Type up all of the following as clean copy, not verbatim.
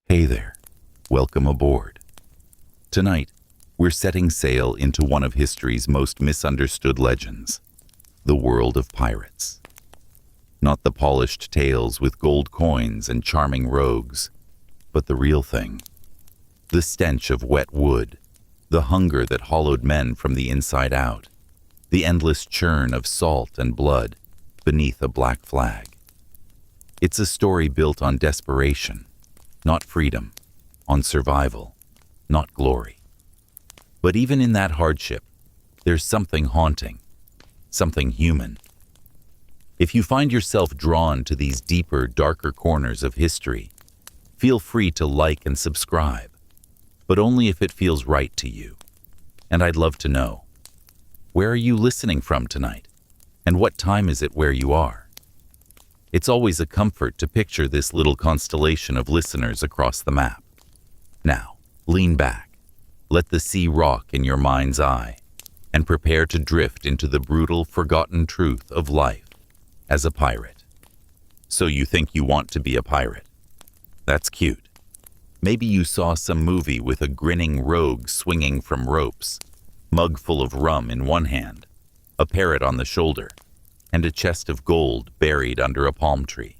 Hey there, welcome aboard. Tonight, we're setting sail into one of history's most misunderstood legends, the world of pirates. Not the polished tales with gold coins and charming rogues, but the real thing. The stench of wet wood, the hunger that hollowed men from the inside out, the endless churn of salt and blood beneath a black flag. It's a story built on desperation, not freedom, on survival, not glory. But even in that hardship, there's something haunting, something human. If you find yourself drawn to these deeper, darker corners of history, feel free to like and subscribe, but only if it feels right to you. And I'd love to know, where are you listening from tonight? And what time is it where you are? It's always a comfort to picture this little constellation of listeners across the map. Now, lean back, let the sea rock in your mind's eye, and prepare to drift into the brutal, forgotten truth of life as a pirate. So you think you want to be a pirate? That's cute. Maybe you saw some movie with a grinning rogue swinging from ropes, mug full of rum in one hand, a parrot on the shoulder, and a chest of gold buried under a palm tree.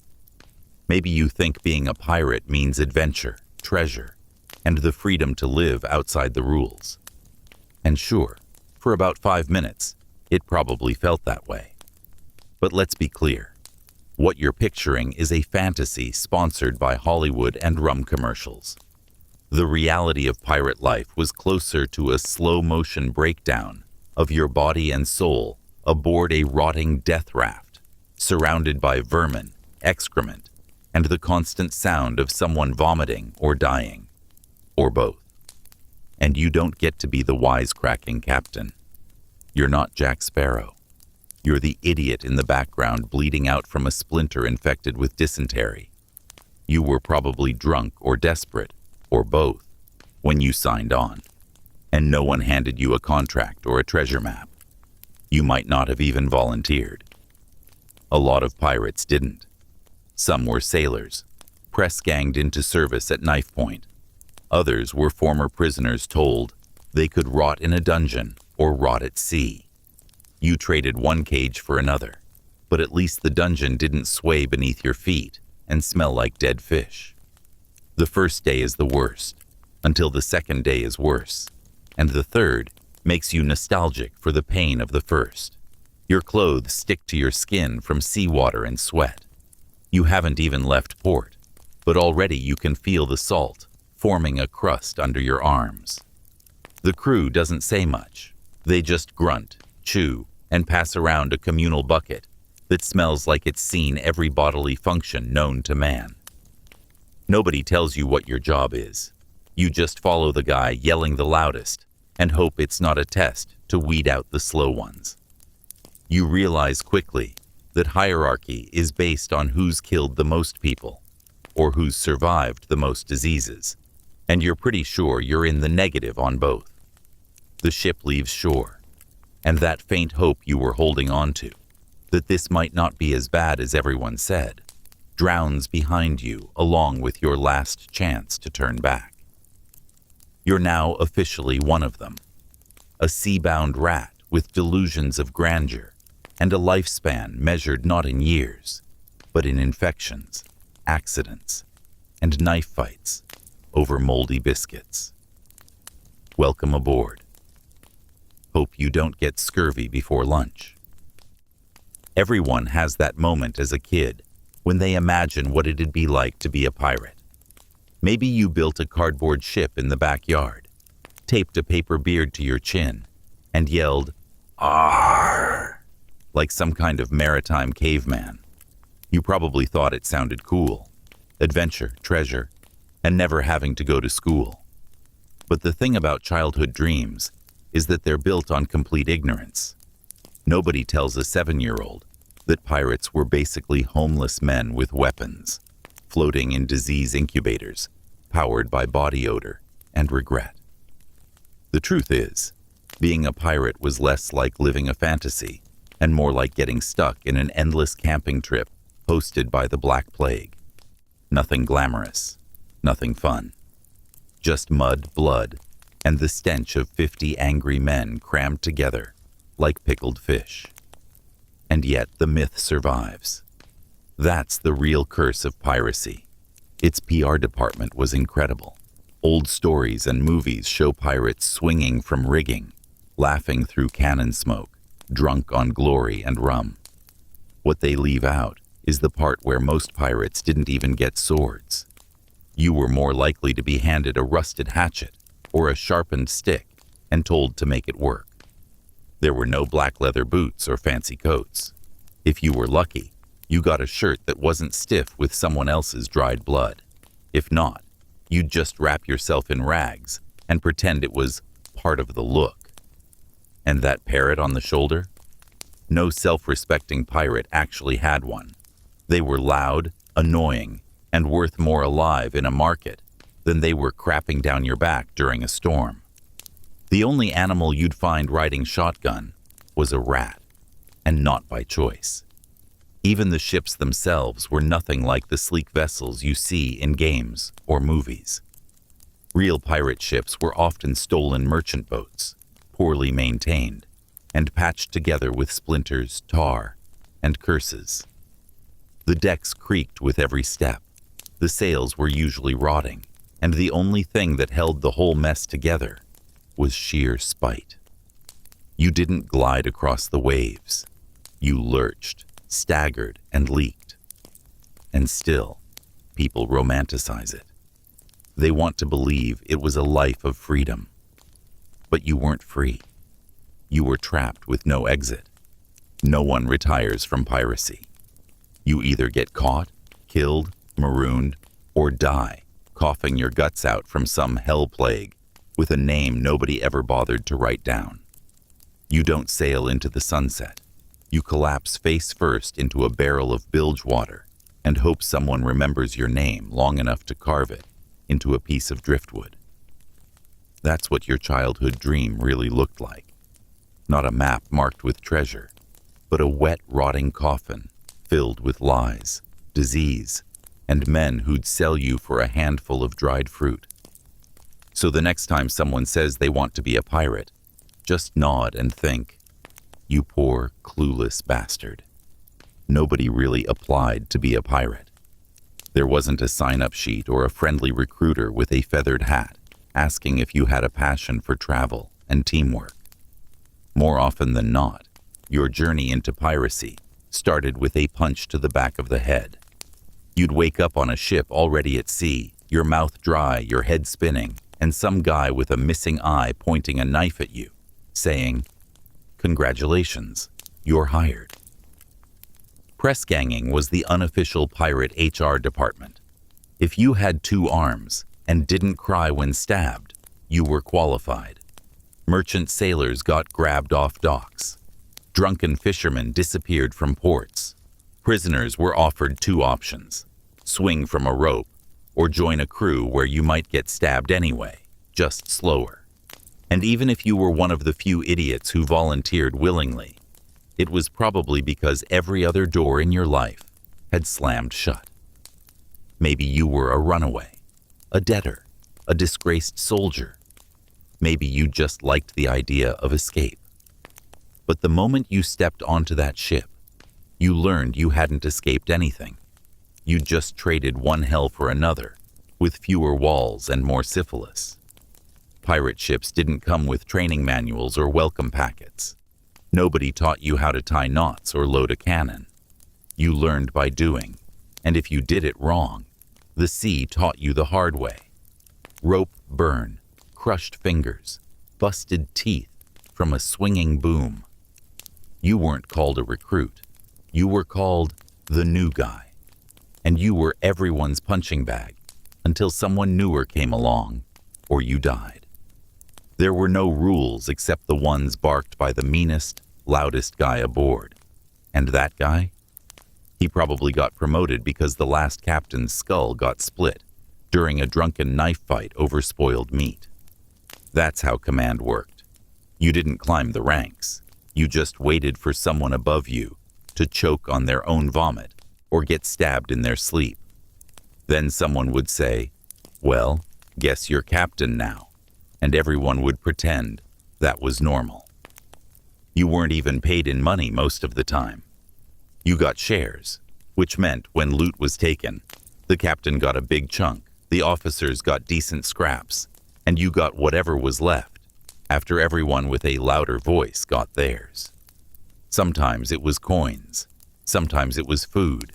Maybe you think being a pirate means adventure, treasure, and the freedom to live outside the rules. And sure, for about 5 minutes, it probably felt that way. But let's be clear. What you're picturing is a fantasy sponsored by Hollywood and rum commercials. The reality of pirate life was closer to a slow-motion breakdown of your body and soul aboard a rotting death raft, surrounded by vermin, excrement, and the constant sound of someone vomiting or dying, or both. And you don't get to be the wisecracking captain. You're not Jack Sparrow. You're the idiot in the background bleeding out from a splinter infected with dysentery. You were probably drunk or desperate, or both, when you signed on, and no one handed you a contract or a treasure map. You might not have even volunteered. A lot of pirates didn't. Some were sailors, press-ganged into service at knife point. Others were former prisoners told they could rot in a dungeon or rot at sea. You traded one cage for another, but at least the dungeon didn't sway beneath your feet and smell like dead fish. The first day is the worst, until the second day is worse, and the third makes you nostalgic for the pain of the first. Your clothes stick to your skin from seawater and sweat. You haven't even left port, but already you can feel the salt forming a crust under your arms. The crew doesn't say much. They just grunt, chew, and pass around a communal bucket that smells like it's seen every bodily function known to man. Nobody tells you what your job is. You just follow the guy yelling the loudest and hope it's not a test to weed out the slow ones. You realize quickly that hierarchy is based on who's killed the most people or who's survived the most diseases, and you're pretty sure you're in the negative on both. The ship leaves shore, and that faint hope you were holding on to, that this might not be as bad as everyone said, drowns behind you along with your last chance to turn back. You're now officially one of them, a sea-bound rat with delusions of grandeur and a lifespan measured not in years, but in infections, accidents, and knife fights over moldy biscuits. Welcome aboard. Hope you don't get scurvy before lunch. Everyone has that moment as a kid when they imagine what it'd be like to be a pirate. Maybe you built a cardboard ship in the backyard, taped a paper beard to your chin, and yelled, "Arr!" like some kind of maritime caveman. You probably thought it sounded cool. Adventure, treasure, and never having to go to school. But the thing about childhood dreams is that they're built on complete ignorance. Nobody tells a 7-year-old that pirates were basically homeless men with weapons, floating in disease incubators, powered by body odor and regret. The truth is, being a pirate was less like living a fantasy and more like getting stuck in an endless camping trip hosted by the Black Plague. Nothing glamorous, Nothing fun. Just mud, blood, and the stench of 50 angry men crammed together like pickled fish. And yet the myth survives. That's the real curse of piracy. Its PR department was incredible. Old stories and movies show pirates swinging from rigging, laughing through cannon smoke, drunk on glory and rum. What they leave out is the part where most pirates didn't even get swords. You were more likely to be handed a rusted hatchet or a sharpened stick and told to make it work. There were no black leather boots or fancy coats. If you were lucky, you got a shirt that wasn't stiff with someone else's dried blood. If not, you'd just wrap yourself in rags and pretend it was part of the look. And that parrot on the shoulder? No self-respecting pirate actually had one. They were loud, annoying, and worth more alive in a market than they were crapping down your back during a storm. The only animal you'd find riding shotgun was a rat, and not by choice. Even the ships themselves were nothing like the sleek vessels you see in games or movies. Real pirate ships were often stolen merchant boats, poorly maintained, and patched together with splinters, tar, and curses. The decks creaked with every step. The sails were usually rotting, and the only thing that held the whole mess together was sheer spite. You didn't glide across the waves. You lurched, staggered, and leaked. And still, people romanticize it. They want to believe it was a life of freedom. But you weren't free. You were trapped with no exit. No one retires from piracy. You either get caught, killed, marooned, or die, coughing your guts out from some hell plague with a name nobody ever bothered to write down. You don't sail into the sunset. You collapse face first into a barrel of bilge water and hope someone remembers your name long enough to carve it into a piece of driftwood. That's what your childhood dream really looked like. Not a map marked with treasure, but a wet, rotting coffin filled with lies, disease, and men who'd sell you for a handful of dried fruit. So the next time someone says they want to be a pirate, just nod and think, you poor, clueless bastard. Nobody really applied to be a pirate. There wasn't a sign-up sheet or a friendly recruiter with a feathered hat asking if you had a passion for travel and teamwork. More often than not, your journey into piracy started with a punch to the back of the head. You'd wake up on a ship already at sea, your mouth dry, your head spinning, and some guy with a missing eye pointing a knife at you, saying, "Congratulations, you're hired." Press ganging was the unofficial pirate HR department. If you had 2 arms and didn't cry when stabbed, you were qualified. Merchant sailors got grabbed off docks. Drunken fishermen disappeared from ports. Prisoners were offered 2 options: swing from a rope or join a crew where you might get stabbed anyway, just slower. And even if you were one of the few idiots who volunteered willingly, it was probably because every other door in your life had slammed shut. Maybe you were a runaway, a debtor, a disgraced soldier. Maybe you just liked the idea of escape. But the moment you stepped onto that ship, you learned you hadn't escaped anything. You just traded one hell for another, with fewer walls and more syphilis. Pirate ships didn't come with training manuals or welcome packets. Nobody taught you how to tie knots or load a cannon. You learned by doing, and if you did it wrong, the sea taught you the hard way. Rope burn, crushed fingers, busted teeth from a swinging boom. You weren't called a recruit. You were called the new guy. And you were everyone's punching bag until someone newer came along or you died. There were no rules except the ones barked by the meanest, loudest guy aboard. And that guy? He probably got promoted because the last captain's skull got split during a drunken knife fight over spoiled meat. That's how command worked. You didn't climb the ranks. You just waited for someone above you to choke on their own vomit or get stabbed in their sleep. Then someone would say, Well, guess you're captain now, and everyone would pretend that was normal. You weren't even paid in money most of the time. You got shares, which meant when loot was taken, the captain got a big chunk, the officers got decent scraps, and you got whatever was left, after everyone with a louder voice got theirs. Sometimes it was coins, sometimes it was food,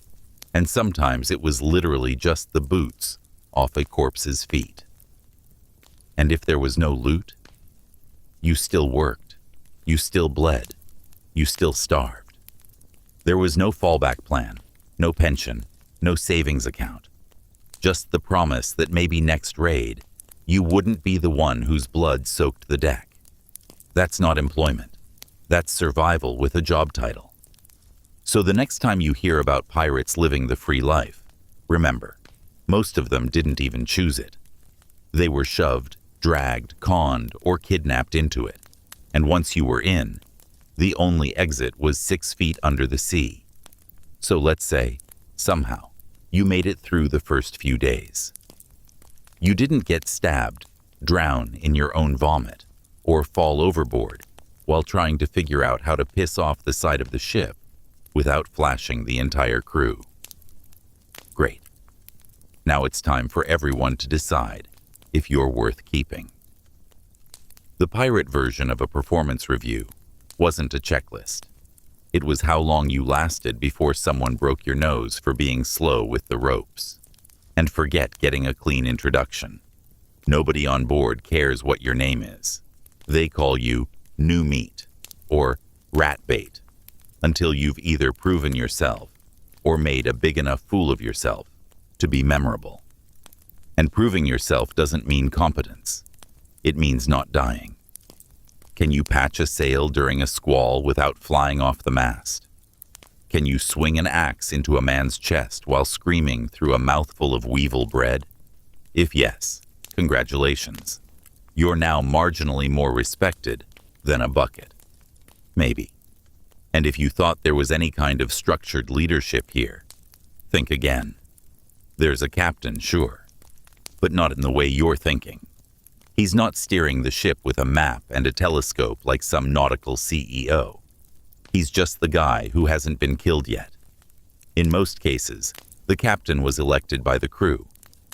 and sometimes it was literally just the boots off a corpse's feet. And if there was no loot, you still worked, you still bled, you still starved. There was no fallback plan, no pension, no savings account. Just the promise that maybe next raid, you wouldn't be the one whose blood soaked the deck. That's not employment. That's survival with a job title. So the next time you hear about pirates living the free life, remember, most of them didn't even choose it. They were shoved, dragged, conned, or kidnapped into it. And once you were in, the only exit was 6 feet under the sea. So let's say, somehow, you made it through the first few days. You didn't get stabbed, drown in your own vomit, or fall overboard while trying to figure out how to piss off the side of the ship without flashing the entire crew. Great. Now it's time for everyone to decide if you're worth keeping. The pirate version of a performance review wasn't a checklist. It was how long you lasted before someone broke your nose for being slow with the ropes. And forget getting a clean introduction. Nobody on board cares what your name is. They call you new meat or rat bait until you've either proven yourself or made a big enough fool of yourself to be memorable. And proving yourself doesn't mean competence. It means not dying. Can you patch a sail during a squall without flying off the mast? Can you swing an axe into a man's chest while screaming through a mouthful of weevil bread? If yes, congratulations. You're now marginally more respected than a bucket. Maybe. And if you thought there was any kind of structured leadership here, think again. There's a captain, sure, but not in the way you're thinking. He's not steering the ship with a map and a telescope like some nautical CEO. He's just the guy who hasn't been killed yet. In most cases, the captain was elected by the crew,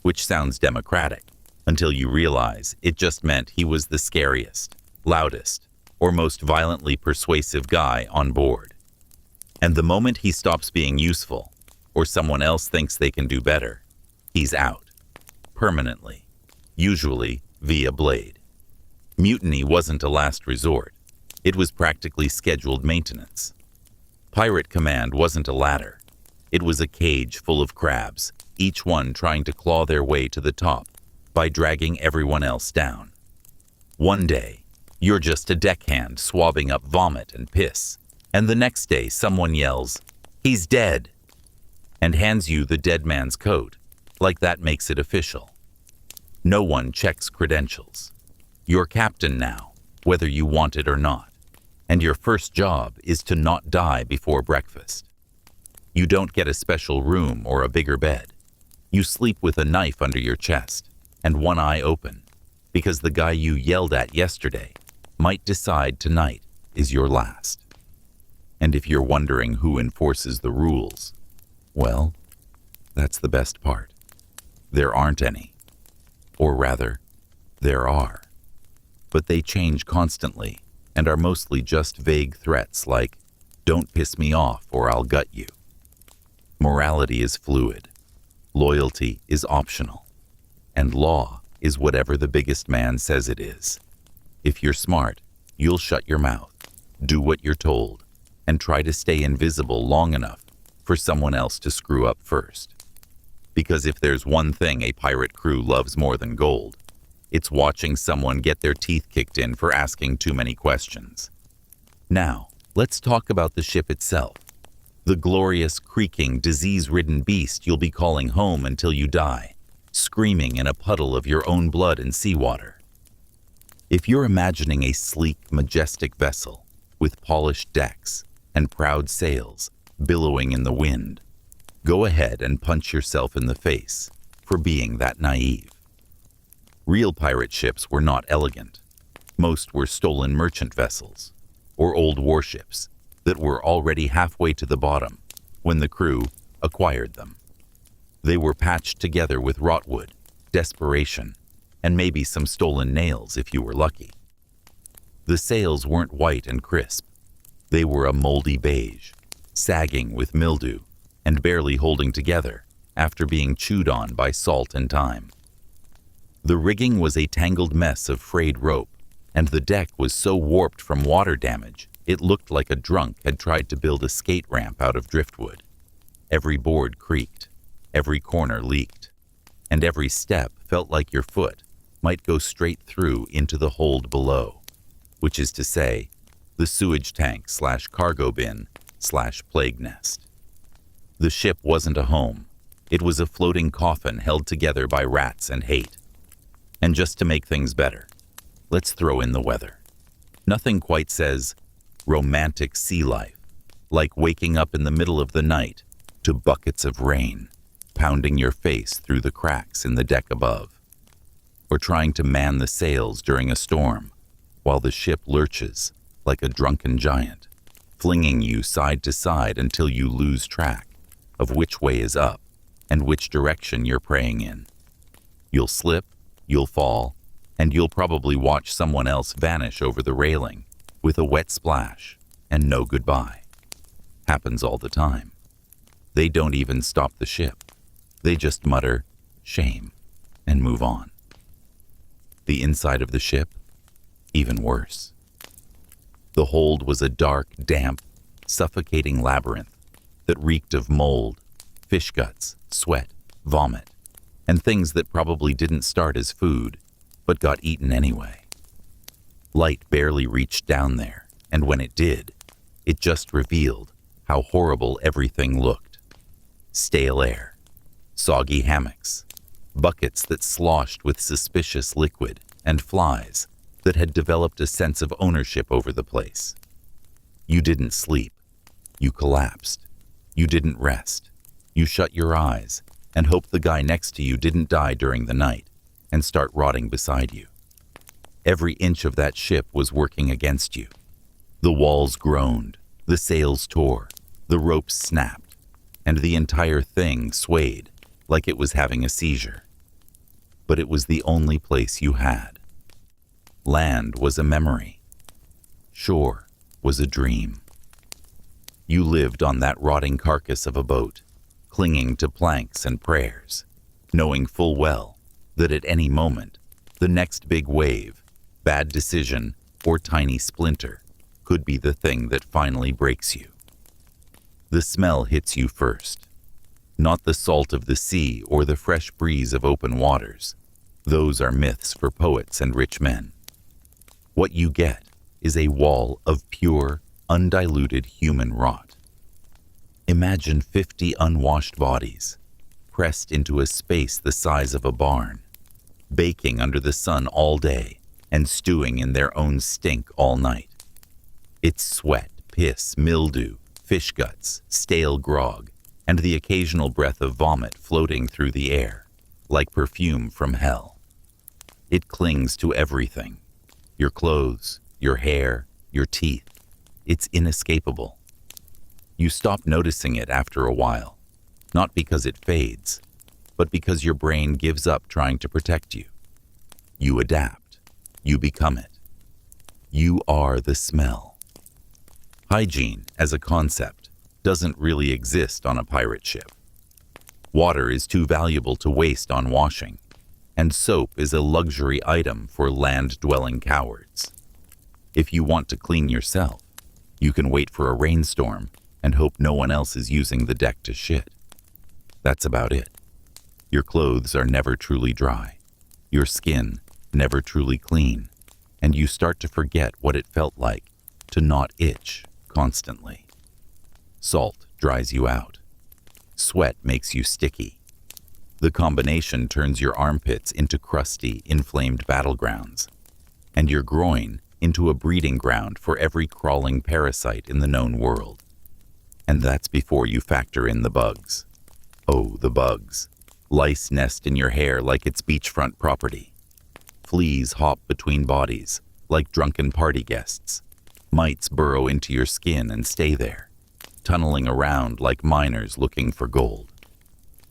which sounds democratic, until you realize it just meant he was the scariest, loudest, or most violently persuasive guy on board. And the moment he stops being useful, or someone else thinks they can do better, he's out. Permanently. Usually via blade. Mutiny wasn't a last resort. It was practically scheduled maintenance. Pirate command wasn't a ladder. It was a cage full of crabs, each one trying to claw their way to the top by dragging everyone else down. One day, you're just a deckhand swabbing up vomit and piss, and the next day someone yells, "He's dead," and hands you the dead man's coat, like that makes it official. No one checks credentials. You're captain now, whether you want it or not, and your first job is to not die before breakfast. You don't get a special room or a bigger bed. You sleep with a knife under your chest and one eye open, because the guy you yelled at yesterday might decide tonight is your last. And if you're wondering who enforces the rules, well, that's the best part. There aren't any. Or rather, there are. But they change constantly and are mostly just vague threats like, "Don't piss me off or I'll gut you." Morality is fluid. Loyalty is optional. And law is whatever the biggest man says it is. If you're smart, you'll shut your mouth, do what you're told, and try to stay invisible long enough for someone else to screw up first. Because if there's one thing a pirate crew loves more than gold, it's watching someone get their teeth kicked in for asking too many questions. Now, let's talk about the ship itself. The glorious, creaking, disease-ridden beast you'll be calling home until you die, screaming in a puddle of your own blood and seawater. If you're imagining a sleek, majestic vessel with polished decks and proud sails billowing in the wind, go ahead and punch yourself in the face for being that naive. Real pirate ships were not elegant. Most were stolen merchant vessels, or old warships that were already halfway to the bottom when the crew acquired them. They were patched together with rotwood, desperation, and maybe some stolen nails if you were lucky. The sails weren't white and crisp. They were a moldy beige, sagging with mildew and barely holding together after being chewed on by salt and time. The rigging was a tangled mess of frayed rope, and the deck was so warped from water damage it looked like a drunk had tried to build a skate ramp out of driftwood. Every board creaked, every corner leaked, and every step felt like your foot might go straight through into the hold below, which is to say, the sewage tank / cargo bin / plague nest. The ship wasn't a home. It was a floating coffin held together by rats and hate. And just to make things better, let's throw in the weather. Nothing quite says romantic sea life, like waking up in the middle of the night to buckets of rain pounding your face through the cracks in the deck above, or trying to man the sails during a storm while the ship lurches like a drunken giant, flinging you side to side until you lose track of which way is up and which direction you're praying in. You'll slip, you'll fall, and you'll probably watch someone else vanish over the railing with a wet splash and no goodbye. Happens all the time. They don't even stop the ship. They just mutter, shame, and move on. The inside of the ship, even worse. The hold was a dark, damp, suffocating labyrinth that reeked of mold, fish guts, sweat, vomit, and things that probably didn't start as food, but got eaten anyway. Light barely reached down there, and when it did, it just revealed how horrible everything looked. Stale air, soggy hammocks, buckets that sloshed with suspicious liquid, and flies that had developed a sense of ownership over the place. You didn't sleep. You collapsed. You didn't rest. You shut your eyes and hoped the guy next to you didn't die during the night and start rotting beside you. Every inch of that ship was working against you. The walls groaned, the sails tore, the ropes snapped, and the entire thing swayed like it was having a seizure. But it was the only place you had. Land was a memory. Shore was a dream. You lived on that rotting carcass of a boat, clinging to planks and prayers, knowing full well that at any moment, the next big wave, bad decision, or tiny splinter could be the thing that finally breaks you. The smell hits you first. Not the salt of the sea or the fresh breeze of open waters. Those are myths for poets and rich men. What you get is a wall of pure, undiluted human rot. Imagine 50 unwashed bodies, pressed into a space the size of a barn, baking under the sun all day and stewing in their own stink all night. It's sweat, piss, mildew, fish guts, stale grog, and the occasional breath of vomit floating through the air, like perfume from hell. It clings to everything. Your clothes, your hair, your teeth. It's inescapable. You stop noticing it after a while, not because it fades, but because your brain gives up trying to protect you. You adapt. You become it. You are the smell. Hygiene, as a concept, doesn't really exist on a pirate ship. Water is too valuable to waste on washing, and soap is a luxury item for land-dwelling cowards. If you want to clean yourself, you can wait for a rainstorm and hope no one else is using the deck to shit. That's about it. Your clothes are never truly dry, your skin never truly clean, and you start to forget what it felt like to not itch constantly. Salt dries you out. Sweat makes you sticky. The combination turns your armpits into crusty, inflamed battlegrounds, and your groin into a breeding ground for every crawling parasite in the known world. And that's before you factor in the bugs. Oh, the bugs. Lice nest in your hair like it's beachfront property. Fleas hop between bodies, like drunken party guests. Mites burrow into your skin and stay there, tunneling around like miners looking for gold.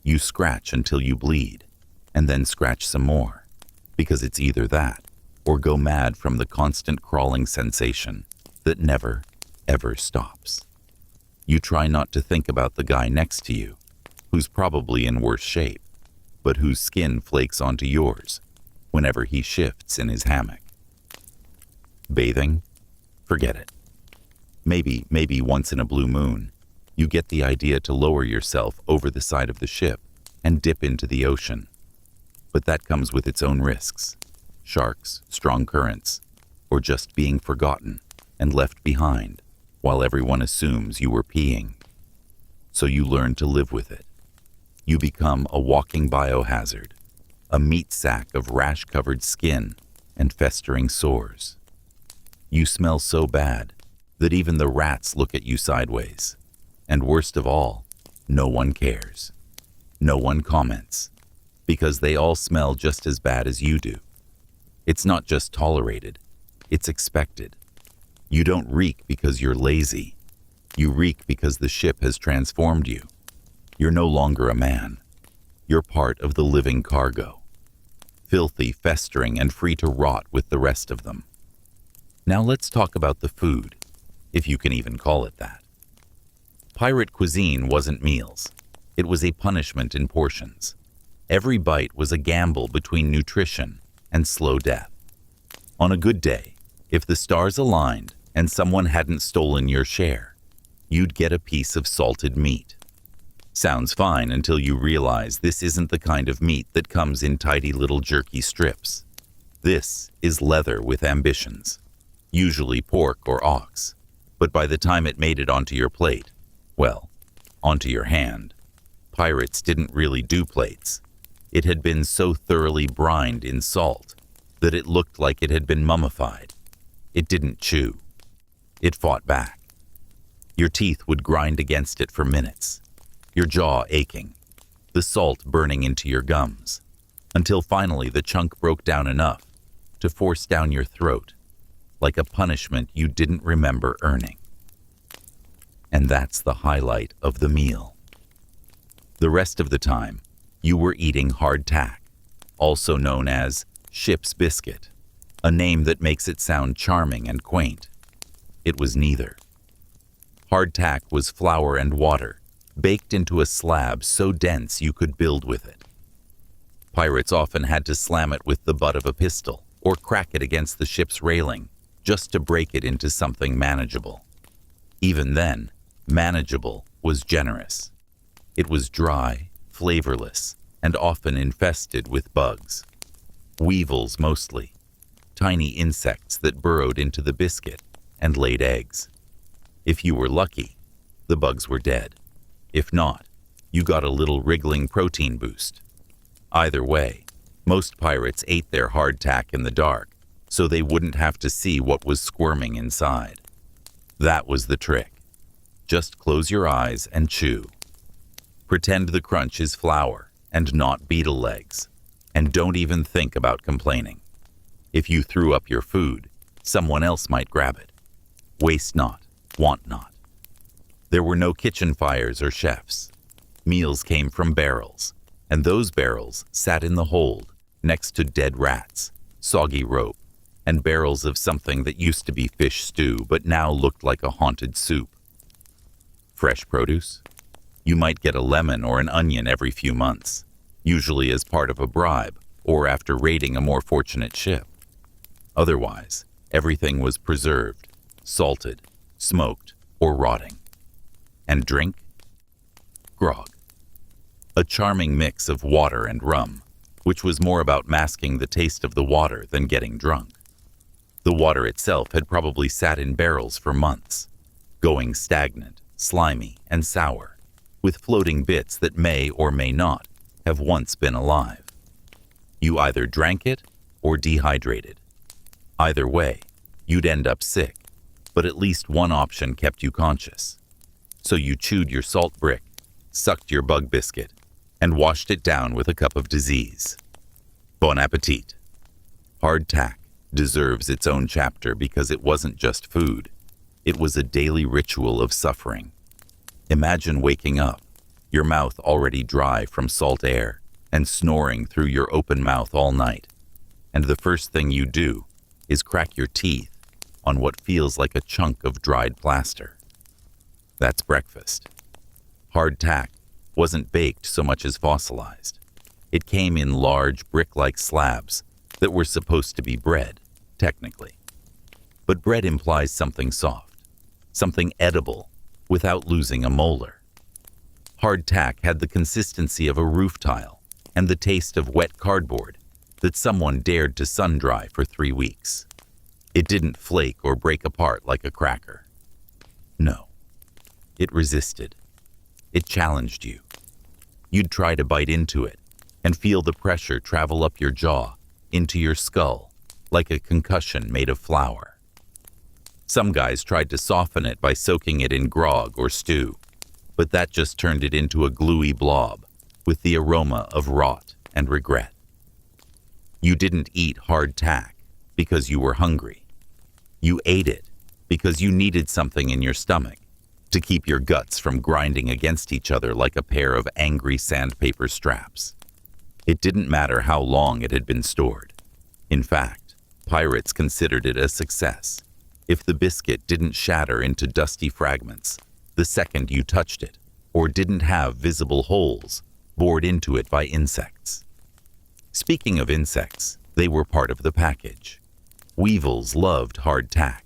You scratch until you bleed, and then scratch some more, because it's either that or go mad from the constant crawling sensation that never, ever stops. You try not to think about the guy next to you, who's probably in worse shape, but whose skin flakes onto yours whenever he shifts in his hammock. Bathing? Forget it. Maybe once in a blue moon, you get the idea to lower yourself over the side of the ship and dip into the ocean. But that comes with its own risks. Sharks, strong currents, or just being forgotten and left behind while everyone assumes you were peeing. So you learn to live with it. You become a walking biohazard, a meat sack of rash-covered skin and festering sores. You smell so bad that even the rats look at you sideways. And worst of all, no one cares. No one comments, because they all smell just as bad as you do. It's not just tolerated, it's expected. You don't reek because you're lazy. You reek because the ship has transformed you. You're no longer a man. You're part of the living cargo. Filthy, festering, and free to rot with the rest of them. Now let's talk about the food, if you can even call it that. Pirate cuisine wasn't meals. It was a punishment in portions. Every bite was a gamble between nutrition and slow death. On a good day, if the stars aligned and someone hadn't stolen your share, you'd get a piece of salted meat. Sounds fine until you realize this isn't the kind of meat that comes in tidy little jerky strips. This is leather with ambitions, usually pork or ox, but by the time it made it onto your plate, well, onto your hand, pirates didn't really do plates. It had been so thoroughly brined in salt that it looked like it had been mummified. It didn't chew. It fought back. Your teeth would grind against it for minutes, your jaw aching, the salt burning into your gums, until finally the chunk broke down enough to force down your throat, like a punishment you didn't remember earning. And that's the highlight of the meal. The rest of the time, you were eating hardtack, also known as ship's biscuit, a name that makes it sound charming and quaint. It was neither. Hardtack was flour and water, baked into a slab so dense you could build with it. Pirates often had to slam it with the butt of a pistol or crack it against the ship's railing just to break it into something manageable. Even then, manageable was generous. It was dry, flavorless, and often infested with bugs. Weevils mostly, tiny insects that burrowed into the biscuit and laid eggs. If you were lucky, the bugs were dead. If not, you got a little wriggling protein boost. Either way, most pirates ate their hardtack in the dark, so they wouldn't have to see what was squirming inside. That was the trick. Just close your eyes and chew. Pretend the crunch is flour and not beetle legs, and don't even think about complaining. If you threw up your food, someone else might grab it. Waste not, want not. There were no kitchen fires or chefs. Meals came from barrels, and those barrels sat in the hold next to dead rats, soggy rope, and barrels of something that used to be fish stew but now looked like a haunted soup. Fresh produce? You might get a lemon or an onion every few months, usually as part of a bribe or after raiding a more fortunate ship. Otherwise, everything was preserved, salted, smoked, or rotting. And drink? Grog. A charming mix of water and rum, which was more about masking the taste of the water than getting drunk. The water itself had probably sat in barrels for months, going stagnant, slimy, and sour, with floating bits that may or may not have once been alive. You either drank it or dehydrated. Either way, you'd end up sick, but at least one option kept you conscious. So you chewed your salt brick, sucked your bug biscuit, and washed it down with a cup of disease. Bon appetit. Hardtack deserves its own chapter because it wasn't just food. It was a daily ritual of suffering. Imagine waking up, your mouth already dry from salt air, and snoring through your open mouth all night. And the first thing you do is crack your teeth on what feels like a chunk of dried plaster. That's breakfast. Hardtack wasn't baked so much as fossilized. It came in large brick-like slabs that were supposed to be bread, technically. But bread implies something soft, something edible, without losing a molar. Hardtack had the consistency of a roof tile and the taste of wet cardboard that someone dared to sun-dry for 3 weeks. It didn't flake or break apart like a cracker. No. It resisted. It challenged you. You'd try to bite into it and feel the pressure travel up your jaw, into your skull, like a concussion made of flour. Some guys tried to soften it by soaking it in grog or stew, but that just turned it into a gluey blob with the aroma of rot and regret. You didn't eat hardtack because you were hungry. You ate it because you needed something in your stomach to keep your guts from grinding against each other like a pair of angry sandpaper straps. It didn't matter how long it had been stored. In fact, pirates considered it a success if the biscuit didn't shatter into dusty fragments the second you touched it, or didn't have visible holes bored into it by insects. Speaking of insects, they were part of the package. Weevils loved hardtack.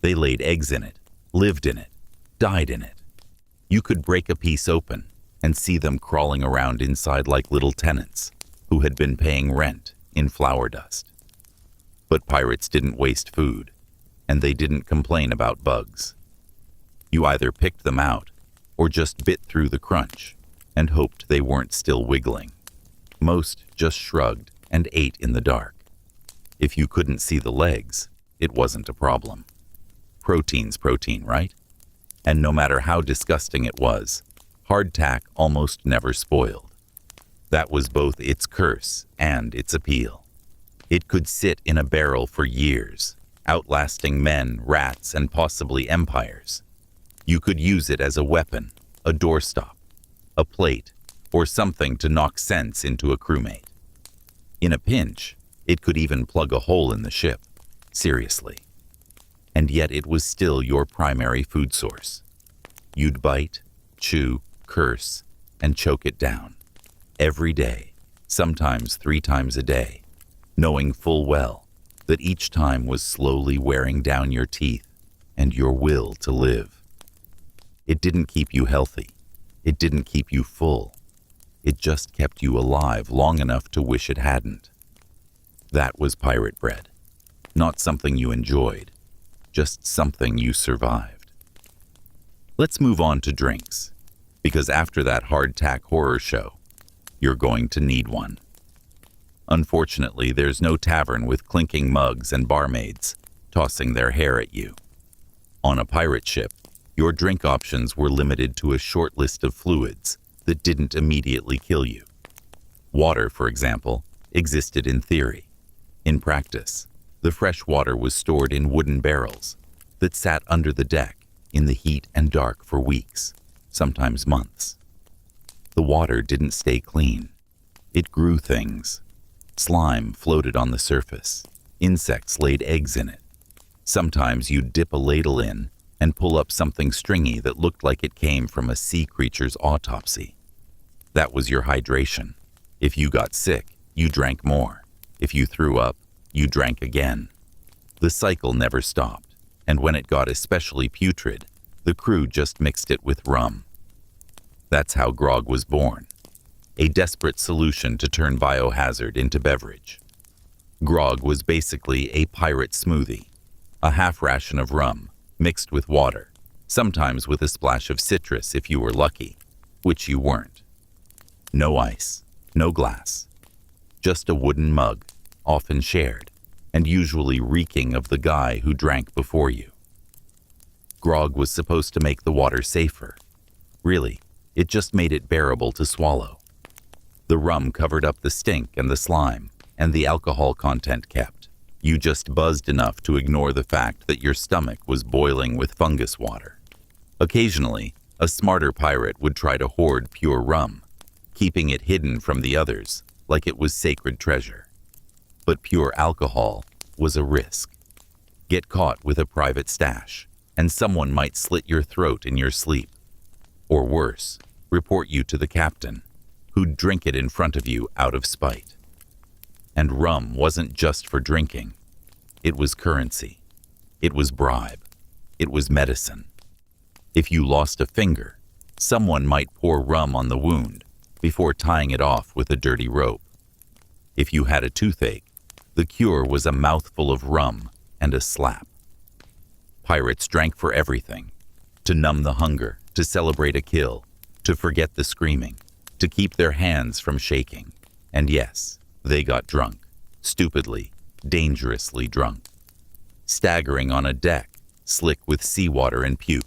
They laid eggs in it, lived in it, died in it. You could break a piece open and see them crawling around inside like little tenants who had been paying rent in flour dust. But pirates didn't waste food, and they didn't complain about bugs. You either picked them out or just bit through the crunch and hoped they weren't still wiggling. Most just shrugged and ate in the dark. If you couldn't see the legs, it wasn't a problem. Protein's protein, right? And no matter how disgusting it was, hardtack almost never spoiled. That was both its curse and its appeal. It could sit in a barrel for years, outlasting men, rats, and possibly empires. You could use it as a weapon, a doorstop, a plate, or something to knock sense into a crewmate. In a pinch, it could even plug a hole in the ship. Seriously. And yet it was still your primary food source. You'd bite, chew, curse, and choke it down. Every day, sometimes 3 times a day, knowing full well that each time was slowly wearing down your teeth and your will to live. It didn't keep you healthy. It didn't keep you full. It just kept you alive long enough to wish it hadn't. That was pirate bread. Not something you enjoyed, just something you survived. Let's move on to drinks, because after that hardtack horror show, you're going to need one. Unfortunately, there's no tavern with clinking mugs and barmaids tossing their hair at you. On a pirate ship, your drink options were limited to a short list of fluids that didn't immediately kill you. Water, for example, existed in theory. In practice, the fresh water was stored in wooden barrels that sat under the deck in the heat and dark for weeks, sometimes months. The water didn't stay clean. It grew things. Slime floated on the surface. Insects laid eggs in it. Sometimes you'd dip a ladle in and pull up something stringy that looked like it came from a sea creature's autopsy. That was your hydration. If you got sick, you drank more. If you threw up, you drank again. The cycle never stopped, and when it got especially putrid, the crew just mixed it with rum. That's how grog was born, a desperate solution to turn biohazard into beverage. Grog was basically a pirate smoothie, a half ration of rum mixed with water, sometimes with a splash of citrus if you were lucky, which you weren't. No ice, no glass, just a wooden mug, often shared, and usually reeking of the guy who drank before you. Grog was supposed to make the water safer. Really, it just made it bearable to swallow. The rum covered up the stink and the slime, and the alcohol content kept. You just buzzed enough to ignore the fact that your stomach was boiling with fungus water. Occasionally, a smarter pirate would try to hoard pure rum, keeping it hidden from the others like it was sacred treasure. But pure alcohol was a risk. Get caught with a private stash, and someone might slit your throat in your sleep. Or worse, report you to the captain, who'd drink it in front of you out of spite. And rum wasn't just for drinking. It was currency. It was bribe. It was medicine. If you lost a finger, someone might pour rum on the wound before tying it off with a dirty rope. If you had a toothache, the cure was a mouthful of rum and a slap. Pirates drank for everything: to numb the hunger, to celebrate a kill, to forget the screaming, to keep their hands from shaking. And yes, they got drunk, stupidly, dangerously drunk. Staggering on a deck, slick with seawater and puke,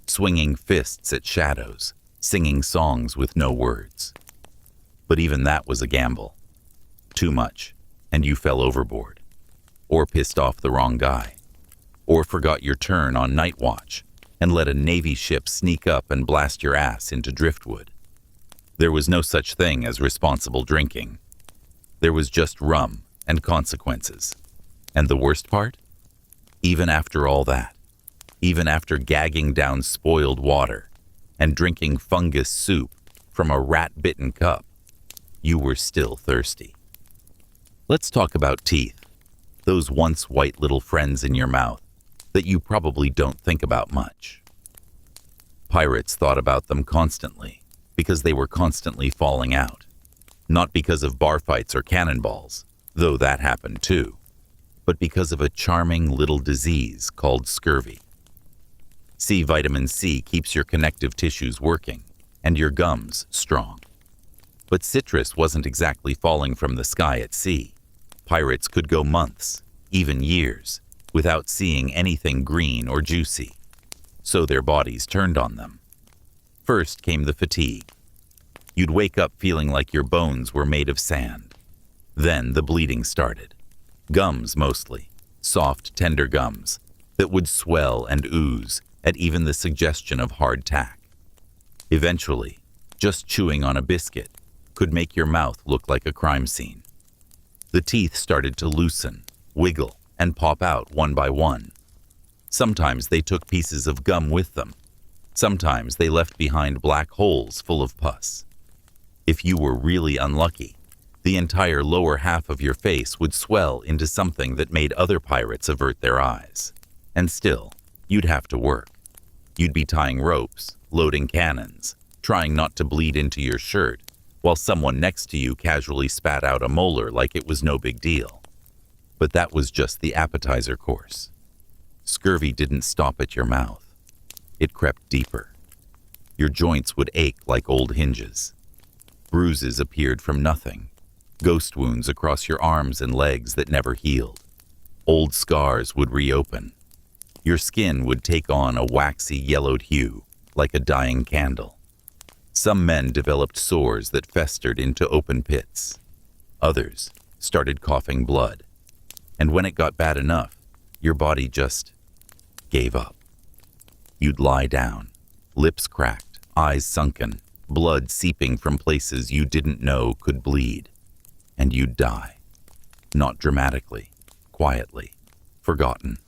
swinging fists at shadows, singing songs with no words. But even that was a gamble. Too much, and you fell overboard. Or pissed off the wrong guy. Or forgot your turn on night watch and let a Navy ship sneak up and blast your ass into driftwood. There was no such thing as responsible drinking. There was just rum and consequences. And the worst part? Even after all that, even after gagging down spoiled water and drinking fungus soup from a rat-bitten cup, you were still thirsty. Let's talk about teeth, those once white little friends in your mouth that you probably don't think about much. Pirates thought about them constantly because they were constantly falling out, not because of bar fights or cannonballs, though that happened too, but because of a charming little disease called scurvy. C vitamin C keeps your connective tissues working and your gums strong. But citrus wasn't exactly falling from the sky at sea. Pirates could go months, even years, without seeing anything green or juicy, so their bodies turned on them. First came the fatigue. You'd wake up feeling like your bones were made of sand. Then the bleeding started. Gums mostly, soft, tender gums that would swell and ooze at even the suggestion of hard tack. Eventually, just chewing on a biscuit could make your mouth look like a crime scene. The teeth started to loosen, wiggle, and pop out one by one. Sometimes they took pieces of gum with them. Sometimes they left behind black holes full of pus. If you were really unlucky, the entire lower half of your face would swell into something that made other pirates avert their eyes. And still, you'd have to work. You'd be tying ropes, loading cannons, trying not to bleed into your shirt, while someone next to you casually spat out a molar like it was no big deal. But that was just the appetizer course. Scurvy didn't stop at your mouth. It crept deeper. Your joints would ache like old hinges. Bruises appeared from nothing. Ghost wounds across your arms and legs that never healed. Old scars would reopen. Your skin would take on a waxy yellowed hue, like a dying candle. Some men developed sores that festered into open pits. Others started coughing blood. And when it got bad enough, your body just gave up. You'd lie down, lips cracked, eyes sunken, blood seeping from places you didn't know could bleed. And you'd die. Not dramatically, quietly, forgotten.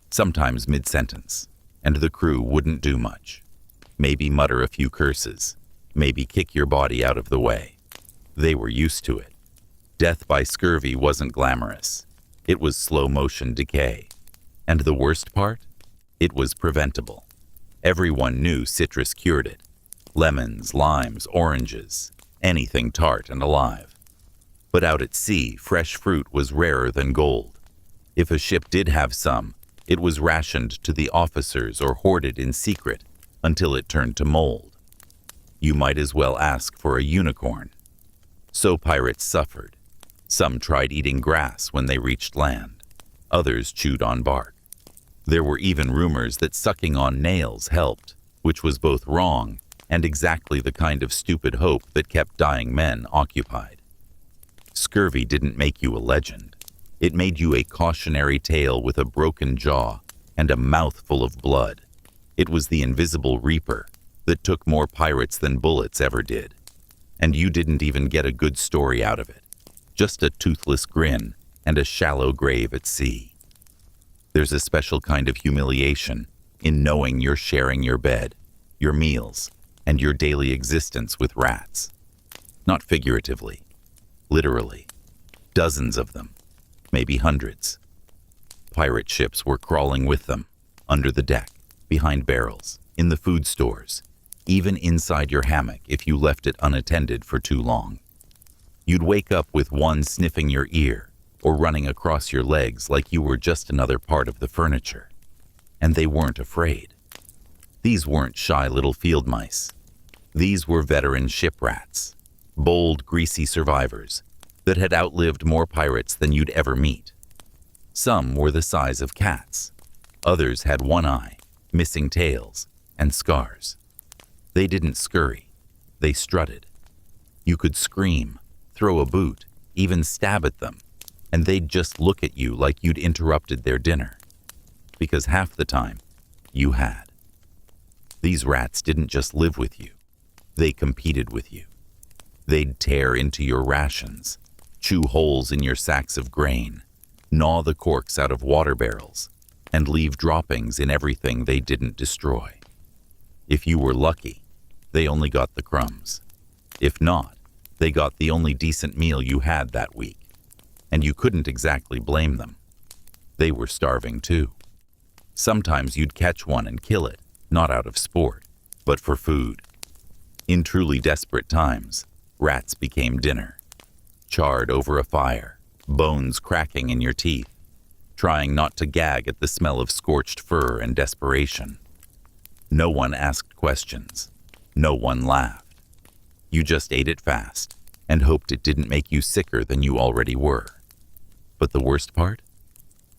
Sometimes mid-sentence, and the crew wouldn't do much. Maybe mutter a few curses, maybe kick your body out of the way. They were used to it. Death by scurvy wasn't glamorous. It was slow-motion decay. And the worst part? It was preventable. Everyone knew citrus cured it. Lemons, limes, oranges, anything tart and alive. But out at sea, fresh fruit was rarer than gold. If a ship did have some, it was rationed to the officers or hoarded in secret until it turned to mold. You might as well ask for a unicorn. So pirates suffered. Some tried eating grass when they reached land. Others chewed on bark. There were even rumors that sucking on nails helped, which was both wrong and exactly the kind of stupid hope that kept dying men occupied. Scurvy didn't make you a legend. It made you a cautionary tale with a broken jaw and a mouth full of blood. It was the invisible reaper that took more pirates than bullets ever did. And you didn't even get a good story out of it. Just a toothless grin and a shallow grave at sea. There's a special kind of humiliation in knowing you're sharing your bed, your meals, and your daily existence with rats. Not figuratively, literally. Dozens of them, maybe hundreds. Pirate ships were crawling with them, under the deck, behind barrels, in the food stores, even inside your hammock if you left it unattended for too long. You'd wake up with one sniffing your ear or running across your legs like you were just another part of the furniture. And they weren't afraid. These weren't shy little field mice. These were veteran ship rats, bold, greasy survivors that had outlived more pirates than you'd ever meet. Some were the size of cats. Others had one eye, missing tails, and scars. They didn't scurry. They strutted. You could scream, throw a boot, even stab at them, and they'd just look at you like you'd interrupted their dinner. Because half the time, you had. These rats didn't just live with you. They competed with you. They'd tear into your rations, chew holes in your sacks of grain, gnaw the corks out of water barrels, and leave droppings in everything they didn't destroy. If you were lucky, they only got the crumbs. If not, they got the only decent meal you had that week. And you couldn't exactly blame them. They were starving too. Sometimes you'd catch one and kill it, not out of sport, but for food. In truly desperate times, rats became dinner. Charred over a fire, bones cracking in your teeth, trying not to gag at the smell of scorched fur and desperation. No one asked questions. No one laughed. You just ate it fast and hoped it didn't make you sicker than you already were. But the worst part?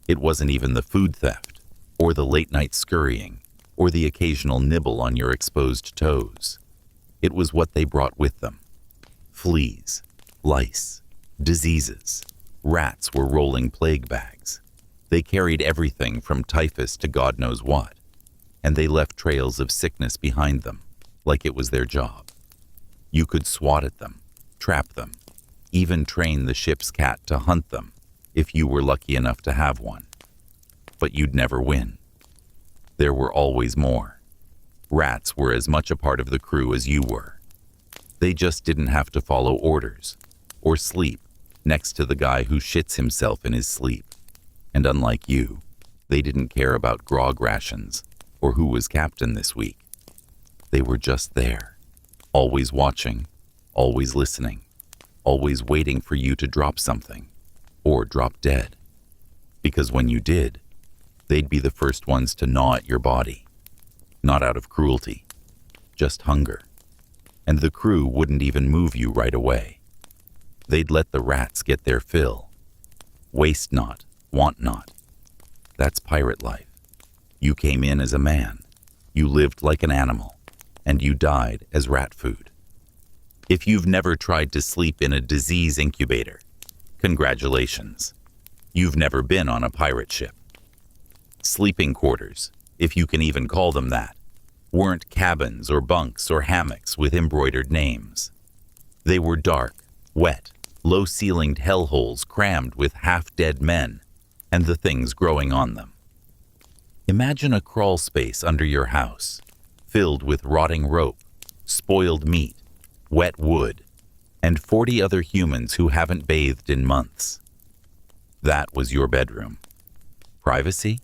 It wasn't even the food theft, or the late-night scurrying, or the occasional nibble on your exposed toes. It was what they brought with them. Fleas, lice, diseases. Rats were rolling plague bags. They carried everything from typhus to God knows what, and they left trails of sickness behind them, like it was their job. You could swat at them, trap them, even train the ship's cat to hunt them, if you were lucky enough to have one. But you'd never win. There were always more. Rats were as much a part of the crew as you were. They just didn't have to follow orders, or sleep next to the guy who shits himself in his sleep. And unlike you, they didn't care about grog rations, or who was captain this week. They were just there, always watching, always listening, always waiting for you to drop something, or drop dead. Because when you did, they'd be the first ones to gnaw at your body. Not out of cruelty, just hunger. And the crew wouldn't even move you right away. They'd let the rats get their fill. Waste not, want not. That's pirate life. You came in as a man, you lived like an animal, and you died as rat food. If you've never tried to sleep in a disease incubator, congratulations. You've never been on a pirate ship. Sleeping quarters, if you can even call them that, weren't cabins or bunks or hammocks with embroidered names. They were dark, wet, low-ceilinged hellholes crammed with half-dead men and the things growing on them. Imagine a crawl space under your house, filled with rotting rope, spoiled meat, wet wood, and 40 other humans who haven't bathed in months. That was your bedroom. Privacy?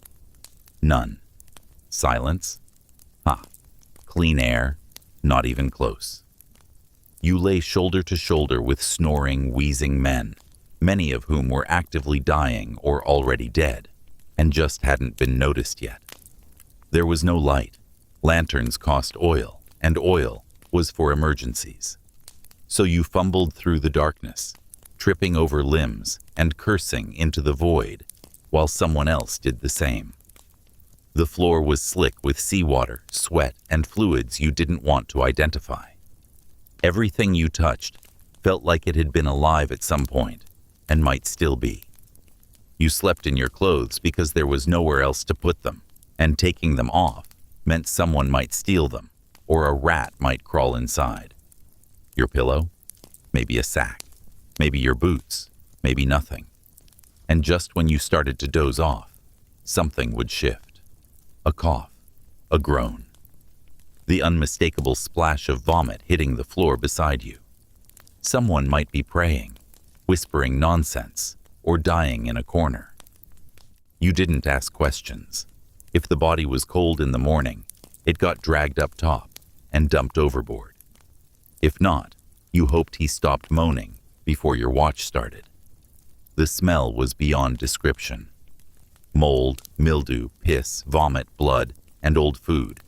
None. Silence? Ha. Clean air? Not even close. You lay shoulder to shoulder with snoring, wheezing men, many of whom were actively dying or already dead, and just hadn't been noticed yet. There was no light. Lanterns cost oil, and oil was for emergencies. So you fumbled through the darkness, tripping over limbs and cursing into the void, while someone else did the same. The floor was slick with seawater, sweat, and fluids you didn't want to identify. Everything you touched Felt like it had been alive at some point, and might still be. You slept in your clothes because there was nowhere else to put them, and taking them off meant someone might steal them, or a rat might crawl inside. Your pillow? Maybe a sack. Maybe your boots. Maybe nothing. And just when you started to doze off, something would shift. A cough. A groan. The unmistakable splash of vomit hitting the floor beside you. Someone might be praying, whispering nonsense, or dying in a corner. You didn't ask questions. If the body was cold in the morning, it got dragged up top and dumped overboard. If not, you hoped he stopped moaning before your watch started. The smell was beyond description. Mold, mildew, piss, vomit, blood, and old food,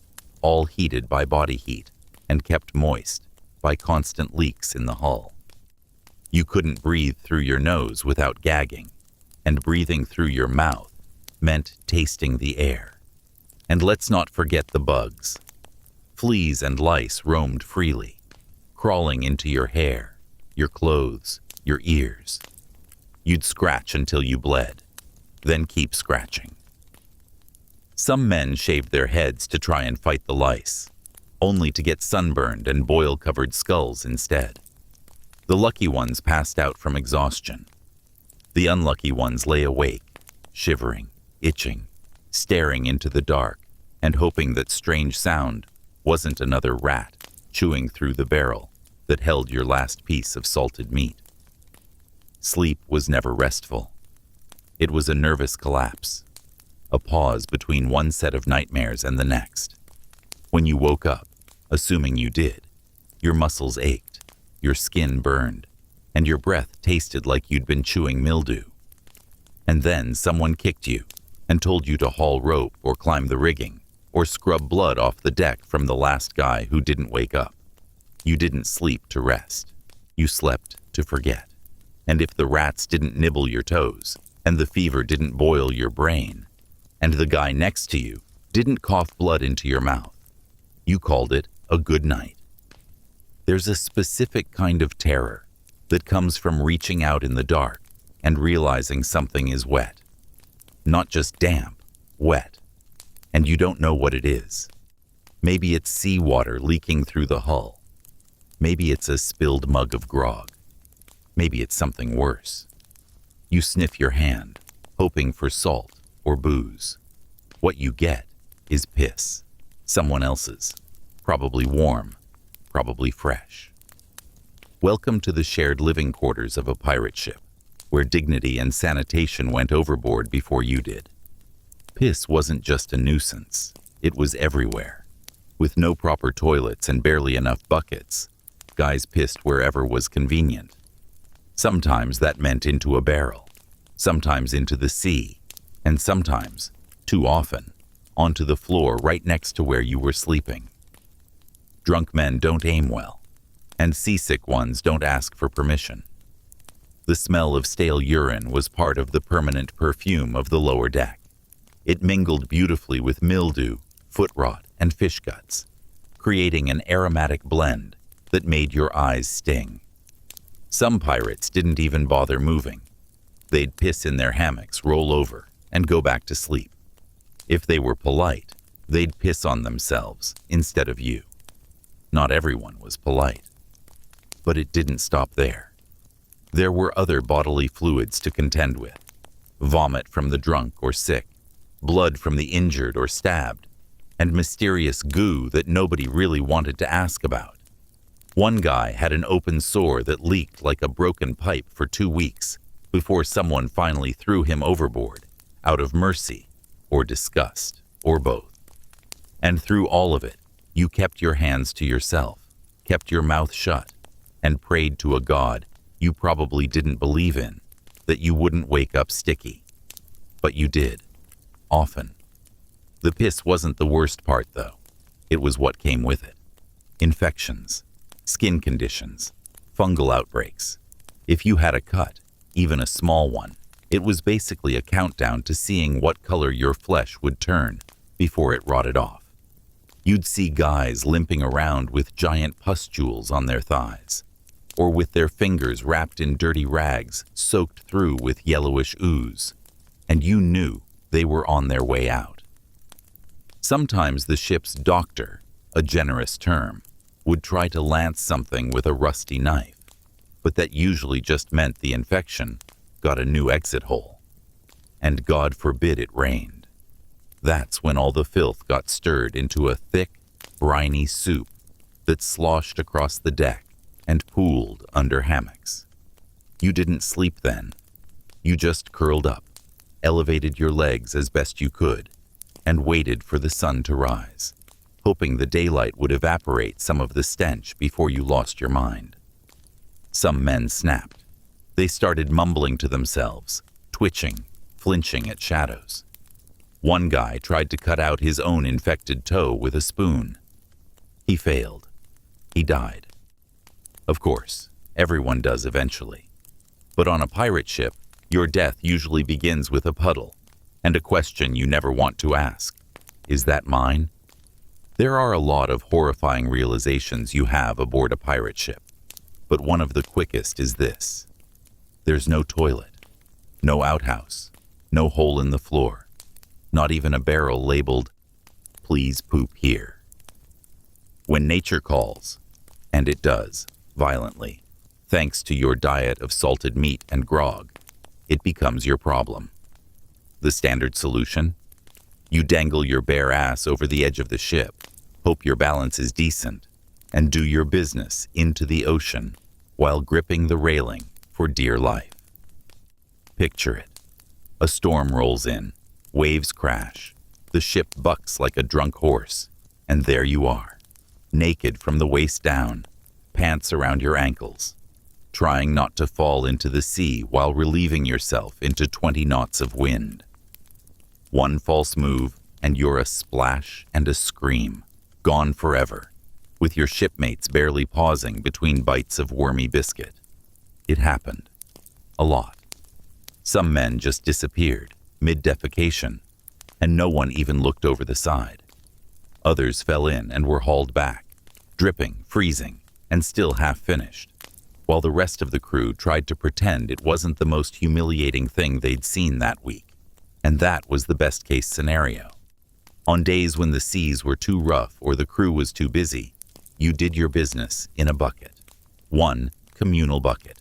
all heated by body heat and kept moist by constant leaks in the hull. You couldn't breathe through your nose without gagging, and breathing through your mouth meant tasting the air. And let's not forget the bugs. Fleas and lice roamed freely, crawling into your hair, your clothes, your ears. You'd scratch until you bled, then keep scratching. Some men shaved their heads to try and fight the lice, only to get sunburned and boil-covered skulls instead. The lucky ones passed out from exhaustion. The unlucky ones lay awake, shivering, itching, staring into the dark, and hoping that strange sound wasn't another rat chewing through the barrel that held your last piece of salted meat. Sleep was never restful. It was a nervous collapse, a pause between one set of nightmares and the next. When you woke up, assuming you did, your muscles ached, your skin burned, and your breath tasted like you'd been chewing mildew. And then someone kicked you and told you to haul rope or climb the rigging or scrub blood off the deck from the last guy who didn't wake up. You didn't sleep to rest. You slept to forget. And if the rats didn't nibble your toes, and the fever didn't boil your brain, and the guy next to you didn't cough blood into your mouth, you called it a good night. There's a specific kind of terror that comes from reaching out in the dark and realizing something is wet. Not just damp, wet. And you don't know what it is. Maybe it's seawater leaking through the hull. Maybe it's a spilled mug of grog. Maybe it's something worse. You sniff your hand, hoping for salt or booze. What you get is piss. Someone else's. Probably warm. Probably fresh. Welcome to the shared living quarters of a pirate ship, where dignity and sanitation went overboard before you did. Piss wasn't just a nuisance. It was everywhere. With no proper toilets and barely enough buckets, guys pissed wherever was convenient. Sometimes that meant into a barrel, sometimes into the sea, and sometimes, too often, onto the floor right next to where you were sleeping. Drunk men don't aim well, and seasick ones don't ask for permission. The smell of stale urine was part of the permanent perfume of the lower deck. It mingled beautifully with mildew, foot rot, and fish guts, creating an aromatic blend that made your eyes sting. Some pirates didn't even bother moving. They'd piss in their hammocks, roll over, and go back to sleep. If they were polite, they'd piss on themselves instead of you. Not everyone was polite. But it didn't stop there. There were other bodily fluids to contend with. Vomit from the drunk or sick, blood from the injured or stabbed, and mysterious goo that nobody really wanted to ask about. One guy had an open sore that leaked like a broken pipe for 2 weeks before someone finally threw him overboard, out of mercy or disgust or both. And through all of it, you kept your hands to yourself, kept your mouth shut, and prayed to a God you probably didn't believe in that you wouldn't wake up sticky. But you did. Often. The piss wasn't the worst part, though. It was what came with it. Infections, skin conditions, fungal outbreaks. If you had a cut, even a small one, it was basically a countdown to seeing what color your flesh would turn before it rotted off. You'd see guys limping around with giant pustules on their thighs. or with their fingers wrapped in dirty rags soaked through with yellowish ooze, and you knew they were on their way out. Sometimes the ship's doctor, a generous term, would try to lance something with a rusty knife, but that usually just meant the infection got a new exit hole. And God forbid it rained. That's when all the filth got stirred into a thick, briny soup that sloshed across the deck and pooled under hammocks. You didn't sleep then. You just curled up, elevated your legs as best you could, and waited for the sun to rise, hoping the daylight would evaporate some of the stench before you lost your mind. Some men snapped. They started mumbling to themselves, twitching, flinching at shadows. One guy tried to cut out his own infected toe with a spoon. He failed. He died. Of course, everyone does eventually. But on a pirate ship, your death usually begins with a puddle and a question you never want to ask. Is that mine? There are a lot of horrifying realizations you have aboard a pirate ship, but one of the quickest is this. There's no toilet, no outhouse, no hole in the floor, not even a barrel labeled, "Please poop here." When nature calls, and it does, violently, thanks to your diet of salted meat and grog, it becomes your problem. The standard solution? You dangle your bare ass over the edge of the ship, hope your balance is decent, and do your business into the ocean while gripping the railing for dear life. Picture it. A storm rolls in, waves crash, the ship bucks like a drunk horse, and there you are, naked from the waist down, pants around your ankles, trying not to fall into the sea while relieving yourself into 20 knots of wind. One false move, and you're a splash and a scream, gone forever, with your shipmates barely pausing between bites of wormy biscuit. It happened. A lot. Some men just disappeared, mid-defecation, and no one even looked over the side. Others fell in and were hauled back, dripping, freezing, and still half-finished, while the rest of the crew tried to pretend it wasn't the most humiliating thing they'd seen that week. And that was the best-case scenario. On days when the seas were too rough or the crew was too busy, you did your business in a bucket. One communal bucket.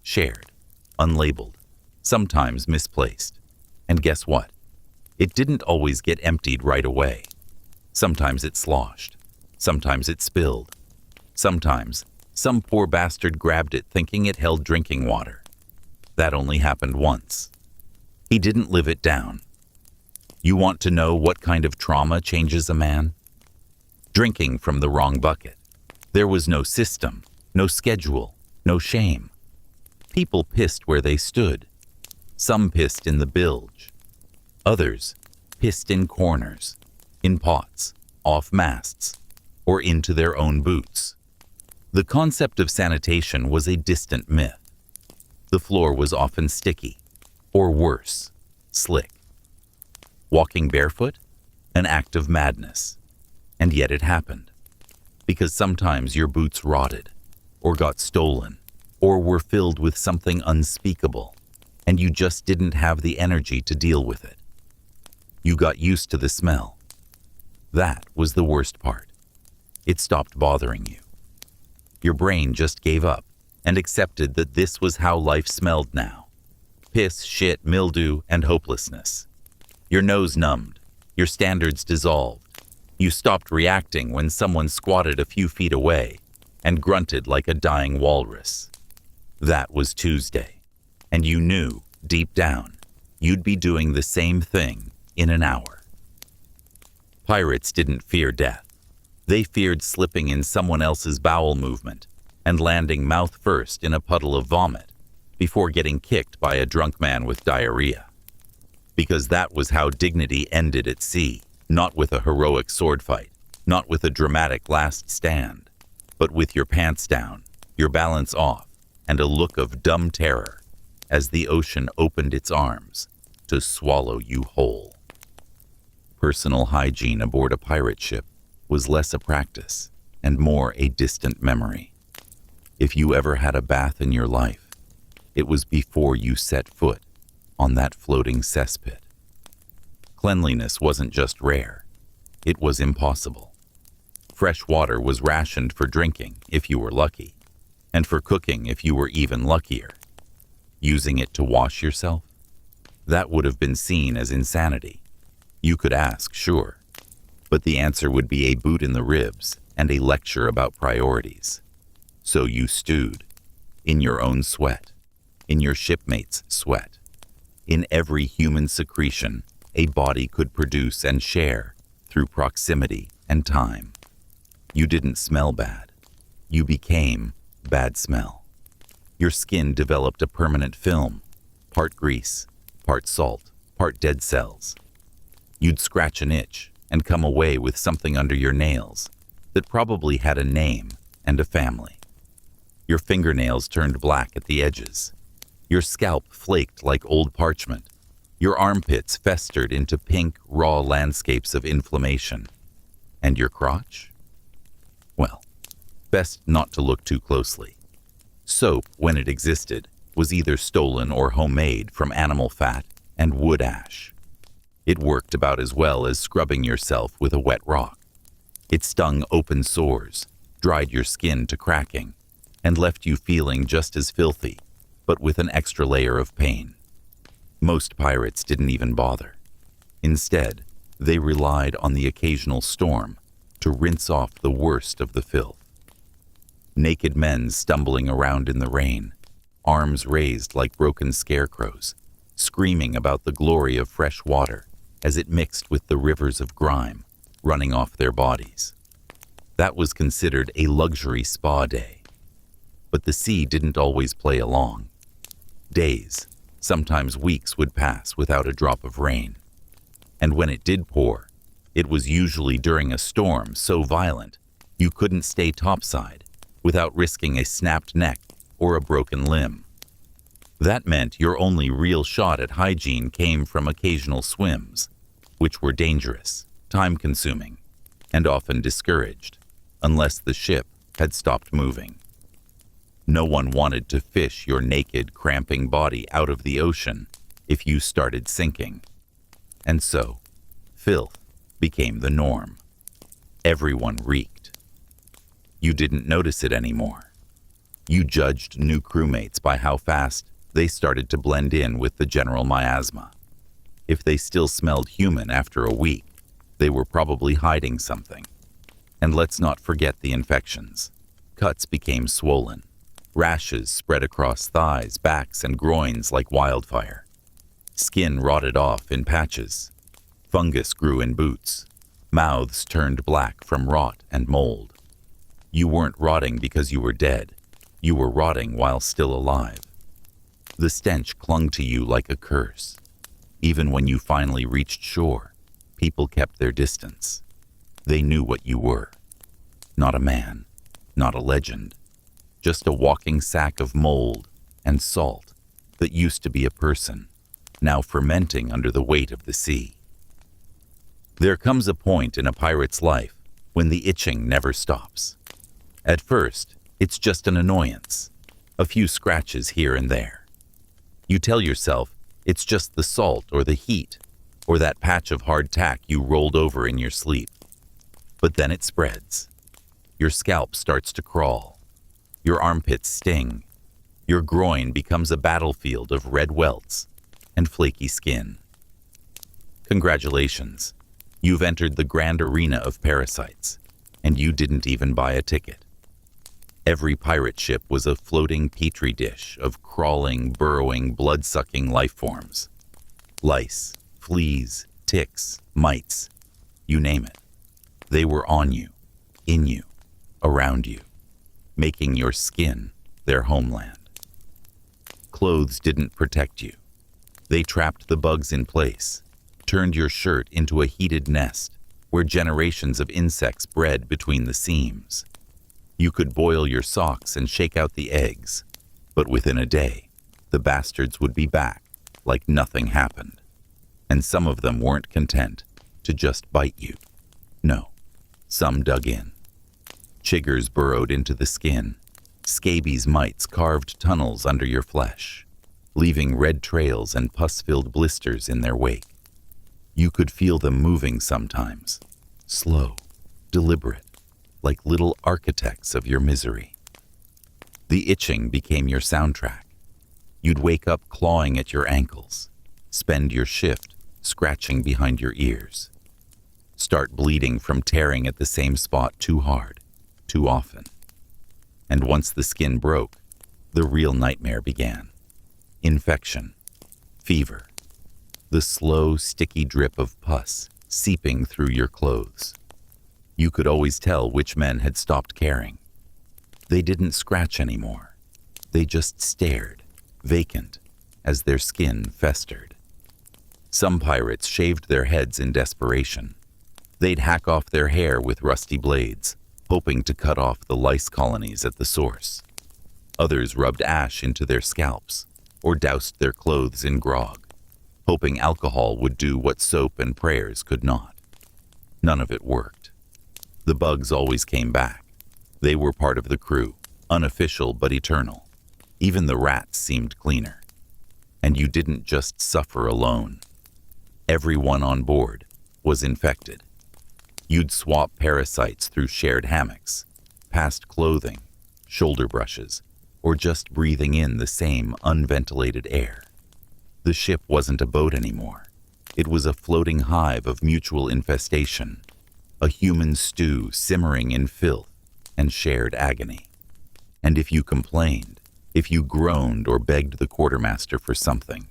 Shared. Unlabeled. Sometimes misplaced. And guess what? It didn't always get emptied right away. Sometimes it sloshed. Sometimes it spilled. Sometimes some poor bastard grabbed it thinking it held drinking water. That only happened once. He didn't live it down. You want to know what kind of trauma changes a man? Drinking from the wrong bucket. There was no system, no schedule, no shame. People pissed where they stood. Some pissed in the bilge. Others pissed in corners, in pots, off masts, or into their own boots. The concept of sanitation was a distant myth. The floor was often sticky, or worse, slick. Walking barefoot? An act of madness. And yet it happened. Because sometimes your boots rotted, or got stolen, or were filled with something unspeakable, and you just didn't have the energy to deal with it. You got used to the smell. That was the worst part. It stopped bothering you. Your brain just gave up and accepted that this was how life smelled now. Piss, shit, mildew, and hopelessness. Your nose numbed. Your standards dissolved. You stopped reacting when someone squatted a few feet away and grunted like a dying walrus. That was Tuesday, and you knew, deep down, you'd be doing the same thing in an hour. Pirates didn't fear death. They feared slipping in someone else's bowel movement and landing mouth first in a puddle of vomit before getting kicked by a drunk man with diarrhea. Because that was how dignity ended at sea, not with a heroic sword fight, not with a dramatic last stand, but with your pants down, your balance off, and a look of dumb terror as the ocean opened its arms to swallow you whole. Personal hygiene aboard a pirate ship was less a practice and more a distant memory. If you ever had a bath in your life, it was before you set foot on that floating cesspit. Cleanliness wasn't just rare, it was impossible. Fresh water was rationed for drinking if you were lucky, and for cooking if you were even luckier. Using it to wash yourself? That would have been seen as insanity. You could ask, sure, but the answer would be a boot in the ribs and a lecture about priorities. So you stewed, in your own sweat, in your shipmates' sweat, in every human secretion a body could produce and share through proximity and time. You didn't smell bad. You became bad smell. Your skin developed a permanent film, part grease, part salt, part dead cells. You'd scratch an itch and come away with something under your nails that probably had a name and a family. Your fingernails turned black at the edges. Your scalp flaked like old parchment. Your armpits festered into pink, raw landscapes of inflammation. And your crotch? Well, best not to look too closely. Soap, when it existed, was either stolen or homemade from animal fat and wood ash. It worked about as well as scrubbing yourself with a wet rock. It stung open sores, dried your skin to cracking, and left you feeling just as filthy, but with an extra layer of pain. Most pirates didn't even bother. Instead, they relied on the occasional storm to rinse off the worst of the filth. Naked men stumbling around in the rain, arms raised like broken scarecrows, screaming about the glory of fresh water as it mixed with the rivers of grime running off their bodies. That was considered a luxury spa day. But the sea didn't always play along. Days, sometimes weeks, would pass without a drop of rain. And when it did pour, it was usually during a storm so violent you couldn't stay topside without risking a snapped neck or a broken limb. That meant your only real shot at hygiene came from occasional swims, which were dangerous, time-consuming, and often discouraged, unless the ship had stopped moving. No one wanted to fish your naked, cramping body out of the ocean if you started sinking. And so, filth became the norm. Everyone reeked. You didn't notice it anymore. You judged new crewmates by how fast they started to blend in with the general miasma. If they still smelled human after a week, they were probably hiding something. And let's not forget the infections. Cuts became swollen. Rashes spread across thighs, backs, and groins like wildfire. Skin rotted off in patches. Fungus grew in boots. Mouths turned black from rot and mold. You weren't rotting because you were dead. You were rotting while still alive. The stench clung to you like a curse. Even when you finally reached shore, people kept their distance. They knew what you were. Not a man, not a legend, just a walking sack of mold and salt that used to be a person, now fermenting under the weight of the sea. There comes a point in a pirate's life when the itching never stops. At first, it's just an annoyance, a few scratches here and there. You tell yourself it's just the salt or the heat or that patch of hard tack you rolled over in your sleep. But then it spreads. Your scalp starts to crawl. Your armpits sting. Your groin becomes a battlefield of red welts and flaky skin. Congratulations, you've entered the grand arena of parasites, and you didn't even buy a ticket. Every pirate ship was a floating petri dish of crawling, burrowing, blood-sucking life forms. Lice, fleas, ticks, mites, you name it. They were on you, in you, around you, making your skin their homeland. Clothes didn't protect you. They trapped the bugs in place, turned your shirt into a heated nest where generations of insects bred between the seams. You could boil your socks and shake out the eggs, but within a day, the bastards would be back like nothing happened. And some of them weren't content to just bite you. No, some dug in. Chiggers burrowed into the skin, Scabies mites carved tunnels under your flesh, leaving red trails and pus-filled blisters in their wake. You could feel them moving sometimes, slow, deliberate, like little architects of your misery. The itching became your soundtrack. You'd wake up clawing at your ankles, spend your shift scratching behind your ears, start bleeding from tearing at the same spot too hard, too often. And once the skin broke, the real nightmare began. Infection, fever, the slow, sticky drip of pus seeping through your clothes. You could always tell which men had stopped caring. They didn't scratch anymore. They just stared, vacant, as their skin festered. Some pirates shaved their heads in desperation. They'd hack off their hair with rusty blades, hoping to cut off the lice colonies at the source. Others rubbed ash into their scalps or doused their clothes in grog, hoping alcohol would do what soap and prayers could not. None of it worked. The bugs always came back. They were part of the crew, unofficial but eternal. Even the rats seemed cleaner. And you didn't just suffer alone. Everyone on board was infected. You'd swap parasites through shared hammocks, past clothing, shoulder brushes, or just breathing in the same unventilated air. The ship wasn't a boat anymore. It was a floating hive of mutual infestation, a human stew simmering in filth and shared agony. And if you complained, if you groaned or begged the quartermaster for something,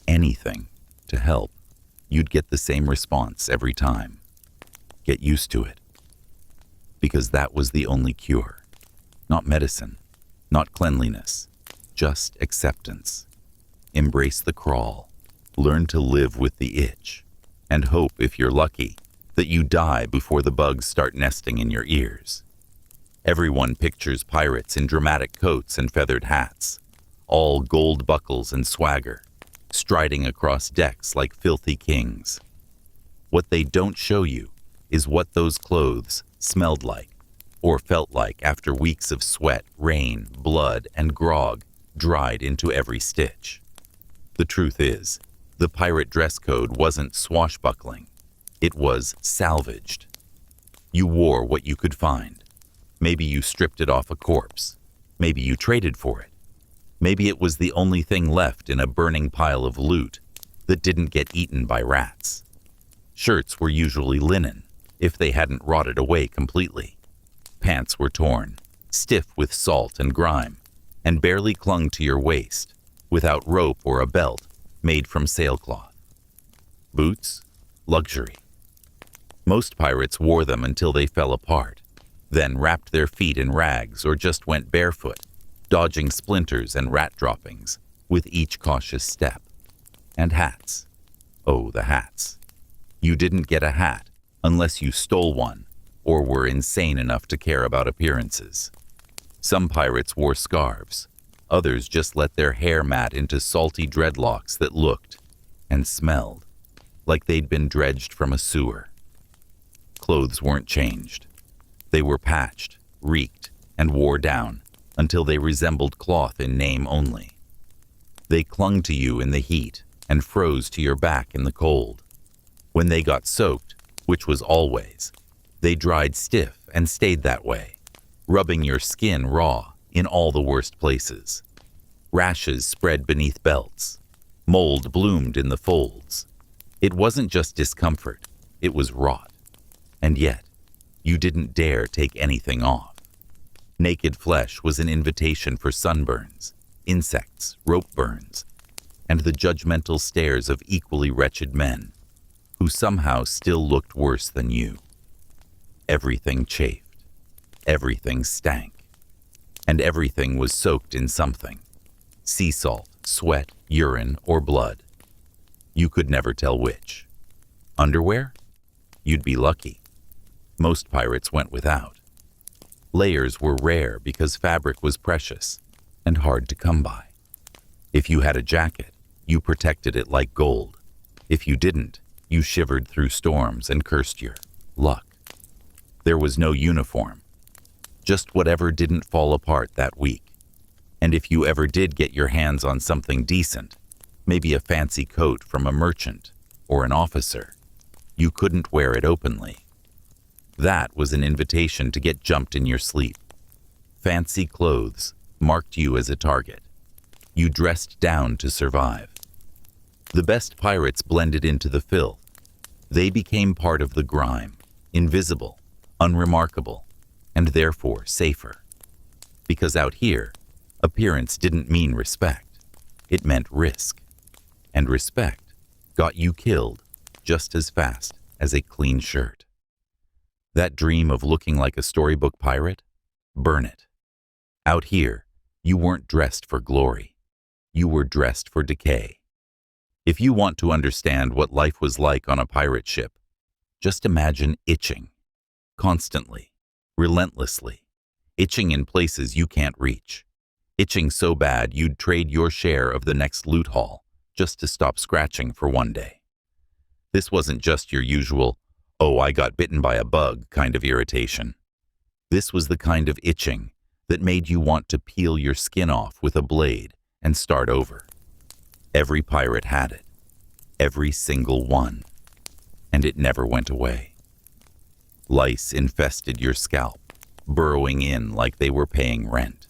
anything, to help, you'd get the same response every time. Get used to it. Because that was the only cure. Not medicine, not cleanliness, just acceptance. Embrace the crawl, learn to live with the itch, and hope, if you're lucky, that you die before the bugs start nesting in your ears. Everyone pictures pirates in dramatic coats and feathered hats, all gold buckles and swagger, striding across decks like filthy kings. What they don't show you is what those clothes smelled like or felt like after weeks of sweat, rain, blood, and grog dried into every stitch. The truth is, the pirate dress code wasn't swashbuckling. It was salvaged. You wore what you could find. Maybe you stripped it off a corpse. Maybe you traded for it. Maybe it was the only thing left in a burning pile of loot that didn't get eaten by rats. Shirts were usually linen, if they hadn't rotted away completely. Pants were torn, stiff with salt and grime, and barely clung to your waist, without rope or a belt made from sailcloth. Boots? Luxury. Most pirates wore them until they fell apart, then wrapped their feet in rags or just went barefoot, dodging splinters and rat droppings with each cautious step. And hats. Oh, the hats. You didn't get a hat unless you stole one or were insane enough to care about appearances. Some pirates wore scarves. Others just let their hair mat into salty dreadlocks that looked and smelled like they'd been dredged from a sewer. Clothes weren't changed. They were patched, reeked, and wore down until they resembled cloth in name only. They clung to you in the heat and froze to your back in the cold. When they got soaked, which was always, they dried stiff and stayed that way, rubbing your skin raw in all the worst places. Rashes spread beneath belts. Mold bloomed in the folds. It wasn't just discomfort, it was rot. And yet, you didn't dare take anything off. Naked flesh was an invitation for sunburns, insects, rope burns, and the judgmental stares of equally wretched men, who somehow still looked worse than you. Everything chafed. Everything stank. And everything was soaked in something. Sea salt, sweat, urine, or blood. You could never tell which. Underwear? You'd be lucky. Most pirates went without. Layers were rare because fabric was precious and hard to come by. If you had a jacket, you protected it like gold. If you didn't, you shivered through storms and cursed your luck. There was no uniform. Just whatever didn't fall apart that week. And if you ever did get your hands on something decent, maybe a fancy coat from a merchant or an officer, you couldn't wear it openly. That was an invitation to get jumped in your sleep. Fancy clothes marked you as a target. You dressed down to survive. The best pirates blended into the filth. They became part of the grime, invisible, unremarkable, and therefore safer. Because out here, appearance didn't mean respect. It meant risk. And respect got you killed just as fast as a clean shirt. That dream of looking like a storybook pirate? Burn it. Out here, you weren't dressed for glory. You were dressed for decay. If you want to understand what life was like on a pirate ship, just imagine itching. Constantly, relentlessly. Itching in places you can't reach. Itching so bad you'd trade your share of the next loot haul just to stop scratching for one day. This wasn't just your usual, "Oh, I got bitten by a bug" kind of irritation. This was the kind of itching that made you want to peel your skin off with a blade and start over. Every pirate had it. Every single one. And it never went away. Lice infested your scalp, burrowing in like they were paying rent.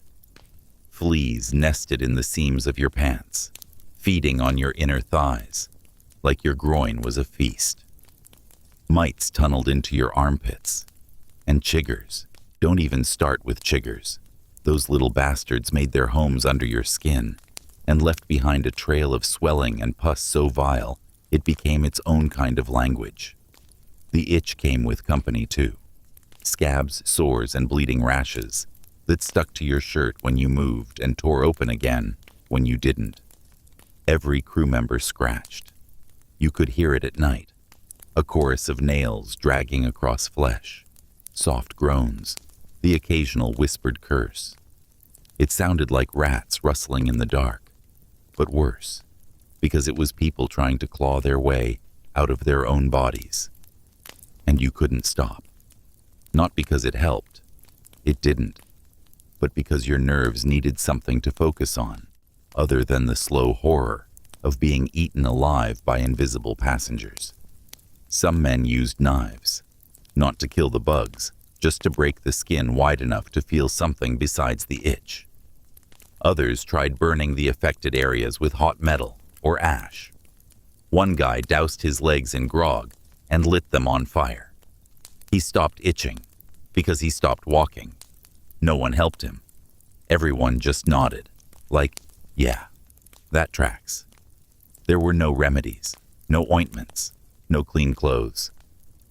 Fleas nested in the seams of your pants, feeding on your inner thighs, like your groin was a feast. Mites tunneled into your armpits. And chiggers. Don't even start with chiggers. Those little bastards made their homes under your skin and left behind a trail of swelling and pus so vile it became its own kind of language. The itch came with company too. Scabs, sores, and bleeding rashes that stuck to your shirt when you moved and tore open again when you didn't. Every crew member scratched. You could hear it at night. A chorus of nails dragging across flesh, soft groans, the occasional whispered curse. It sounded like rats rustling in the dark, but worse, because it was people trying to claw their way out of their own bodies. And you couldn't stop. Not because it helped. It didn't. But because your nerves needed something to focus on, other than the slow horror of being eaten alive by invisible passengers. Some men used knives, not to kill the bugs, just to break the skin wide enough to feel something besides the itch. Others tried burning the affected areas with hot metal or ash. One guy doused his legs in grog and lit them on fire. He stopped itching because he stopped walking. No one helped him. Everyone just nodded, like, yeah, that tracks. There were no remedies, no ointments, no clean clothes.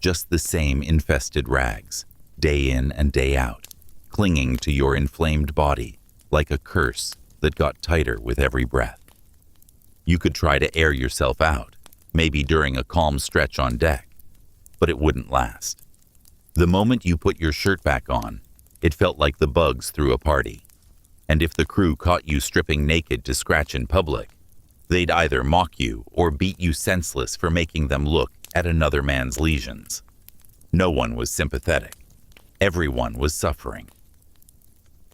Just the same infested rags, day in and day out, clinging to your inflamed body like a curse that got tighter with every breath. You could try to air yourself out, maybe during a calm stretch on deck, but it wouldn't last. The moment you put your shirt back on, it felt like the bugs threw a party. And if the crew caught you stripping naked to scratch in public, they'd either mock you or beat you senseless for making them look at another man's lesions. No one was sympathetic. Everyone was suffering.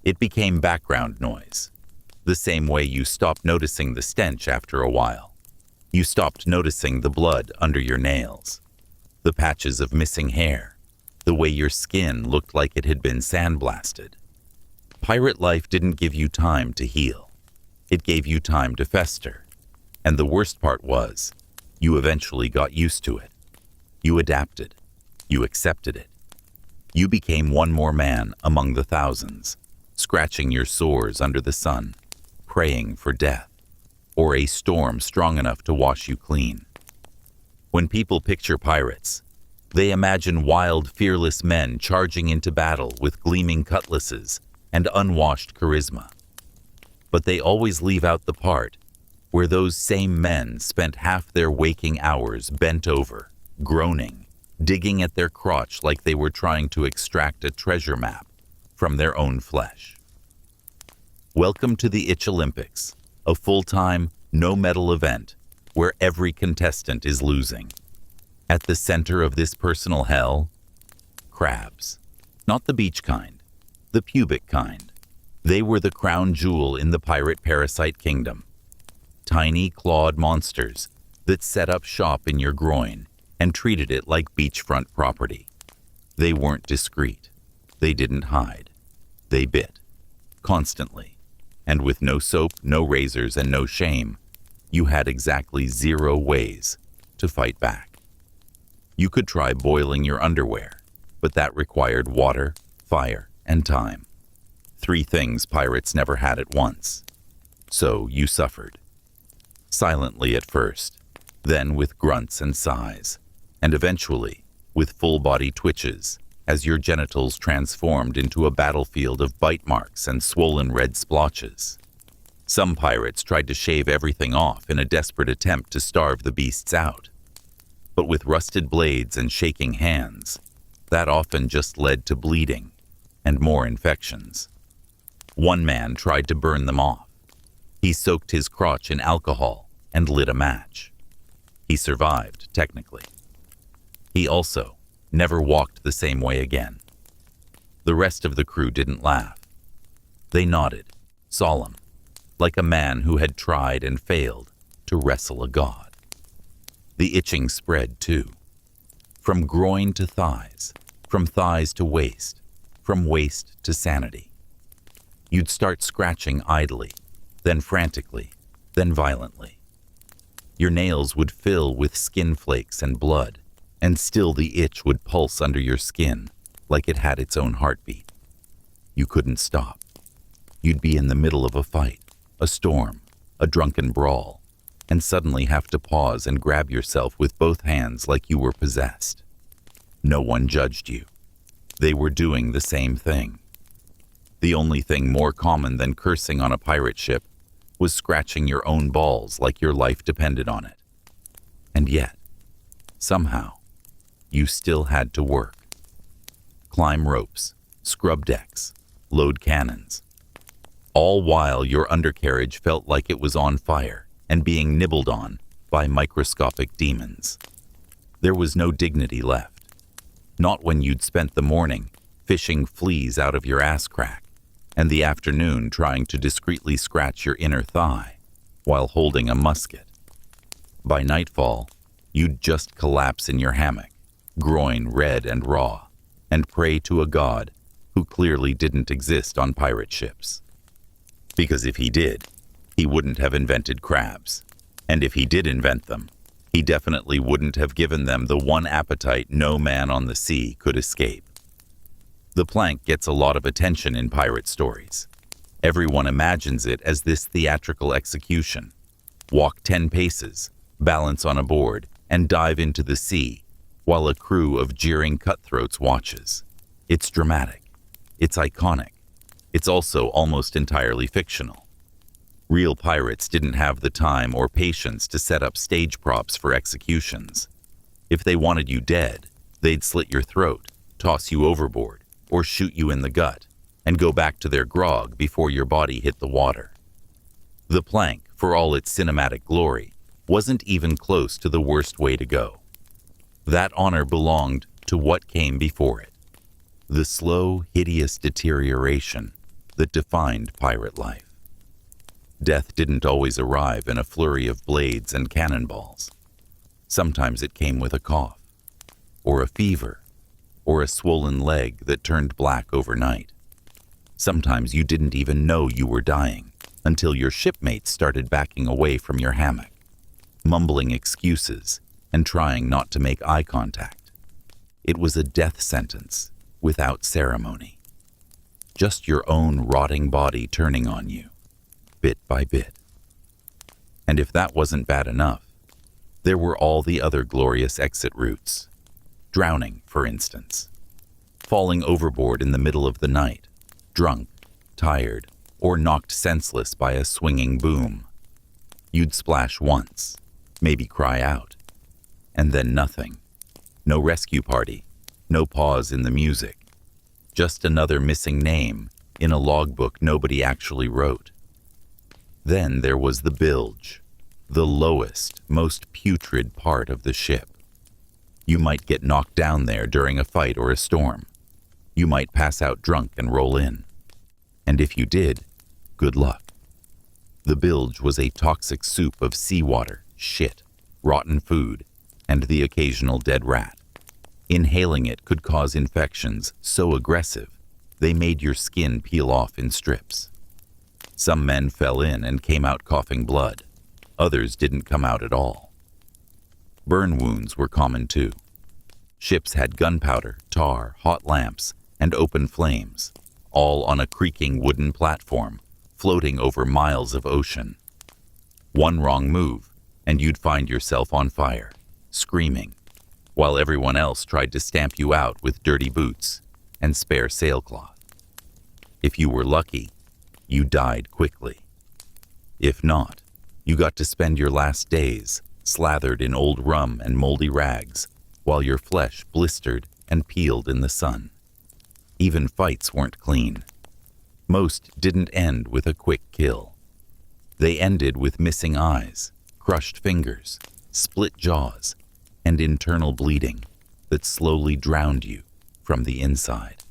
It became background noise, the same way you stopped noticing the stench after a while. You stopped noticing the blood under your nails, the patches of missing hair, the way your skin looked like it had been sandblasted. Pirate life didn't give you time to heal. It gave you time to fester. And the worst part was, you eventually got used to it. You adapted. You accepted it. You became one more man among the thousands, scratching your sores under the sun, praying for death, or a storm strong enough to wash you clean. When people picture pirates, they imagine wild, fearless men charging into battle with gleaming cutlasses and unwashed charisma. But they always leave out the part where those same men spent half their waking hours bent over, groaning, digging at their crotch like they were trying to extract a treasure map from their own flesh. Welcome to the Itch Olympics, a full-time, no-medal event where every contestant is losing. At the center of this personal hell, crabs. Not the beach kind, The pubic kind. They were the crown jewel in the pirate parasite kingdom. Tiny clawed monsters that set up shop in your groin and treated it like beachfront property. They weren't discreet. They didn't hide. They bit. Constantly. And with no soap, no razors, and no shame, you had exactly 0 ways to fight back. You could try boiling your underwear, but that required water, fire, and time. 3 things pirates never had at once. So you suffered. Silently at first, then with grunts and sighs, and eventually with full-body twitches as your genitals transformed into a battlefield of bite marks and swollen red splotches. Some pirates tried to shave everything off in a desperate attempt to starve the beasts out. But with rusted blades and shaking hands, that often just led to bleeding and more infections. One man tried to burn them off. He soaked his crotch in alcohol and lit a match. He survived, technically. He also never walked the same way again. The rest of the crew didn't laugh. They nodded, solemn, like a man who had tried and failed to wrestle a god. The itching spread, too. From groin to thighs, from thighs to waist, from waist to sanity. You'd start scratching idly, then frantically, then violently. Your nails would fill with skin flakes and blood, and still the itch would pulse under your skin like it had its own heartbeat. You couldn't stop. You'd be in the middle of a fight, a storm, a drunken brawl, and suddenly have to pause and grab yourself with both hands like you were possessed. No one judged you. They were doing the same thing. The only thing more common than cursing on a pirate ship was scratching your own balls like your life depended on it. And yet, somehow, you still had to work. Climb ropes, scrub decks, load cannons. All while your undercarriage felt like it was on fire and being nibbled on by microscopic demons. There was no dignity left. Not when you'd spent the morning fishing fleas out of your ass crack and the afternoon trying to discreetly scratch your inner thigh while holding a musket. By nightfall, you'd just collapse in your hammock, groin red and raw, and pray to a god who clearly didn't exist on pirate ships. Because if he did, he wouldn't have invented crabs. And if he did invent them, he definitely wouldn't have given them the one appetite no man on the sea could escape. The plank gets a lot of attention in pirate stories. Everyone imagines it as this theatrical execution. Walk 10 paces, balance on a board, and dive into the sea, while a crew of jeering cutthroats watches. It's dramatic. It's iconic. It's also almost entirely fictional. Real pirates didn't have the time or patience to set up stage props for executions. If they wanted you dead, they'd slit your throat, toss you overboard, or shoot you in the gut, and go back to their grog before your body hit the water. The plank, for all its cinematic glory, wasn't even close to the worst way to go. That honor belonged to what came before it. The slow, hideous deterioration that defined pirate life. Death didn't always arrive in a flurry of blades and cannonballs. Sometimes it came with a cough, or a fever, or a swollen leg that turned black overnight. Sometimes you didn't even know you were dying until your shipmates started backing away from your hammock, mumbling excuses and trying not to make eye contact. It was a death sentence without ceremony. Just your own rotting body turning on you, bit by bit. And if that wasn't bad enough, there were all the other glorious exit routes. Drowning, for instance. Falling overboard in the middle of the night, drunk, tired, or knocked senseless by a swinging boom. You'd splash once, maybe cry out, and then nothing. No rescue party, no pause in the music. Just another missing name in a logbook nobody actually wrote. Then there was the bilge, the lowest, most putrid part of the ship. You might get knocked down there during a fight or a storm. You might pass out drunk and roll in. And if you did, good luck. The bilge was a toxic soup of seawater, shit, rotten food, and the occasional dead rat. Inhaling it could cause infections so aggressive they made your skin peel off in strips. Some men fell in and came out coughing blood. Others didn't come out at all. Burn wounds were common too. Ships had gunpowder, tar, hot lamps, and open flames, all on a creaking wooden platform floating over miles of ocean. One wrong move, and you'd find yourself on fire, screaming, while everyone else tried to stamp you out with dirty boots and spare sailcloth. If you were lucky, you died quickly. If not, you got to spend your last days slathered in old rum and moldy rags while your flesh blistered and peeled in the sun. Even fights weren't clean. Most didn't end with a quick kill. They ended with missing eyes, crushed fingers, split jaws, and internal bleeding that slowly drowned you from the inside.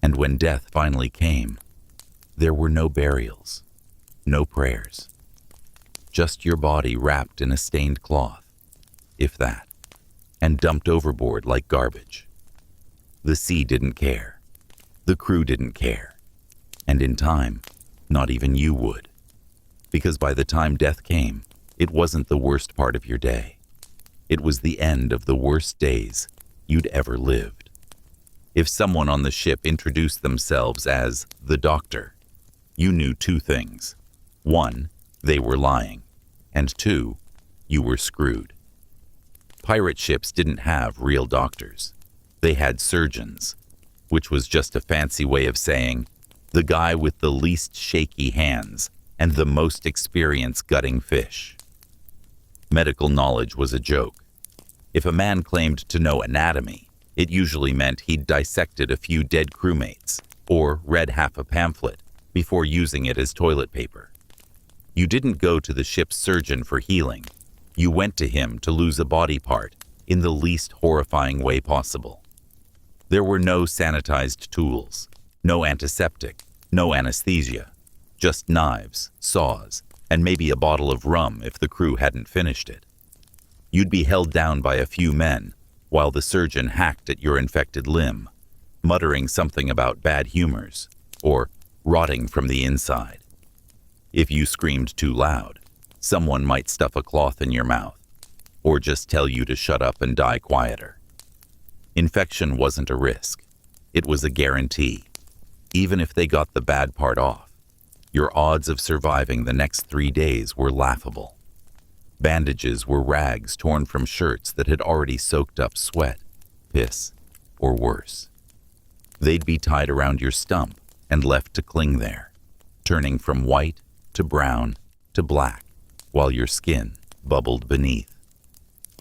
And when death finally came, there were no burials, no prayers. Just your body wrapped in a stained cloth, if that, and dumped overboard like garbage. The sea didn't care. The crew didn't care. And in time, not even you would. Because by the time death came, it wasn't the worst part of your day. It was the end of the worst days you'd ever lived. If someone on the ship introduced themselves as the doctor, you knew two things. One, they were lying. And two, you were screwed. Pirate ships didn't have real doctors. They had surgeons, which was just a fancy way of saying the guy with the least shaky hands and the most experience gutting fish. Medical knowledge was a joke. If a man claimed to know anatomy, it usually meant he'd dissected a few dead crewmates or read half a pamphlet before using it as toilet paper. You didn't go to the ship's surgeon for healing. You went to him to lose a body part in the least horrifying way possible. There were no sanitized tools, no antiseptic, no anesthesia, just knives, saws, and maybe a bottle of rum if the crew hadn't finished it. You'd be held down by a few men while the surgeon hacked at your infected limb, muttering something about bad humors or rotting from the inside. If you screamed too loud, someone might stuff a cloth in your mouth or just tell you to shut up and die quieter. Infection wasn't a risk. It was a guarantee. Even if they got the bad part off, your odds of surviving the next 3 days were laughable. Bandages were rags torn from shirts that had already soaked up sweat, piss, or worse. They'd be tied around your stump and left to cling there, turning from white to brown to black, while your skin bubbled beneath.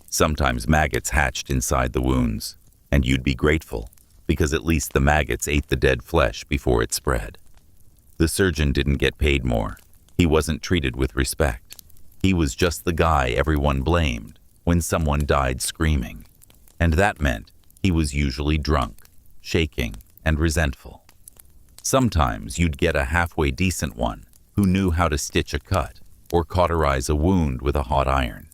Sometimes maggots hatched inside the wounds, and you'd be grateful, because at least the maggots ate the dead flesh before it spread. The surgeon didn't get paid more. He wasn't treated with respect. He was just the guy everyone blamed when someone died screaming, and that meant he was usually drunk, shaking, and resentful. Sometimes you'd get a halfway decent one who knew how to stitch a cut or cauterize a wound with a hot iron.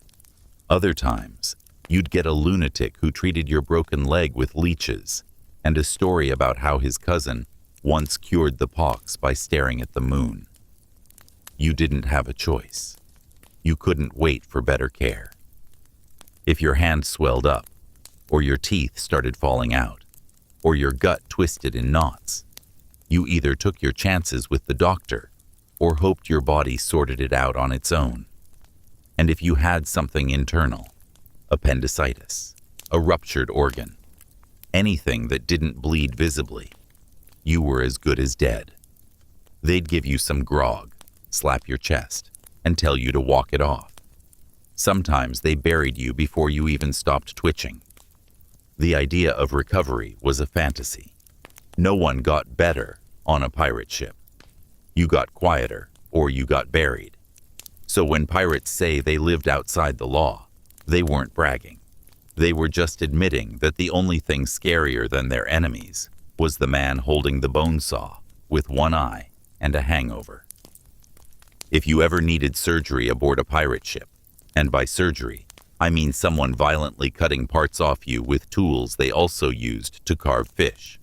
Other times, you'd get a lunatic who treated your broken leg with leeches, and a story about how his cousin once cured the pox by staring at the moon. You didn't have a choice. You couldn't wait for better care. If your hand swelled up, or your teeth started falling out, or your gut twisted in knots, you either took your chances with the doctor or hoped your body sorted it out on its own. And if you had something internal, appendicitis, a ruptured organ, anything that didn't bleed visibly, you were as good as dead. They'd give you some grog, slap your chest, and tell you to walk it off. Sometimes they buried you before you even stopped twitching. The idea of recovery was a fantasy. No one got better on a pirate ship. You got quieter, or you got buried. So when pirates say they lived outside the law, they weren't bragging. They were just admitting that the only thing scarier than their enemies was the man holding the bone saw with one eye and a hangover. If you ever needed surgery aboard a pirate ship, and by surgery, I mean someone violently cutting parts off you with tools they also used to carve fish,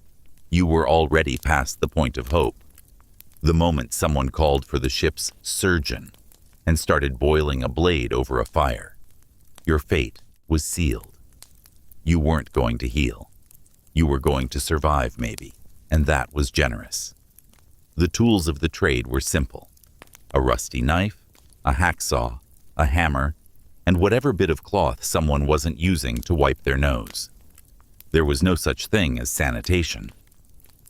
you were already past the point of hope. The moment someone called for the ship's surgeon and started boiling a blade over a fire, your fate was sealed. You weren't going to heal. You were going to survive, maybe, and that was generous. The tools of the trade were simple: a rusty knife, a hacksaw, a hammer, and whatever bit of cloth someone wasn't using to wipe their nose. There was no such thing as sanitation.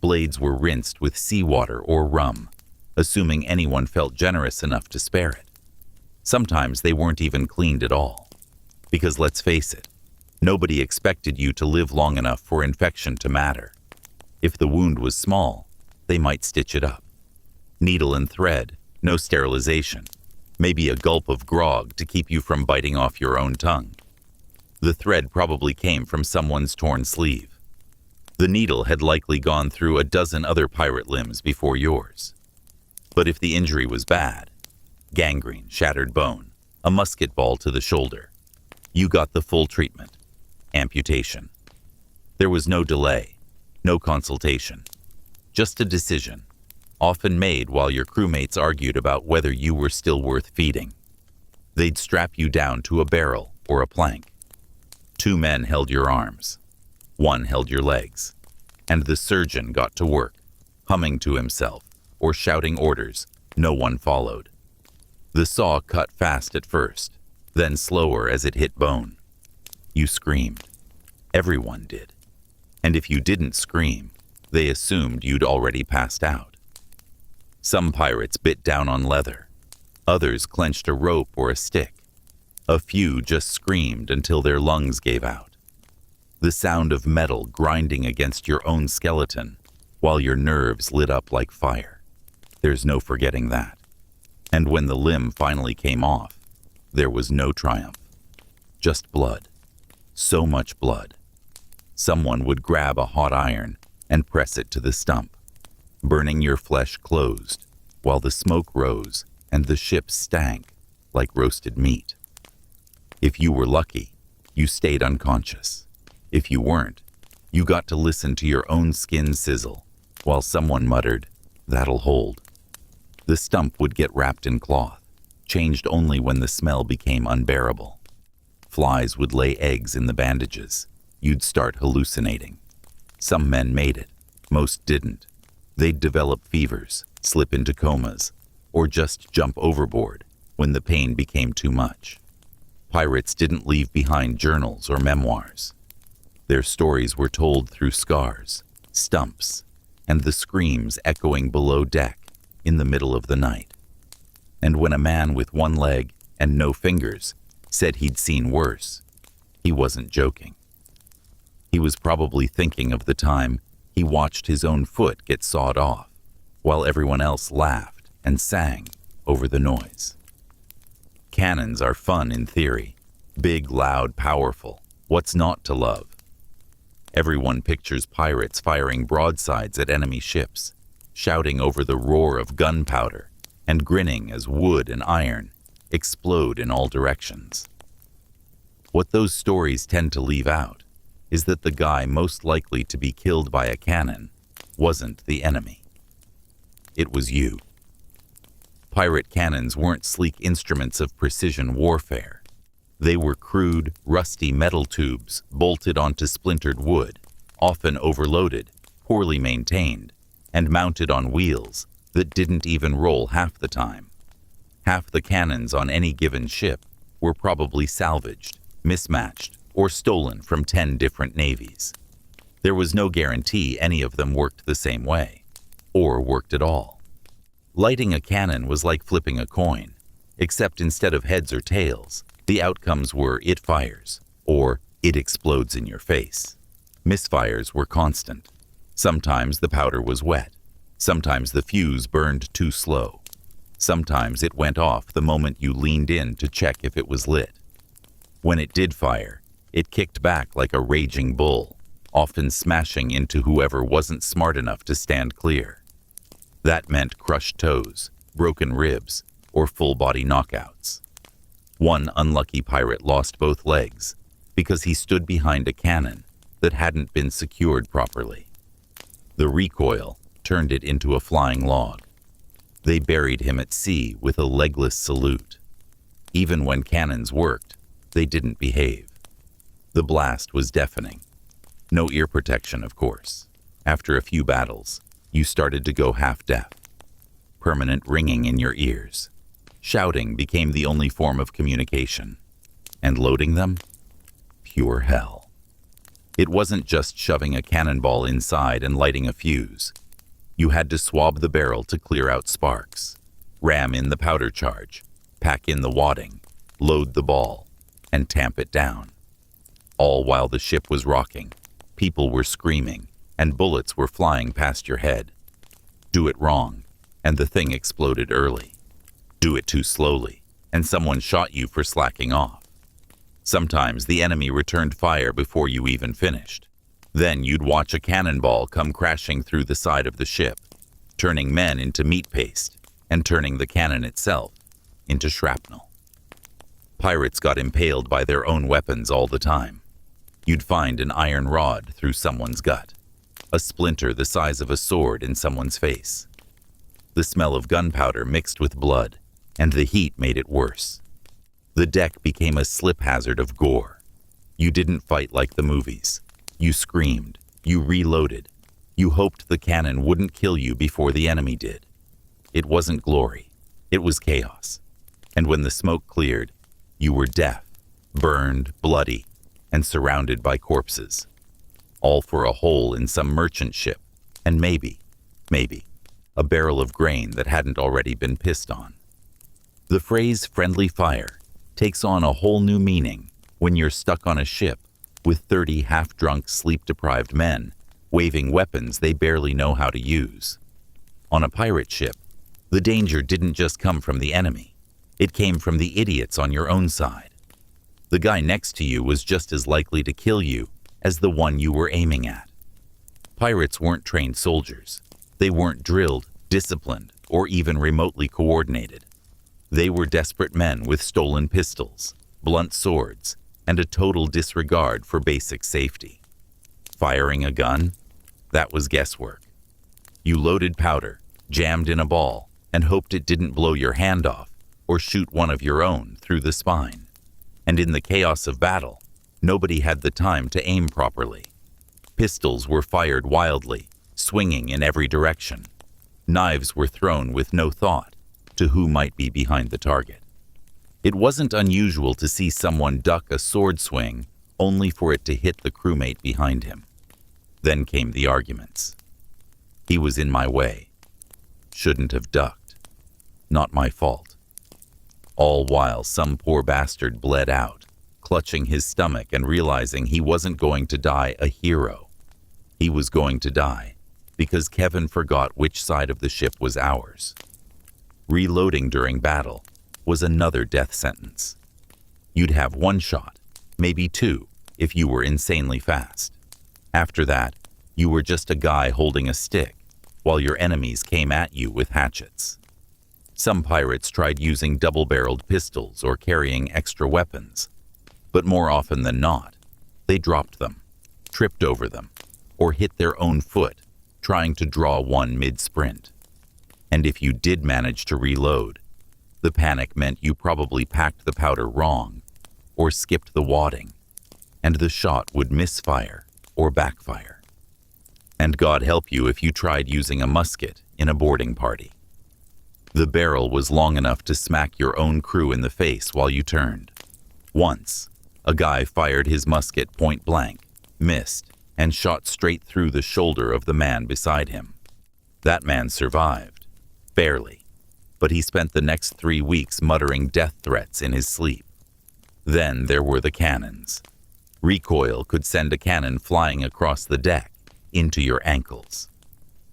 Blades were rinsed with seawater or rum, assuming anyone felt generous enough to spare it. Sometimes they weren't even cleaned at all. Because let's face it, nobody expected you to live long enough for infection to matter. If the wound was small, they might stitch it up. Needle and thread, no sterilization, maybe a gulp of grog to keep you from biting off your own tongue. The thread probably came from someone's torn sleeve. The needle had likely gone through a dozen other pirate limbs before yours. But if the injury was bad, gangrene, shattered bone, a musket ball to the shoulder, you got the full treatment: amputation. There was no delay, no consultation, just a decision, often made while your crewmates argued about whether you were still worth feeding. They'd strap you down to a barrel or a plank. 2 men held your arms. 1 held your legs. And the surgeon got to work, humming to himself or shouting orders no one followed. The saw cut fast at first, then slower as it hit bone. You screamed. Everyone did. And if you didn't scream, they assumed you'd already passed out. Some pirates bit down on leather. Others clenched a rope or a stick. A few just screamed until their lungs gave out. The sound of metal grinding against your own skeleton while your nerves lit up like fire. There's no forgetting that. And when the limb finally came off, there was no triumph. Just blood. So much blood. Someone would grab a hot iron and press it to the stump, burning your flesh closed, while the smoke rose and the ship stank like roasted meat. If you were lucky, you stayed unconscious. If you weren't, you got to listen to your own skin sizzle, while someone muttered, "That'll hold." The stump would get wrapped in cloth, changed only when the smell became unbearable. Flies would lay eggs in the bandages. You'd start hallucinating. Some men made it, most didn't. They'd develop fevers, slip into comas, or just jump overboard when the pain became too much. Pirates didn't leave behind journals or memoirs. Their stories were told through scars, stumps, and the screams echoing below deck in the middle of the night. And when a man with 1 leg and no fingers said he'd seen worse, he wasn't joking. He was probably thinking of the time he watched his own foot get sawed off, while everyone else laughed and sang over the noise. Cannons are fun in theory. Big, loud, powerful. What's not to love? Everyone pictures pirates firing broadsides at enemy ships, shouting over the roar of gunpowder, and grinning as wood and iron explode in all directions. What those stories tend to leave out is that the guy most likely to be killed by a cannon wasn't the enemy. It was you. Pirate cannons weren't sleek instruments of precision warfare. They were crude, rusty metal tubes bolted onto splintered wood, often overloaded, poorly maintained, and mounted on wheels that didn't even roll half the time. Half the cannons on any given ship were probably salvaged, mismatched, or stolen from 10 different navies. There was no guarantee any of them worked the same way, or worked at all. Lighting a cannon was like flipping a coin, except instead of heads or tails, the outcomes were it fires, or it explodes in your face. Misfires were constant. Sometimes the powder was wet. Sometimes the fuse burned too slow. Sometimes it went off the moment you leaned in to check if it was lit. When it did fire, it kicked back like a raging bull, often smashing into whoever wasn't smart enough to stand clear. That meant crushed toes, broken ribs, or full-body knockouts. One unlucky pirate lost both legs because he stood behind a cannon that hadn't been secured properly. The recoil turned it into a flying log. They buried him at sea with a legless salute. Even when cannons worked, they didn't behave. The blast was deafening. No ear protection, of course. After a few battles, you started to go half-deaf. Permanent ringing in your ears. Shouting became the only form of communication. And loading them? Pure hell. It wasn't just shoving a cannonball inside and lighting a fuse. You had to swab the barrel to clear out sparks, ram in the powder charge, pack in the wadding, load the ball, and tamp it down. All while the ship was rocking, people were screaming, and bullets were flying past your head. Do it wrong, and the thing exploded early. Do it too slowly, and someone shot you for slacking off. Sometimes the enemy returned fire before you even finished. Then you'd watch a cannonball come crashing through the side of the ship, turning men into meat paste, and turning the cannon itself into shrapnel. Pirates got impaled by their own weapons all the time. You'd find an iron rod through someone's gut, a splinter the size of a sword in someone's face. The smell of gunpowder mixed with blood, and the heat made it worse. The deck became a slip hazard of gore. You didn't fight like the movies. You screamed. You reloaded. You hoped the cannon wouldn't kill you before the enemy did. It wasn't glory. It was chaos. And when the smoke cleared, you were deaf, burned, bloody, and surrounded by corpses. All for a hole in some merchant ship, and maybe, a barrel of grain that hadn't already been pissed on. The phrase friendly fire takes on a whole new meaning when you're stuck on a ship with 30 half-drunk, sleep-deprived men waving weapons they barely know how to use. On a pirate ship, the danger didn't just come from the enemy. It came from the idiots on your own side. The guy next to you was just as likely to kill you as the one you were aiming at. Pirates weren't trained soldiers. They weren't drilled, disciplined, or even remotely coordinated. They were desperate men with stolen pistols, blunt swords, and a total disregard for basic safety. Firing a gun? That was guesswork. You loaded powder, jammed in a ball, and hoped it didn't blow your hand off or shoot one of your own through the spine. And in the chaos of battle, nobody had the time to aim properly. Pistols were fired wildly, swinging in every direction. Knives were thrown with no thought to who might be behind the target. It wasn't unusual to see someone duck a sword swing only for it to hit the crewmate behind him. Then came the arguments. He was in my way. Shouldn't have ducked. Not my fault. All while some poor bastard bled out, clutching his stomach and realizing he wasn't going to die a hero. He was going to die because Kevin forgot which side of the ship was ours. Reloading during battle was another death sentence. You'd have one shot, maybe two, if you were insanely fast. After that, you were just a guy holding a stick while your enemies came at you with hatchets. Some pirates tried using double-barreled pistols or carrying extra weapons, but more often than not, they dropped them, tripped over them, or hit their own foot trying to draw one mid-sprint. And if you did manage to reload, the panic meant you probably packed the powder wrong or skipped the wadding, and the shot would misfire or backfire. And God help you if you tried using a musket in a boarding party. The barrel was long enough to smack your own crew in the face while you turned. Once, a guy fired his musket point blank, missed, and shot straight through the shoulder of the man beside him. That man survived. Barely. But he spent the next 3 weeks muttering death threats in his sleep. Then there were the cannons. Recoil could send a cannon flying across the deck into your ankles.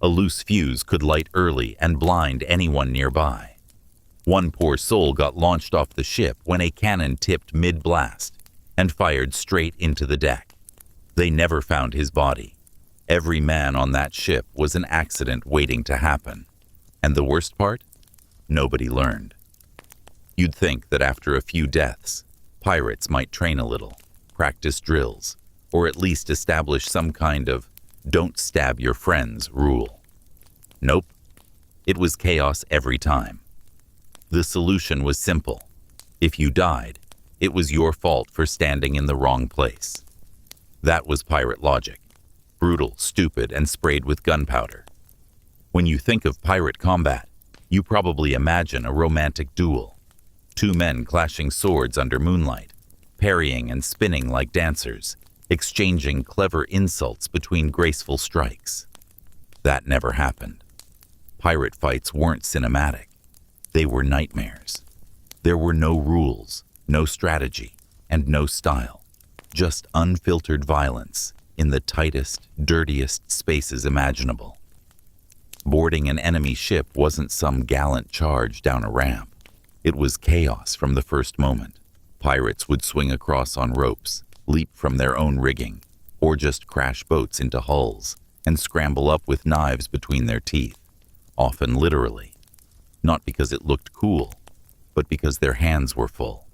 A loose fuse could light early and blind anyone nearby. One poor soul got launched off the ship when a cannon tipped mid-blast and fired straight into the deck. They never found his body. Every man on that ship was an accident waiting to happen. And the worst part? Nobody learned. You'd think that after a few deaths, pirates might train a little, practice drills, or at least establish some kind of "don't stab your friends" rule. Nope. It was chaos every time. The solution was simple. If you died, it was your fault for standing in the wrong place. That was pirate logic. Brutal, stupid, and sprayed with gunpowder. When you think of pirate combat, you probably imagine a romantic duel. Two men clashing swords under moonlight, parrying and spinning like dancers, exchanging clever insults between graceful strikes. That never happened. Pirate fights weren't cinematic. They were nightmares. There were no rules, no strategy, and no style. Just unfiltered violence in the tightest, dirtiest spaces imaginable. Boarding an enemy ship wasn't some gallant charge down a ramp. It was chaos from the first moment. Pirates would swing across on ropes, leap from their own rigging, or just crash boats into hulls and scramble up with knives between their teeth, often literally. Not because it looked cool, but because their hands were full.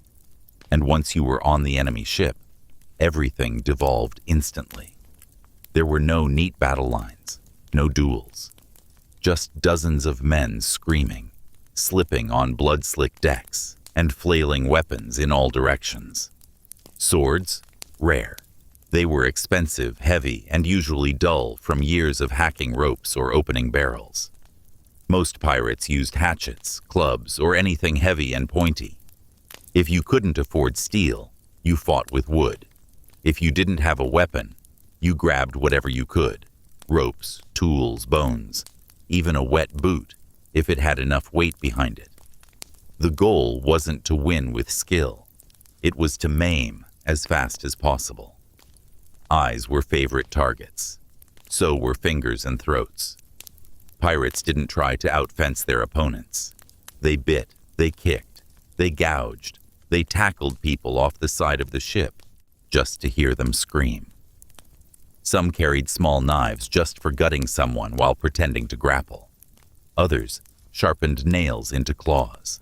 And once you were on the enemy ship, everything devolved instantly. There were no neat battle lines, no duels. Just dozens of men screaming, slipping on blood-slick decks, and flailing weapons in all directions. Swords? Rare. They were expensive, heavy, and usually dull from years of hacking ropes or opening barrels. Most pirates used hatchets, clubs, or anything heavy and pointy. If you couldn't afford steel, you fought with wood. If you didn't have a weapon, you grabbed whatever you could. Ropes, tools, bones, even a wet boot, if it had enough weight behind it. The goal wasn't to win with skill. It was to maim as fast as possible. Eyes were favorite targets. So were fingers and throats. Pirates didn't try to outfence their opponents. They bit, they kicked, they gouged, they tackled people off the side of the ship just to hear them scream. Some carried small knives just for gutting someone while pretending to grapple. Others sharpened nails into claws.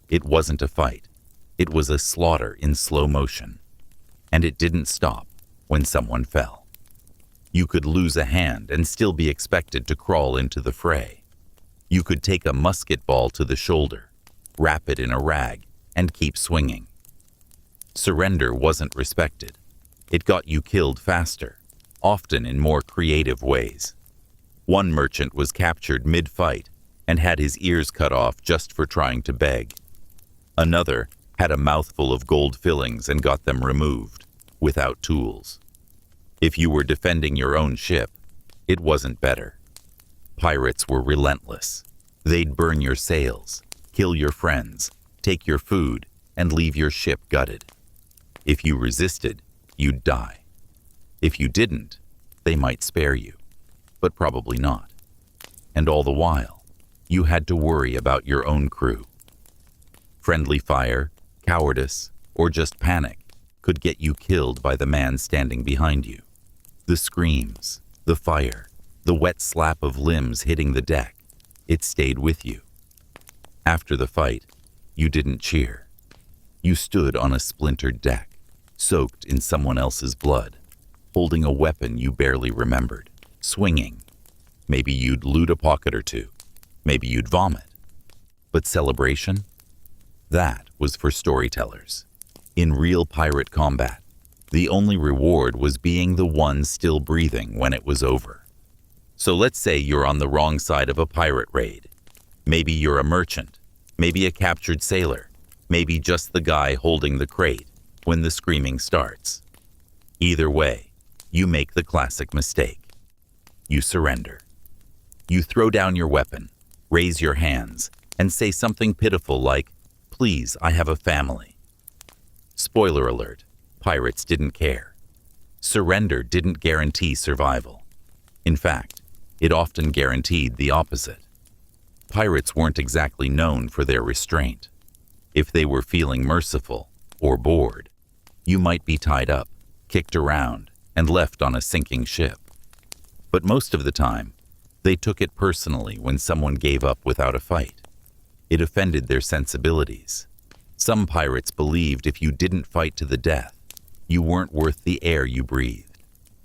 It wasn't a fight. It was a slaughter in slow motion. And it didn't stop when someone fell. You could lose a hand and still be expected to crawl into the fray. You could take a musket ball to the shoulder, wrap it in a rag, and keep swinging. Surrender wasn't respected. It got you killed faster, often in more creative ways. One merchant was captured mid-fight and had his ears cut off just for trying to beg. Another had a mouthful of gold fillings and got them removed, without tools. If you were defending your own ship, it wasn't better. Pirates were relentless. They'd burn your sails, kill your friends, take your food, and leave your ship gutted. If you resisted, you'd die. If you didn't, they might spare you, but probably not. And all the while, you had to worry about your own crew. Friendly fire, cowardice, or just panic could get you killed by the man standing behind you. The screams, the fire, the wet slap of limbs hitting the deck, it stayed with you. After the fight, you didn't cheer. You stood on a splintered deck, soaked in someone else's blood, holding a weapon you barely remembered, swinging. Maybe you'd loot a pocket or two. Maybe you'd vomit. But celebration? That was for storytellers. In real pirate combat, the only reward was being the one still breathing when it was over. So let's say you're on the wrong side of a pirate raid. Maybe you're a merchant, maybe a captured sailor, maybe just the guy holding the crate when the screaming starts. Either way, you make the classic mistake. You surrender. You throw down your weapon, raise your hands, and say something pitiful like, "Please, I have a family." Spoiler alert, pirates didn't care. Surrender didn't guarantee survival. In fact, it often guaranteed the opposite. Pirates weren't exactly known for their restraint. If they were feeling merciful or bored, you might be tied up, kicked around, and left on a sinking ship. But most of the time, They took it personally when someone gave up without a fight. It offended their sensibilities. Some pirates believed if you didn't fight to the death, you weren't worth the air you breathed,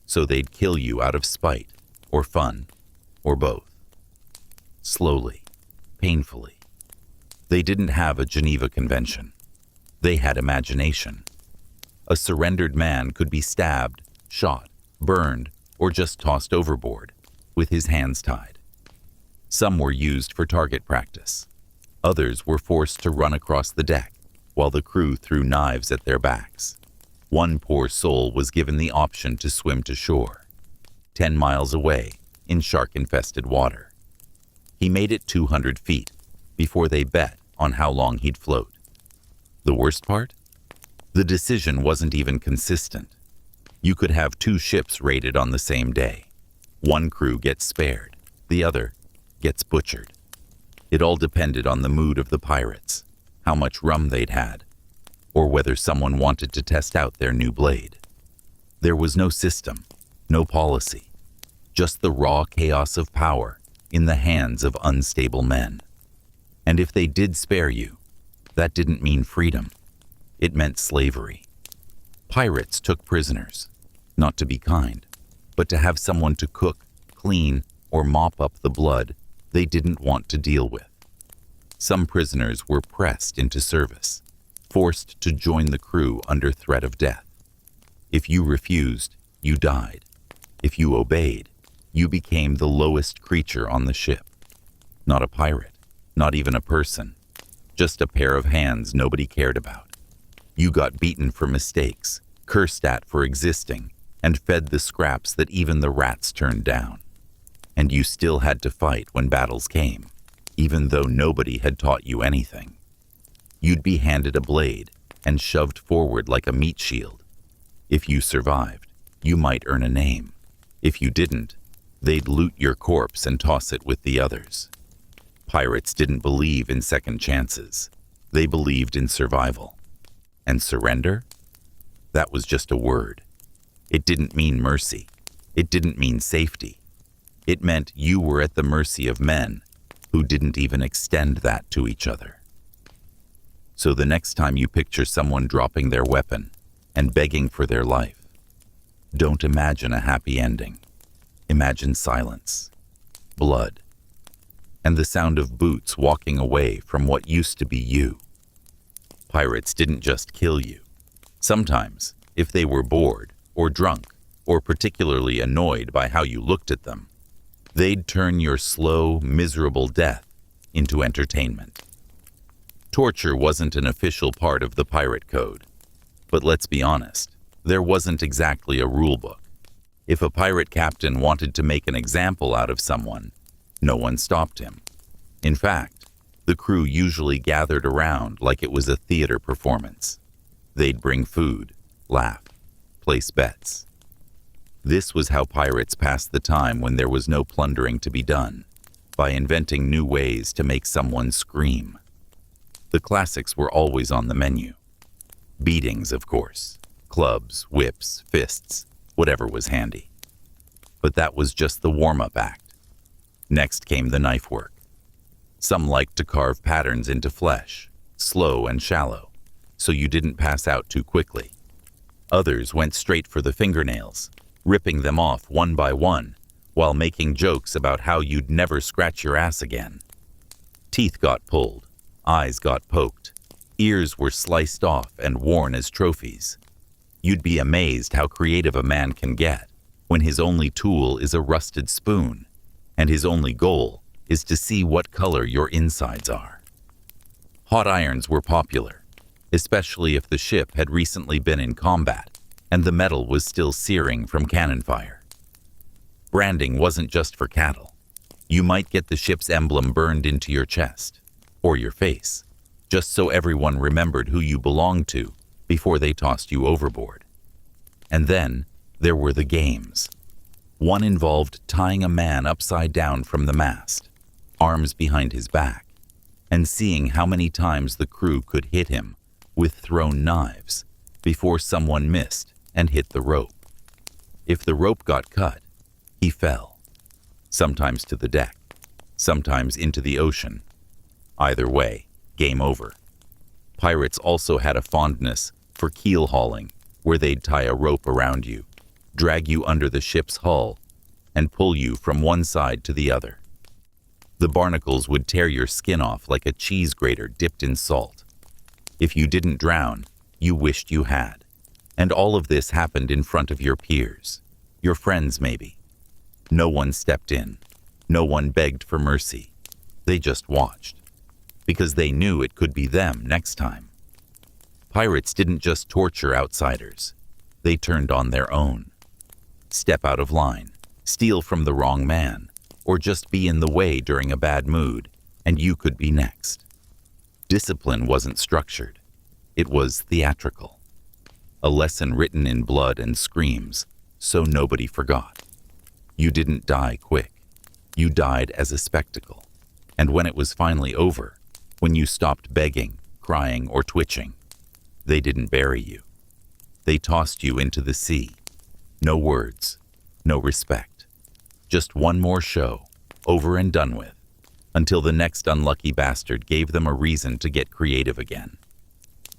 so they'd kill you out of spite, or fun, or both. Slowly, painfully. They didn't have a Geneva Convention. They had imagination. A surrendered man could be stabbed, shot, burned, or just tossed overboard, with his hands tied. Some were used for target practice. Others were forced to run across the deck, while the crew threw knives at their backs. One poor soul was given the option to swim to shore, 10 miles away, in shark-infested water. He made it 200 feet before they bet on how long he'd float. The worst part? The decision wasn't even consistent. You could have 2 ships raided on the same day. One crew gets spared, the other gets butchered. It all depended on the mood of the pirates, how much rum they'd had, or whether someone wanted to test out their new blade. There was no system, no policy, just the raw chaos of power in the hands of unstable men. And if they did spare you, that didn't mean freedom. It meant slavery. Pirates took prisoners, not to be kind, but to have someone to cook, clean, or mop up the blood they didn't want to deal with. Some prisoners were pressed into service, forced to join the crew under threat of death. If you refused, you died. If you obeyed, you became the lowest creature on the ship. Not a pirate, not even a person, just a pair of hands nobody cared about. You got beaten for mistakes, cursed at for existing, and fed the scraps that even the rats turned down. And you still had to fight when battles came, even though nobody had taught you anything. You'd be handed a blade and shoved forward like a meat shield. If you survived, you might earn a name. If you didn't, they'd loot your corpse and toss it with the others. Pirates didn't believe in second chances. They believed in survival. And surrender? That was just a word. It didn't mean mercy. It didn't mean safety. It meant you were at the mercy of men who didn't even extend that to each other. So the next time you picture someone dropping their weapon and begging for their life, don't imagine a happy ending. Imagine silence, blood, and the sound of boots walking away from what used to be you. Pirates didn't just kill you. Sometimes, if they were bored or drunk or particularly annoyed by how you looked at them, they'd turn your slow, miserable death into entertainment. Torture wasn't an official part of the pirate code. But let's be honest, there wasn't exactly a rule book. If a pirate captain wanted to make an example out of someone, no one stopped him. In fact, the crew usually gathered around like it was a theater performance. They'd bring food, laugh, place bets. This was how pirates passed the time when there was no plundering to be done, by inventing new ways to make someone scream. The classics were always on the menu. Beatings, of course. Clubs, whips, fists, whatever was handy. But that was just the warm-up act. Next came the knife work. Some liked to carve patterns into flesh, slow and shallow, so you didn't pass out too quickly. Others went straight for the fingernails, ripping them off one by one, while making jokes about how you'd never scratch your ass again. Teeth got pulled, eyes got poked, ears were sliced off and worn as trophies. You'd be amazed how creative a man can get when his only tool is a rusted spoon, and his only goal is to see what color your insides are. Hot irons were popular, especially if the ship had recently been in combat and the metal was still searing from cannon fire. Branding wasn't just for cattle. You might get the ship's emblem burned into your chest, or your face, just so everyone remembered who you belonged to before they tossed you overboard. And then there were the games. One involved tying a man upside down from the mast, arms behind his back, and seeing how many times the crew could hit him with thrown knives before someone missed and hit the rope. If the rope got cut, he fell. sometimes to the deck, sometimes into the ocean. Either way, game over. Pirates also had a fondness for keel hauling, where they'd tie a rope around you, drag you under the ship's hull, and pull you from one side to the other. The barnacles would tear your skin off like a cheese grater dipped in salt. If you didn't drown, you wished you had. And all of this happened in front of your peers, your friends maybe. No one stepped in. No one begged for mercy. They just watched, because they knew it could be them next time. Pirates didn't just torture outsiders. They turned on their own. Step out of line, steal from the wrong man, or just be in the way during a bad mood, and you could be next. Discipline wasn't structured. It was theatrical. A lesson written in blood and screams, so nobody forgot. You didn't die quick. You died as a spectacle. And when it was finally over, when you stopped begging, crying, or twitching, they didn't bury you. They tossed you into the sea. No words, no respect. Just one more show, over and done with, until the next unlucky bastard gave them a reason to get creative again.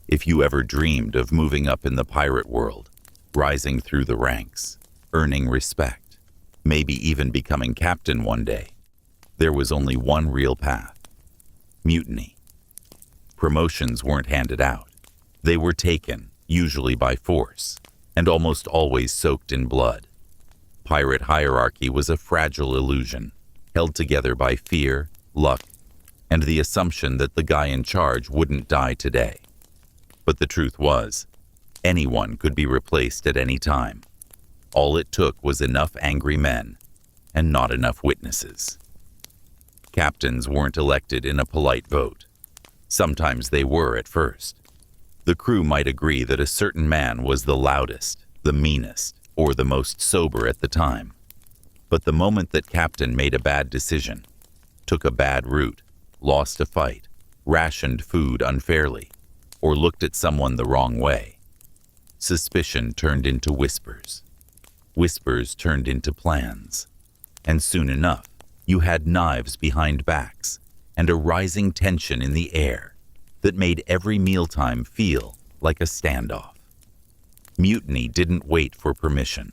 If you ever dreamed of moving up in the pirate world, rising through the ranks, earning respect, maybe even becoming captain one day, there was only one real path: mutiny. Promotions weren't handed out. They were taken, usually by force, and almost always soaked in blood. Pirate hierarchy was a fragile illusion, held together by fear, luck, and the assumption that the guy in charge wouldn't die today. But the truth was, anyone could be replaced at any time. All it took was enough angry men and not enough witnesses. Captains weren't elected in a polite vote. Sometimes they were at first. The crew might agree that a certain man was the loudest, the meanest, or the most sober at the time. But the moment that captain made a bad decision, took a bad route, lost a fight, rationed food unfairly, or looked at someone the wrong way, suspicion turned into whispers. Whispers turned into plans. And soon enough, you had knives behind backs and a rising tension in the air that made every mealtime feel like a standoff. Mutiny didn't wait for permission.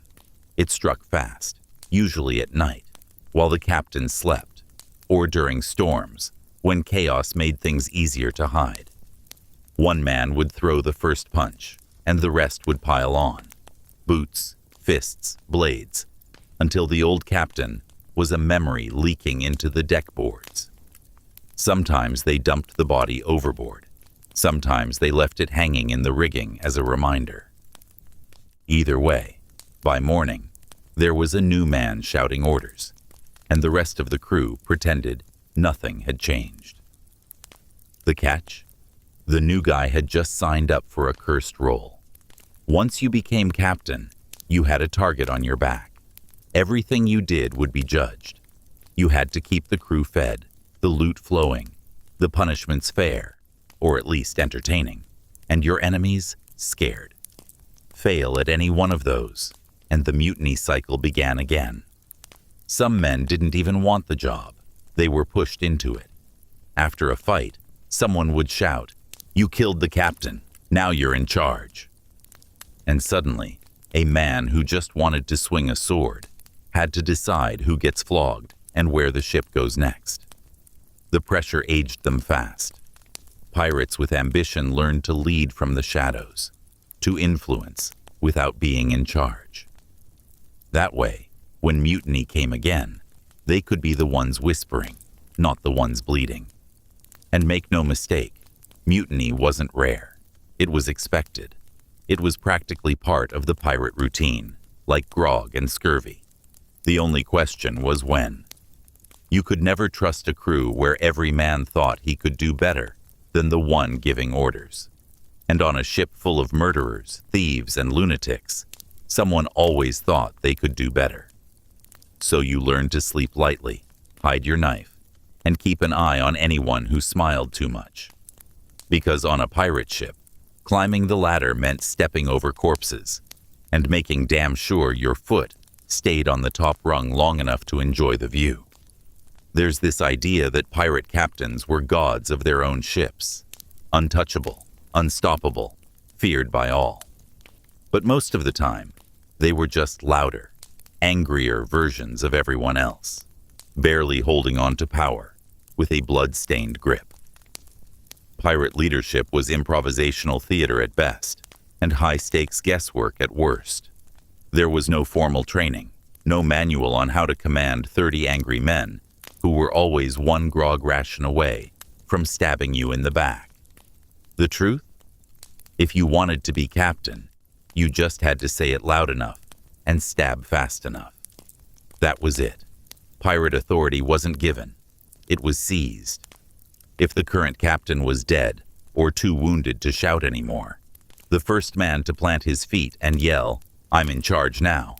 It struck fast, usually at night, while the captain slept, or during storms, when chaos made things easier to hide. One man would throw the first punch, and the rest would pile on. Boots, fists, blades, until the old captain was a memory leaking into the deck boards. Sometimes they dumped the body overboard. Sometimes they left it hanging in the rigging as a reminder. Either way, by morning, there was a new man shouting orders, and the rest of the crew pretended nothing had changed. The catch? The new guy had just signed up for a cursed role. Once you became captain, you had a target on your back. Everything you did would be judged. You had to keep the crew fed, the loot flowing, the punishments fair, or at least entertaining, and your enemies scared. Fail at any one of those, and the mutiny cycle began again. Some men didn't even want the job. They were pushed into it. After a fight, someone would shout, "You killed the captain, now you're in charge." And suddenly, a man who just wanted to swing a sword had to decide who gets flogged and where the ship goes next. The pressure aged them fast. Pirates with ambition learned to lead from the shadows, to influence without being in charge. That way, when mutiny came again, they could be the ones whispering, not the ones bleeding. And make no mistake, mutiny wasn't rare. It was expected. It was practically part of the pirate routine, like grog and scurvy. The only question was when. You could never trust a crew where every man thought he could do better than the one giving orders. And on a ship full of murderers, thieves, and lunatics, someone always thought they could do better. So you learned to sleep lightly, hide your knife, and keep an eye on anyone who smiled too much. Because on a pirate ship, climbing the ladder meant stepping over corpses and making damn sure your foot stayed on the top rung long enough to enjoy the view. There's this idea that pirate captains were gods of their own ships, untouchable, unstoppable, feared by all. But most of the time, they were just louder, angrier versions of everyone else, barely holding on to power, with a blood-stained grip. Pirate leadership was improvisational theater at best, and high-stakes guesswork at worst. There was no formal training, no manual on how to command 30 angry men who were always one grog ration away from stabbing you in the back. The truth? If you wanted to be captain, you just had to say it loud enough and stab fast enough. That was it. Pirate authority wasn't given. It was seized. If the current captain was dead or too wounded to shout anymore, the first man to plant his feet and yell, "I'm in charge now,"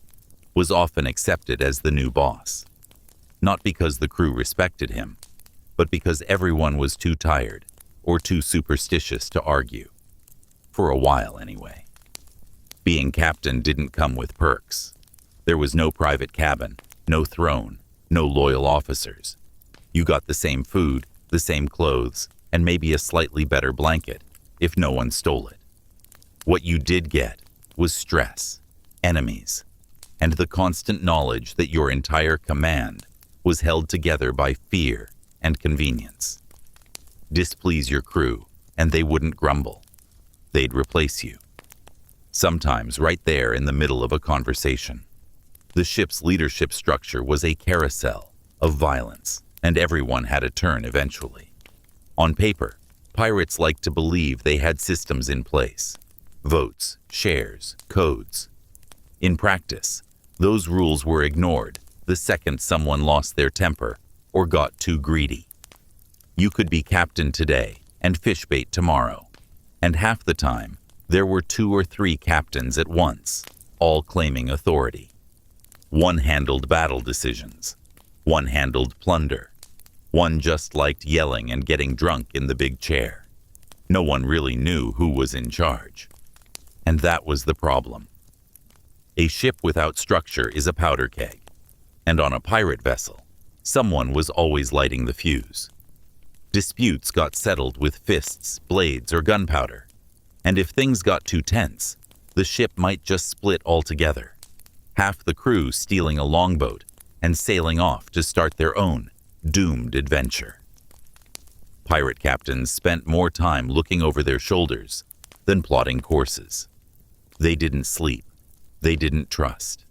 was often accepted as the new boss. Not because the crew respected him, but because everyone was too tired or too superstitious to argue. For a while, anyway. Being captain didn't come with perks. There was no private cabin, no throne, no loyal officers. You got the same food, the same clothes, and maybe a slightly better blanket, if no one stole it. What you did get was stress, enemies, and the constant knowledge that your entire command was held together by fear and convenience. Displease your crew, and they wouldn't grumble. They'd replace you. Sometimes right there in the middle of a conversation. The ship's leadership structure was a carousel of violence, and everyone had a turn eventually. On paper, pirates liked to believe they had systems in place. Votes, shares, codes. In practice, those rules were ignored the second someone lost their temper or got too greedy. You could be captain today and fishbait tomorrow, and half the time, there were 2 or 3 captains at once, all claiming authority. One handled battle decisions. One handled plunder. One just liked yelling and getting drunk in the big chair. No one really knew who was in charge. And that was the problem. A ship without structure is a powder keg. And on a pirate vessel, someone was always lighting the fuse. Disputes got settled with fists, blades, or gunpowder. And if things got too tense, the ship might just split altogether. Half the crew stealing a longboat and sailing off to start their own doomed adventure. Pirate captains spent more time looking over their shoulders than plotting courses. They didn't sleep. They didn't trust.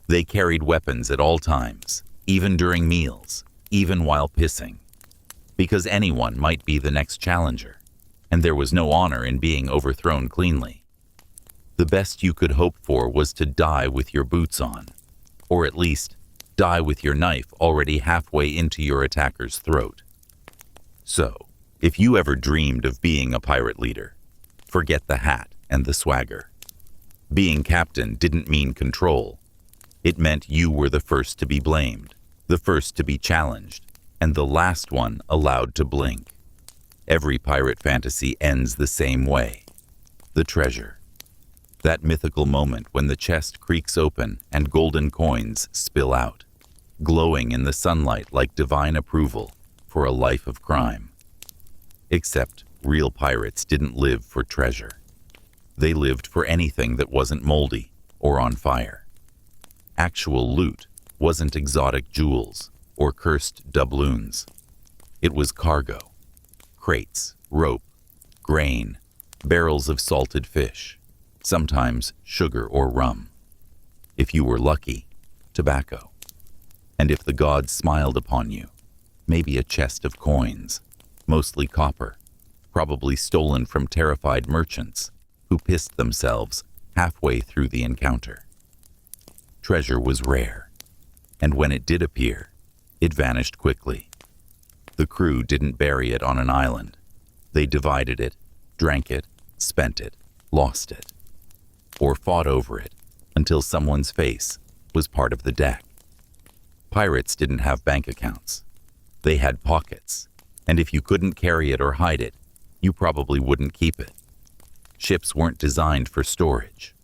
They carried weapons at all times, even during meals, even while pissing. Because anyone might be the next challenger, and there was no honor in being overthrown cleanly. The best you could hope for was to die with your boots on, or at least die with your knife already halfway into your attacker's throat. So, if you ever dreamed of being a pirate leader, forget the hat and the swagger. Being captain didn't mean control. It meant you were the first to be blamed, the first to be challenged, and the last one allowed to blink. Every pirate fantasy ends the same way. The treasure. That mythical moment when the chest creaks open and golden coins spill out, glowing in the sunlight like divine approval for a life of crime. Except real pirates didn't live for treasure. They lived for anything that wasn't moldy or on fire. Actual loot wasn't exotic jewels or cursed doubloons. It was cargo. Crates, rope, grain, barrels of salted fish, sometimes sugar or rum. If you were lucky, tobacco. And if the gods smiled upon you, maybe a chest of coins, mostly copper, probably stolen from terrified merchants who pissed themselves halfway through the encounter. Treasure was rare, and when it did appear, it vanished quickly. The crew didn't bury it on an island. They divided it, drank it, spent it, lost it, or fought over it until someone's face was part of the deck. Pirates didn't have bank accounts. They had pockets, and if you couldn't carry it or hide it, you probably wouldn't keep it. Ships weren't designed for storage.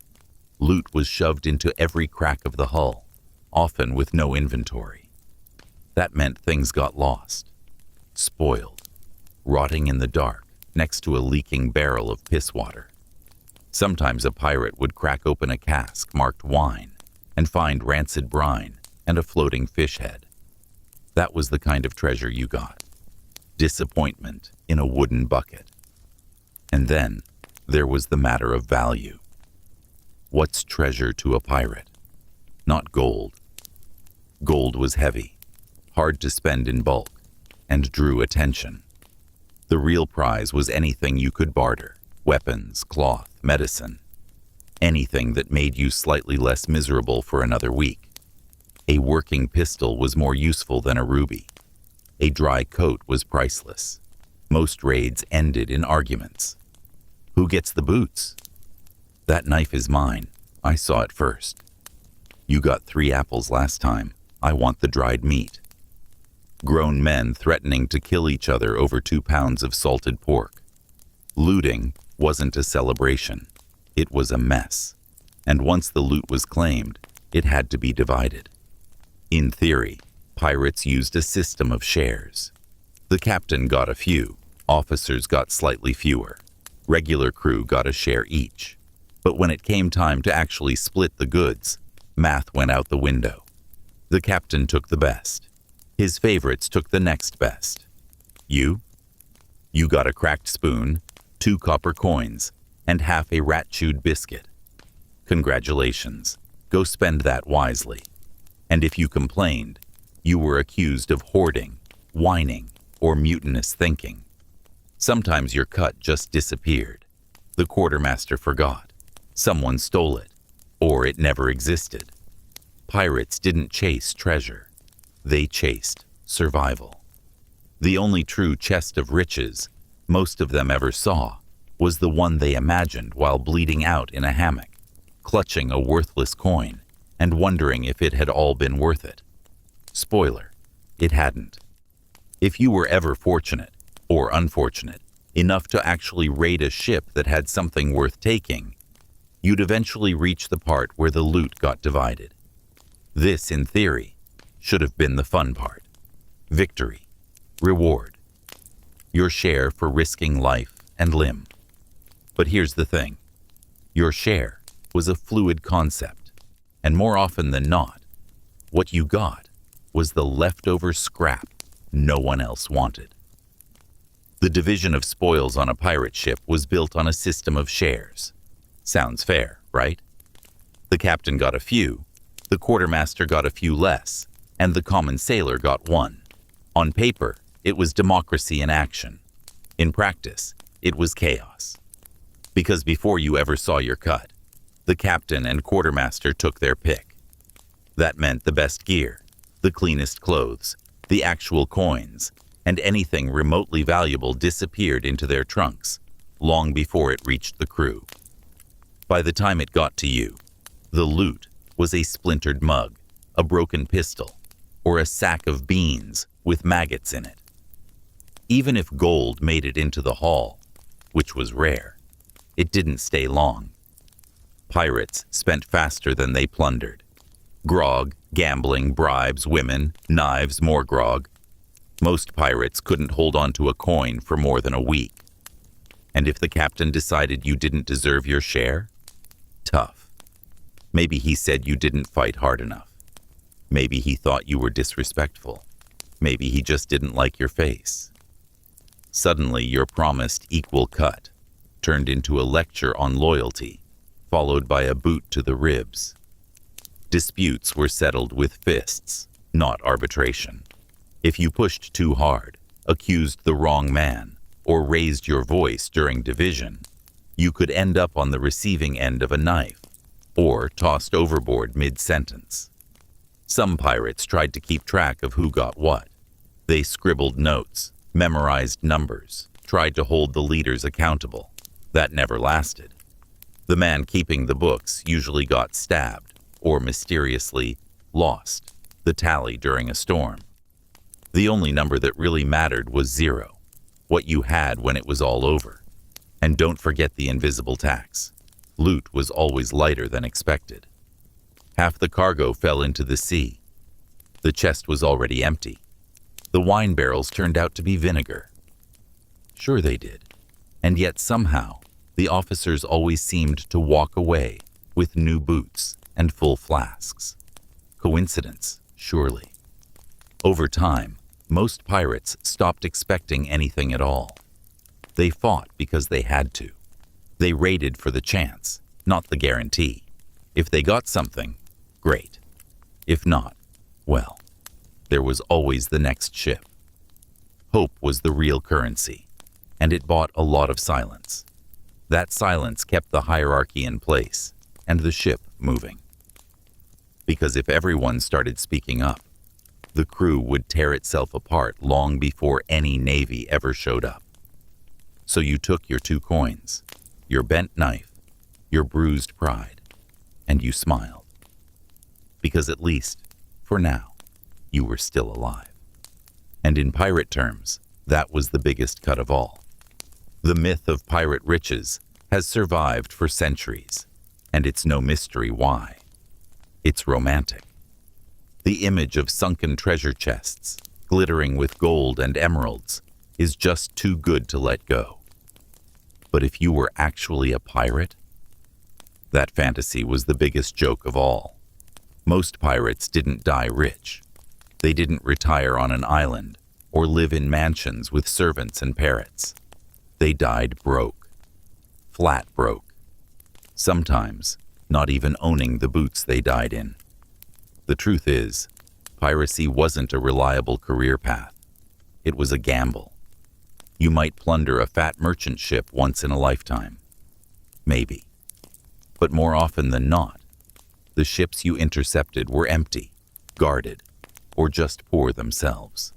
Loot was shoved into every crack of the hull, often with no inventory. That meant things got lost, spoiled, rotting in the dark next to a leaking barrel of piss water. Sometimes a pirate would crack open a cask marked wine and find rancid brine and a floating fish head. That was the kind of treasure you got. Disappointment in a wooden bucket. And then there was the matter of value. What's treasure to a pirate? Not gold. Gold was heavy, hard to spend in bulk, and drew attention. The real prize was anything you could barter: weapons, cloth, medicine. Anything that made you slightly less miserable for another week. A working pistol was more useful than a ruby. A dry coat was priceless. Most raids ended in arguments. Who gets the boots? That knife is mine. I saw it first. You got 3 apples last time. I want the dried meat. Grown men threatening to kill each other over 2 pounds of salted pork. Looting wasn't a celebration. It was a mess. And once the loot was claimed, it had to be divided. In theory, pirates used a system of shares. The captain got a few, officers got slightly fewer. Regular crew got a share each. But when it came time to actually split the goods, math went out the window. The captain took the best. His favorites took the next best. You got a cracked spoon, 2 copper coins, and half a rat-chewed biscuit. Congratulations. Go spend that wisely. And if you complained, you were accused of hoarding, whining, or mutinous thinking. Sometimes your cut just disappeared. The quartermaster forgot. Someone stole it, or it never existed. Pirates didn't chase treasure. They chased survival. The only true chest of riches most of them ever saw was the one they imagined while bleeding out in a hammock, clutching a worthless coin and wondering if it had all been worth it. Spoiler, it hadn't. If you were ever fortunate, or unfortunate, enough to actually raid a ship that had something worth taking, you'd eventually reach the part where the loot got divided. This, in theory, should have been the fun part. Victory. Reward. Your share for risking life and limb. But here's the thing. Your share was a fluid concept. And more often than not, what you got was the leftover scrap no one else wanted. The division of spoils on a pirate ship was built on a system of shares. Sounds fair, right? The captain got a few, the quartermaster got a few less, and the common sailor got 1. On paper, it was democracy in action. In practice, it was chaos. Because before you ever saw your cut, the captain and quartermaster took their pick. That meant the best gear, the cleanest clothes, the actual coins, and anything remotely valuable disappeared into their trunks long before it reached the crew. By the time it got to you, the loot was a splintered mug, a broken pistol, or a sack of beans with maggots in it. Even if gold made it into the haul, which was rare, it didn't stay long. Pirates spent faster than they plundered. Grog, gambling, bribes, women, knives, more grog. Most pirates couldn't hold on to a coin for more than a week. And if the captain decided you didn't deserve your share? Tough. Maybe he said you didn't fight hard enough. Maybe he thought you were disrespectful. Maybe he just didn't like your face. Suddenly, your promised equal cut turned into a lecture on loyalty, followed by a boot to the ribs. Disputes were settled with fists, not arbitration. If you pushed too hard, accused the wrong man, or raised your voice during division, you could end up on the receiving end of a knife, or tossed overboard mid-sentence. Some pirates tried to keep track of who got what. They scribbled notes, memorized numbers, tried to hold the leaders accountable. That never lasted. The man keeping the books usually got stabbed, or mysteriously lost the tally during a storm. The only number that really mattered was 0, what you had when it was all over. And don't forget the invisible tax. Loot was always lighter than expected. Half the cargo fell into the sea. The chest was already empty. The wine barrels turned out to be vinegar. Sure they did. And yet somehow, the officers always seemed to walk away with new boots and full flasks. Coincidence, surely. Over time, most pirates stopped expecting anything at all. They fought because they had to. They raided for the chance, not the guarantee. If they got something, great. If not, well, there was always the next ship. Hope was the real currency, and it bought a lot of silence. That silence kept the hierarchy in place and the ship moving. Because if everyone started speaking up, the crew would tear itself apart long before any navy ever showed up. So you took your 2 coins, your bent knife, your bruised pride, and you smiled. Because at least, for now, you were still alive. And in pirate terms, that was the biggest cut of all. The myth of pirate riches has survived for centuries, and it's no mystery why. It's romantic. The image of sunken treasure chests, glittering with gold and emeralds, is just too good to let go. But if you were actually a pirate, that fantasy was the biggest joke of all. Most pirates didn't die rich. They didn't retire on an island or live in mansions with servants and parrots. They died broke. Flat broke. Sometimes not even owning the boots they died in. The truth is, piracy wasn't a reliable career path. It was a gamble. You might plunder a fat merchant ship once in a lifetime. Maybe. But more often than not, the ships you intercepted were empty, guarded, or just poor themselves.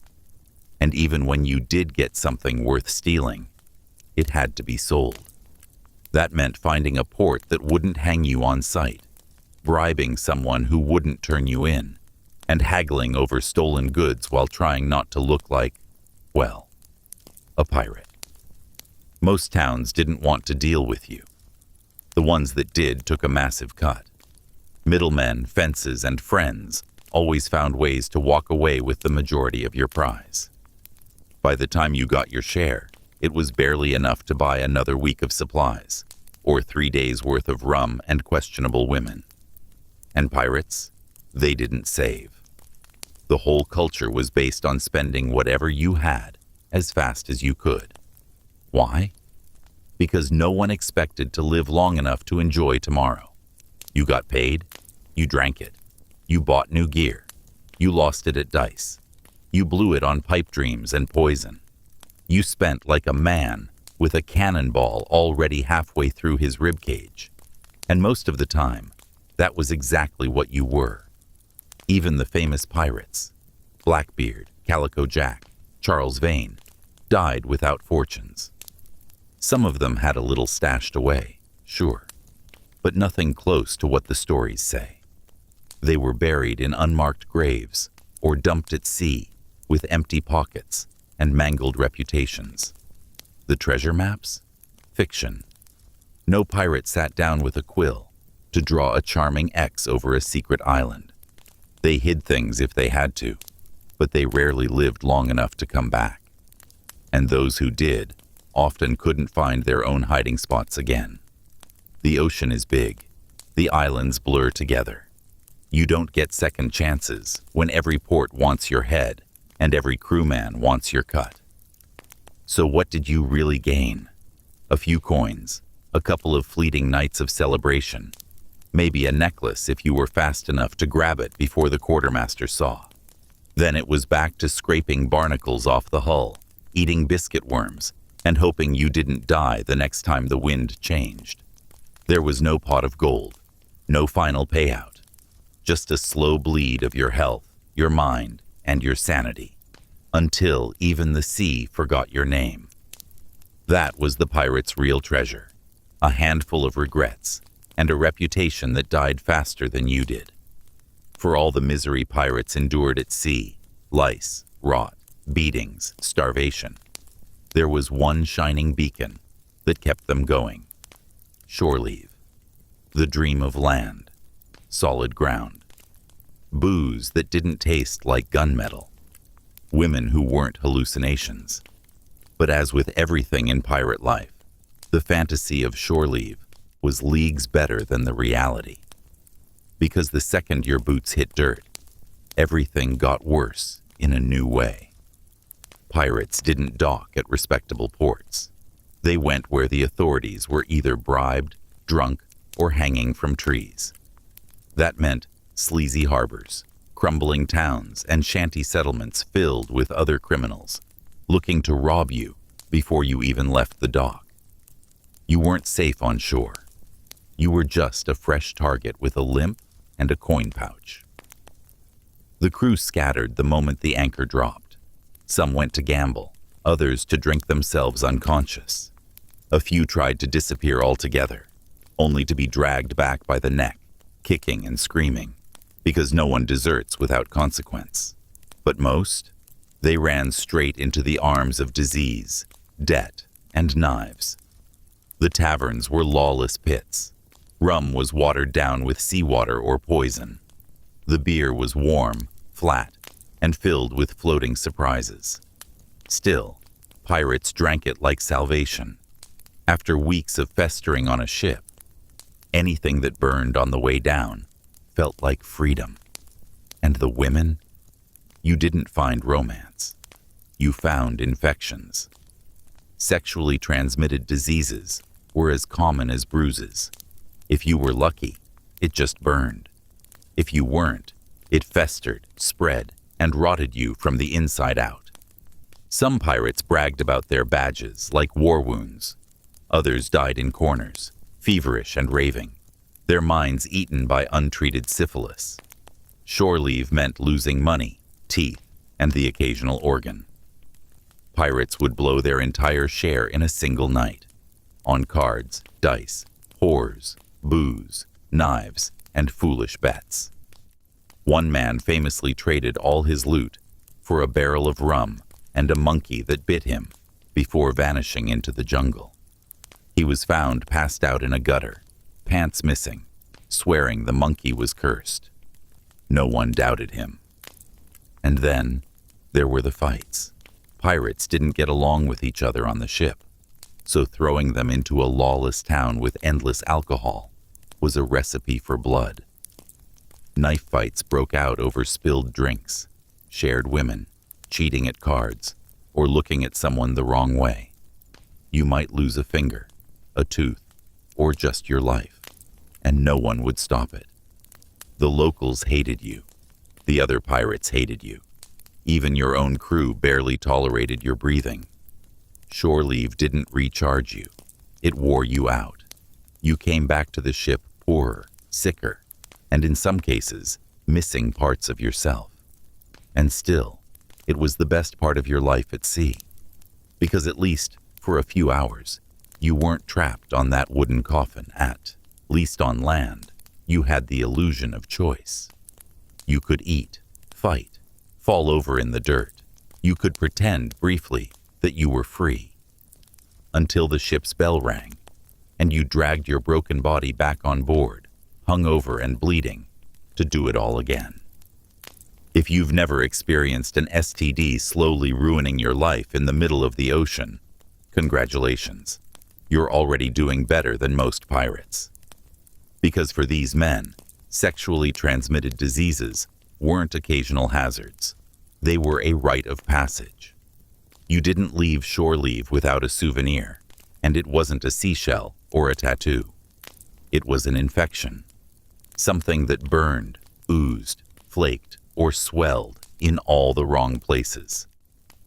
And even when you did get something worth stealing, it had to be sold. That meant finding a port that wouldn't hang you on sight, bribing someone who wouldn't turn you in, and haggling over stolen goods while trying not to look like, well, a pirate. Most towns didn't want to deal with you. The ones that did took a massive cut. Middlemen, fences, and friends always found ways to walk away with the majority of your prize. By the time you got your share, it was barely enough to buy another week of supplies, or 3 days' worth of rum and questionable women. And pirates? They didn't save. The whole culture was based on spending whatever you had as fast as you could. Why? Because no one expected to live long enough to enjoy tomorrow. You got paid, you drank it, you bought new gear, you lost it at dice, you blew it on pipe dreams and poison. You spent like a man with a cannonball already halfway through his ribcage. And most of the time, that was exactly what you were. Even the famous pirates, Blackbeard, Calico Jack, Charles Vane, died without fortunes. Some of them had a little stashed away, sure, but nothing close to what the stories say. They were buried in unmarked graves or dumped at sea with empty pockets and mangled reputations. The treasure maps? Fiction. No pirate sat down with a quill to draw a charming X over a secret island. They hid things if they had to, but they rarely lived long enough to come back. And those who did often couldn't find their own hiding spots again. The ocean is big. The islands blur together. You don't get second chances when every port wants your head and every crewman wants your cut. So what did you really gain? A few coins, a couple of fleeting nights of celebration, maybe a necklace if you were fast enough to grab it before the quartermaster saw. Then it was back to scraping barnacles off the hull, eating biscuit worms, and hoping you didn't die the next time the wind changed. There was no pot of gold, no final payout, just a slow bleed of your health, your mind, and your sanity, until even the sea forgot your name. That was the pirate's real treasure, a handful of regrets, and a reputation that died faster than you did. For all the misery pirates endured at sea, lice, rot, beatings, starvation, there was one shining beacon that kept them going. Shore leave, the dream of land, solid ground. Booze that didn't taste like gunmetal. Women who weren't hallucinations. But as with everything in pirate life, the fantasy of shore leave was leagues better than the reality. Because the second your boots hit dirt, everything got worse in a new way. Pirates didn't dock at respectable ports. They went where the authorities were either bribed, drunk, or hanging from trees. That meant sleazy harbors, crumbling towns, and shanty settlements filled with other criminals, looking to rob you before you even left the dock. You weren't safe on shore. You were just a fresh target with a limp and a coin pouch. The crew scattered the moment the anchor dropped. Some went to gamble, others to drink themselves unconscious. A few tried to disappear altogether, only to be dragged back by the neck, kicking and screaming, because no one deserts without consequence. But most, they ran straight into the arms of disease, debt, and knives. The taverns were lawless pits. Rum was watered down with seawater or poison. The beer was warm, flat, and filled with floating surprises. Still, pirates drank it like salvation. After weeks of festering on a ship, anything that burned on the way down felt like freedom. And the women? You didn't find romance. You found infections. Sexually transmitted diseases were as common as bruises. If you were lucky, it just burned. If you weren't, it festered, spread, and rotted you from the inside out. Some pirates bragged about their badges like war wounds. Others died in corners, feverish and raving, their minds eaten by untreated syphilis. Shore leave meant losing money, teeth, and the occasional organ. Pirates would blow their entire share in a single night, on cards, dice, whores, booze, knives, and foolish bets. One man famously traded all his loot for a barrel of rum and a monkey that bit him before vanishing into the jungle. He was found passed out in a gutter, pants missing, swearing the monkey was cursed. No one doubted him. And then there were the fights. Pirates didn't get along with each other on the ship, so throwing them into a lawless town with endless alcohol was a recipe for blood. Knife fights broke out over spilled drinks, shared women, cheating at cards, or looking at someone the wrong way. You might lose a finger, a tooth, or just your life, and no one would stop it. The locals hated you. The other pirates hated you. Even your own crew barely tolerated your breathing. Shore leave didn't recharge you. It wore you out. You came back to the ship poorer, sicker, and in some cases, missing parts of yourself. And still, it was the best part of your life at sea. Because at least, for a few hours, you weren't trapped on that wooden coffin. At least on land, you had the illusion of choice. You could eat, fight, fall over in the dirt. You could pretend, briefly, that you were free. Until the ship's bell rang, and you dragged your broken body back on board, hungover and bleeding, to do it all again. If you've never experienced an STD slowly ruining your life in the middle of the ocean, congratulations. You're already doing better than most pirates. Because for these men, sexually transmitted diseases weren't occasional hazards. They were a rite of passage. You didn't leave shore leave without a souvenir, and it wasn't a seashell or a tattoo. It was an infection. Something that burned, oozed, flaked, or swelled in all the wrong places.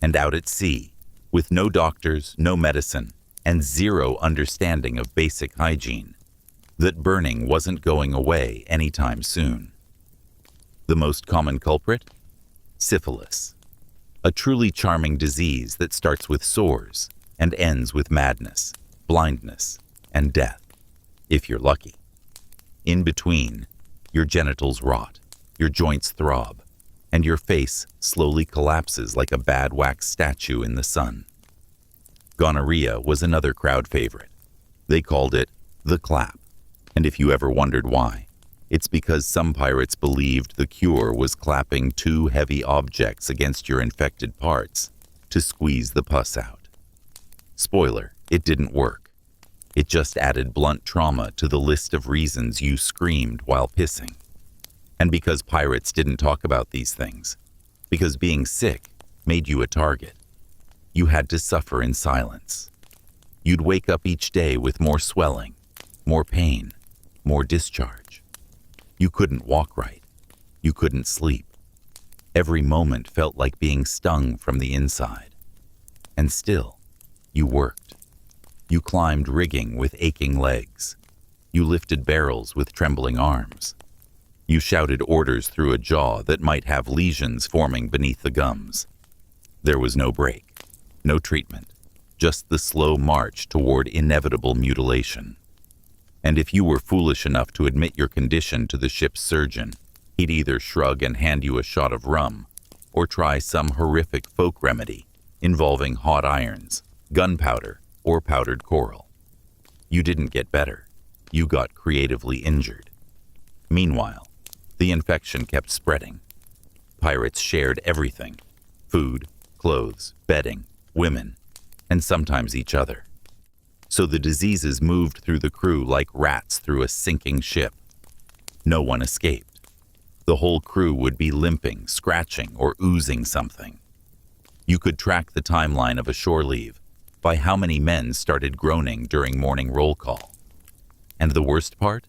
And out at sea, with no doctors, no medicine, and zero understanding of basic hygiene, that burning wasn't going away anytime soon. The most common culprit? Syphilis. A truly charming disease that starts with sores and ends with madness, blindness, and death, if you're lucky. In between, your genitals rot, your joints throb, and your face slowly collapses like a bad wax statue in the sun. Gonorrhea was another crowd favorite. They called it the clap, and if you ever wondered why, It's because some pirates believed the cure was clapping two heavy objects against your infected parts to squeeze the pus out. Spoiler, it didn't work. It just added blunt trauma to the list of reasons you screamed while pissing. And because pirates didn't talk about these things, because being sick made you a target, you had to suffer in silence. You'd wake up each day with more swelling, more pain, more discharge. You couldn't walk right. You couldn't sleep. Every moment felt like being stung from the inside. And still, you worked. You climbed rigging with aching legs. You lifted barrels with trembling arms. You shouted orders through a jaw that might have lesions forming beneath the gums. There was no break, no treatment, just the slow march toward inevitable mutilation. And if you were foolish enough to admit your condition to the ship's surgeon, he'd either shrug and hand you a shot of rum, or try some horrific folk remedy involving hot irons, gunpowder, or powdered coral. You didn't get better. You got creatively injured. Meanwhile, the infection kept spreading. Pirates shared everything: food, clothes, bedding, women, and sometimes each other. So the diseases moved through the crew like rats through a sinking ship. No one escaped. The whole crew would be limping, scratching, or oozing something. You could track the timeline of a shore leave by how many men started groaning during morning roll call. And the worst part?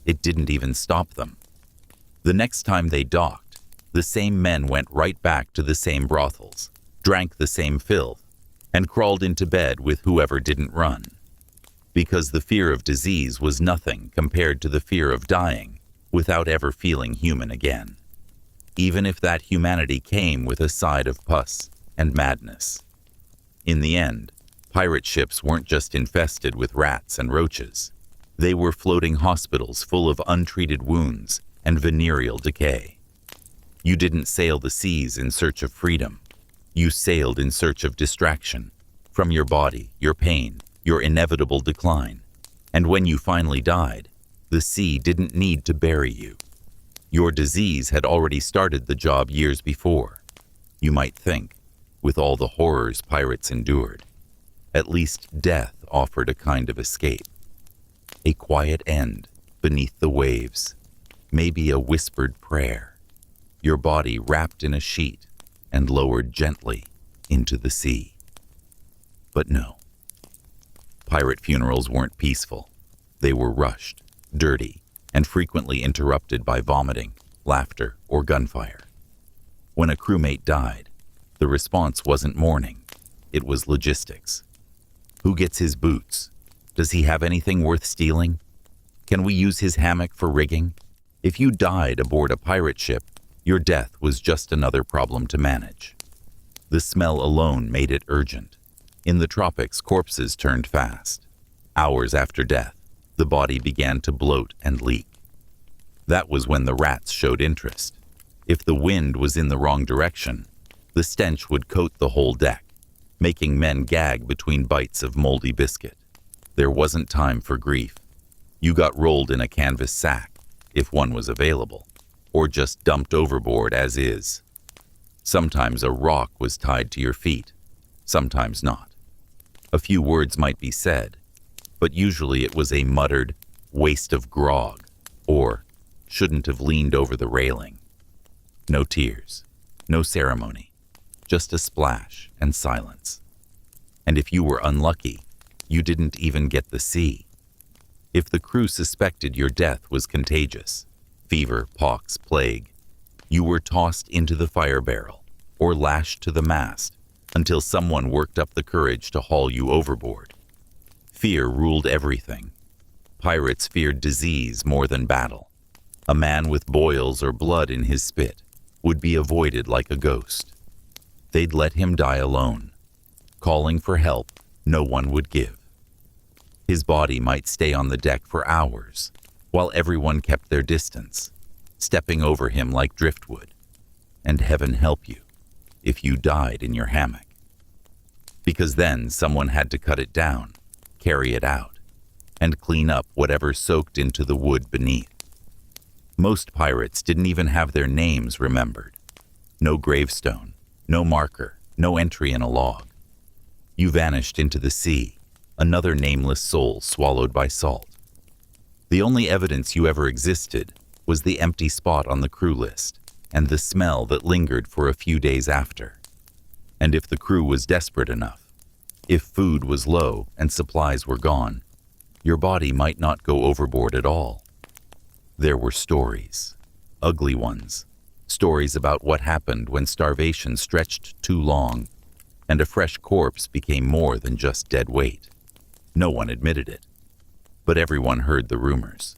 It didn't even stop them. The next time they docked, the same men went right back to the same brothels, drank the same filth, and crawled into bed with whoever didn't run. Because the fear of disease was nothing compared to the fear of dying without ever feeling human again, even if that humanity came with a side of pus and madness. In the end, pirate ships weren't just infested with rats and roaches. They were floating hospitals full of untreated wounds and venereal decay. You didn't sail the seas in search of freedom. You sailed in search of distraction from your body, your pain, your inevitable decline. And when you finally died, the sea didn't need to bury you. Your disease had already started the job years before. You might think, with all the horrors pirates endured, at least death offered a kind of escape. A quiet end beneath the waves, maybe a whispered prayer, your body wrapped in a sheet and lowered gently into the sea. But no. Pirate funerals weren't peaceful. They were rushed, dirty, and frequently interrupted by vomiting, laughter, or gunfire. When a crewmate died, the response wasn't mourning. It was logistics. Who gets his boots? Does he have anything worth stealing? Can we use his hammock for rigging? If you died aboard a pirate ship, your death was just another problem to manage. The smell alone made it urgent. In the tropics, corpses turned fast. Hours after death, the body began to bloat and leak. That was when the rats showed interest. If the wind was in the wrong direction, the stench would coat the whole deck, making men gag between bites of moldy biscuit. There wasn't time for grief. You got rolled in a canvas sack, if one was available, or just dumped overboard as is. Sometimes a rock was tied to your feet, sometimes not. A few words might be said, but usually it was a muttered waste of grog, or shouldn't have leaned over the railing. No tears, no ceremony, just a splash and silence. And if you were unlucky, you didn't even get the sea. If the crew suspected your death was contagious, fever, pox, plague, you were tossed into the fire barrel or lashed to the mast until someone worked up the courage to haul you overboard. Fear ruled everything. Pirates feared disease more than battle. A man with boils or blood in his spit would be avoided like a ghost. They'd let him die alone. Calling for help, no one would give. His body might stay on the deck for hours, while everyone kept their distance, stepping over him like driftwood. And heaven help you if you died in your hammock. Because then someone had to cut it down, carry it out, and clean up whatever soaked into the wood beneath. Most pirates didn't even have their names remembered. No gravestone, no marker, no entry in a log. You vanished into the sea, another nameless soul swallowed by salt. The only evidence you ever existed was the empty spot on the crew list and the smell that lingered for a few days after. And if the crew was desperate enough, if food was low and supplies were gone, your body might not go overboard at all. There were stories, ugly ones, stories about what happened when starvation stretched too long and a fresh corpse became more than just dead weight. No one admitted it, but everyone heard the rumors.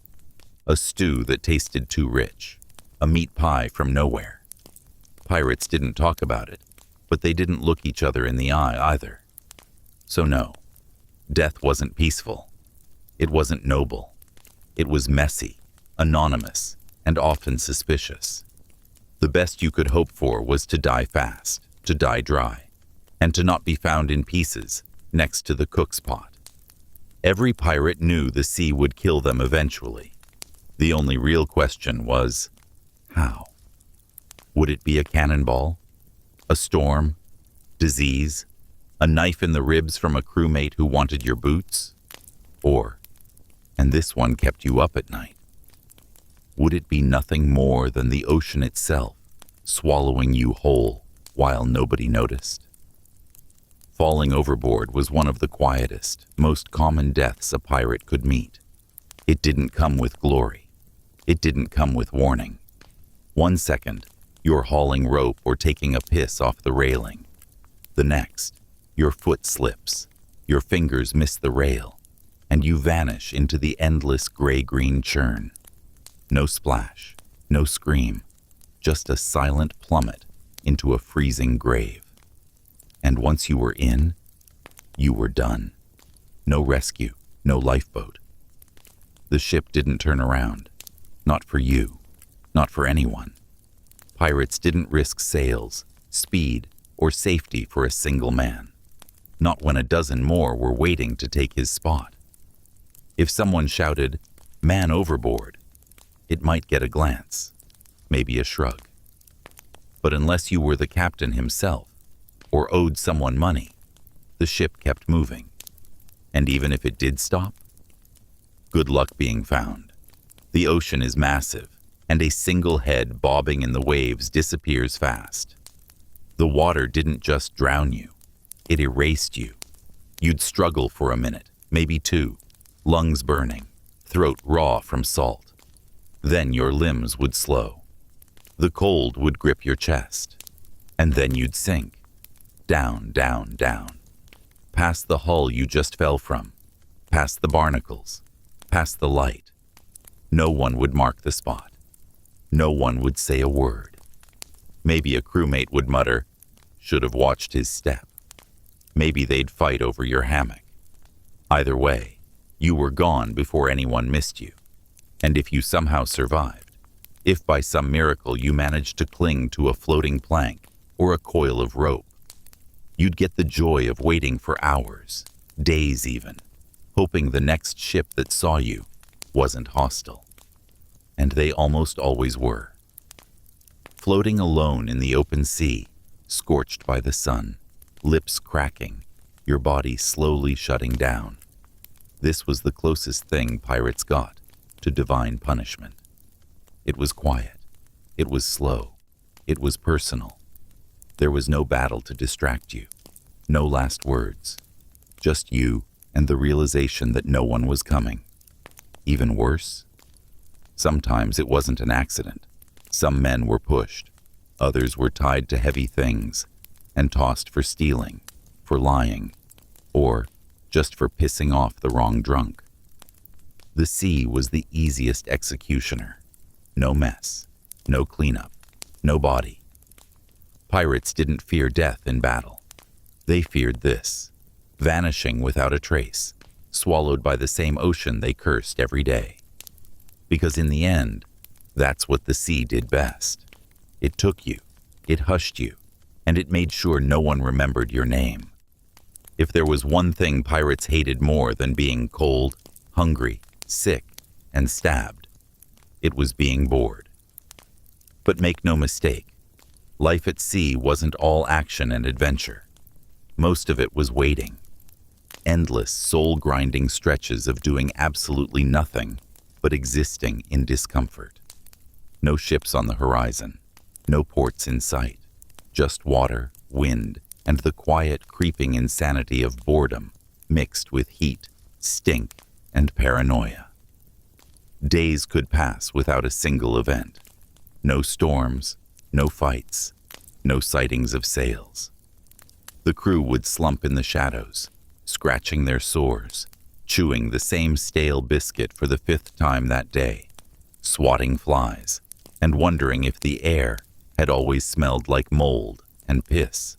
A stew that tasted too rich, a meat pie from nowhere. Pirates didn't talk about it, but they didn't look each other in the eye either. So no, death wasn't peaceful. It wasn't noble. It was messy, anonymous, and often suspicious. The best you could hope for was to die fast, to die dry, and to not be found in pieces next to the cook's pot. Every pirate knew the sea would kill them eventually. The only real question was, how? Would it be a cannonball? A storm? Disease? A knife in the ribs from a crewmate who wanted your boots? Or, and this one kept you up at night, would it be nothing more than the ocean itself, swallowing you whole while nobody noticed? Falling overboard was one of the quietest, most common deaths a pirate could meet. It didn't come with glory. It didn't come with warning. 1 second, you're hauling rope or taking a piss off the railing. The next, your foot slips, your fingers miss the rail, and you vanish into the endless gray-green churn. No splash, no scream, just a silent plummet into a freezing grave. And once you were in, you were done. No rescue, no lifeboat. The ship didn't turn around. Not for you, not for anyone. Pirates didn't risk sails, speed, or safety for a single man. Not when a dozen more were waiting to take his spot. If someone shouted, "Man overboard," it might get a glance, maybe a shrug. But unless you were the captain himself, or owed someone money, the ship kept moving. And even if it did stop, good luck being found. The ocean is massive, and a single head bobbing in the waves disappears fast. The water didn't just drown you, it erased you. You'd struggle for a minute, maybe two, lungs burning, throat raw from salt. Then your limbs would slow. The cold would grip your chest, and then you'd sink. Down, down, down. Past the hull you just fell from, past the barnacles, past the light. No one would mark the spot. No one would say a word. Maybe a crewmate would mutter, "Should have watched his step." Maybe they'd fight over your hammock. Either way, you were gone before anyone missed you. And if you somehow survived, if by some miracle you managed to cling to a floating plank or a coil of rope, you'd get the joy of waiting for hours, days even, hoping the next ship that saw you wasn't hostile. And they almost always were. Floating alone in the open sea, scorched by the sun, lips cracking, your body slowly shutting down. This was the closest thing pirates got to divine punishment. It was quiet. It was slow. It was personal. There was no battle to distract you. No last words. Just you and the realization that no one was coming. Even worse, sometimes it wasn't an accident. Some men were pushed. Others were tied to heavy things and tossed for stealing, for lying, or just for pissing off the wrong drunk. The sea was the easiest executioner. No mess, no cleanup, no body. Pirates didn't fear death in battle. They feared this, vanishing without a trace, swallowed by the same ocean they cursed every day. Because in the end, that's what the sea did best. It took you, it hushed you, and it made sure no one remembered your name. If there was one thing pirates hated more than being cold, hungry, sick, and stabbed, it was being bored. But make no mistake, life at sea wasn't all action and adventure. Most of it was waiting. Endless, soul-grinding stretches of doing absolutely nothing but existing in discomfort. No ships on the horizon, no ports in sight, just water, wind, and the quiet, creeping insanity of boredom mixed with heat, stink, and paranoia. Days could pass without a single event. No storms, no fights, no sightings of sails. The crew would slump in the shadows, scratching their sores, chewing the same stale biscuit for the 5th time that day, swatting flies, and wondering if the air had always smelled like mold and piss,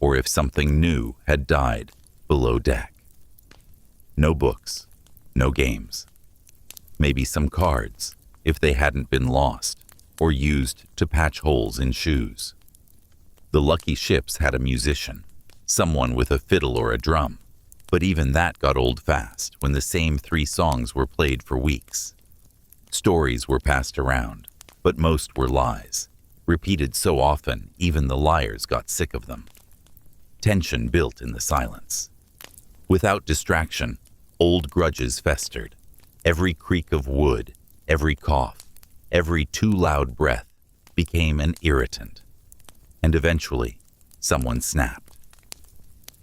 or if something new had died below deck. No books, no games. Maybe some cards, if they hadn't been lost or used to patch holes in shoes. The lucky ships had a musician, someone with a fiddle or a drum, but even that got old fast when the same 3 songs were played for weeks. Stories were passed around, but most were lies, repeated so often even the liars got sick of them. Tension built in the silence. Without distraction, old grudges festered. Every creak of wood, every cough, every too loud breath became an irritant. And eventually, someone snapped.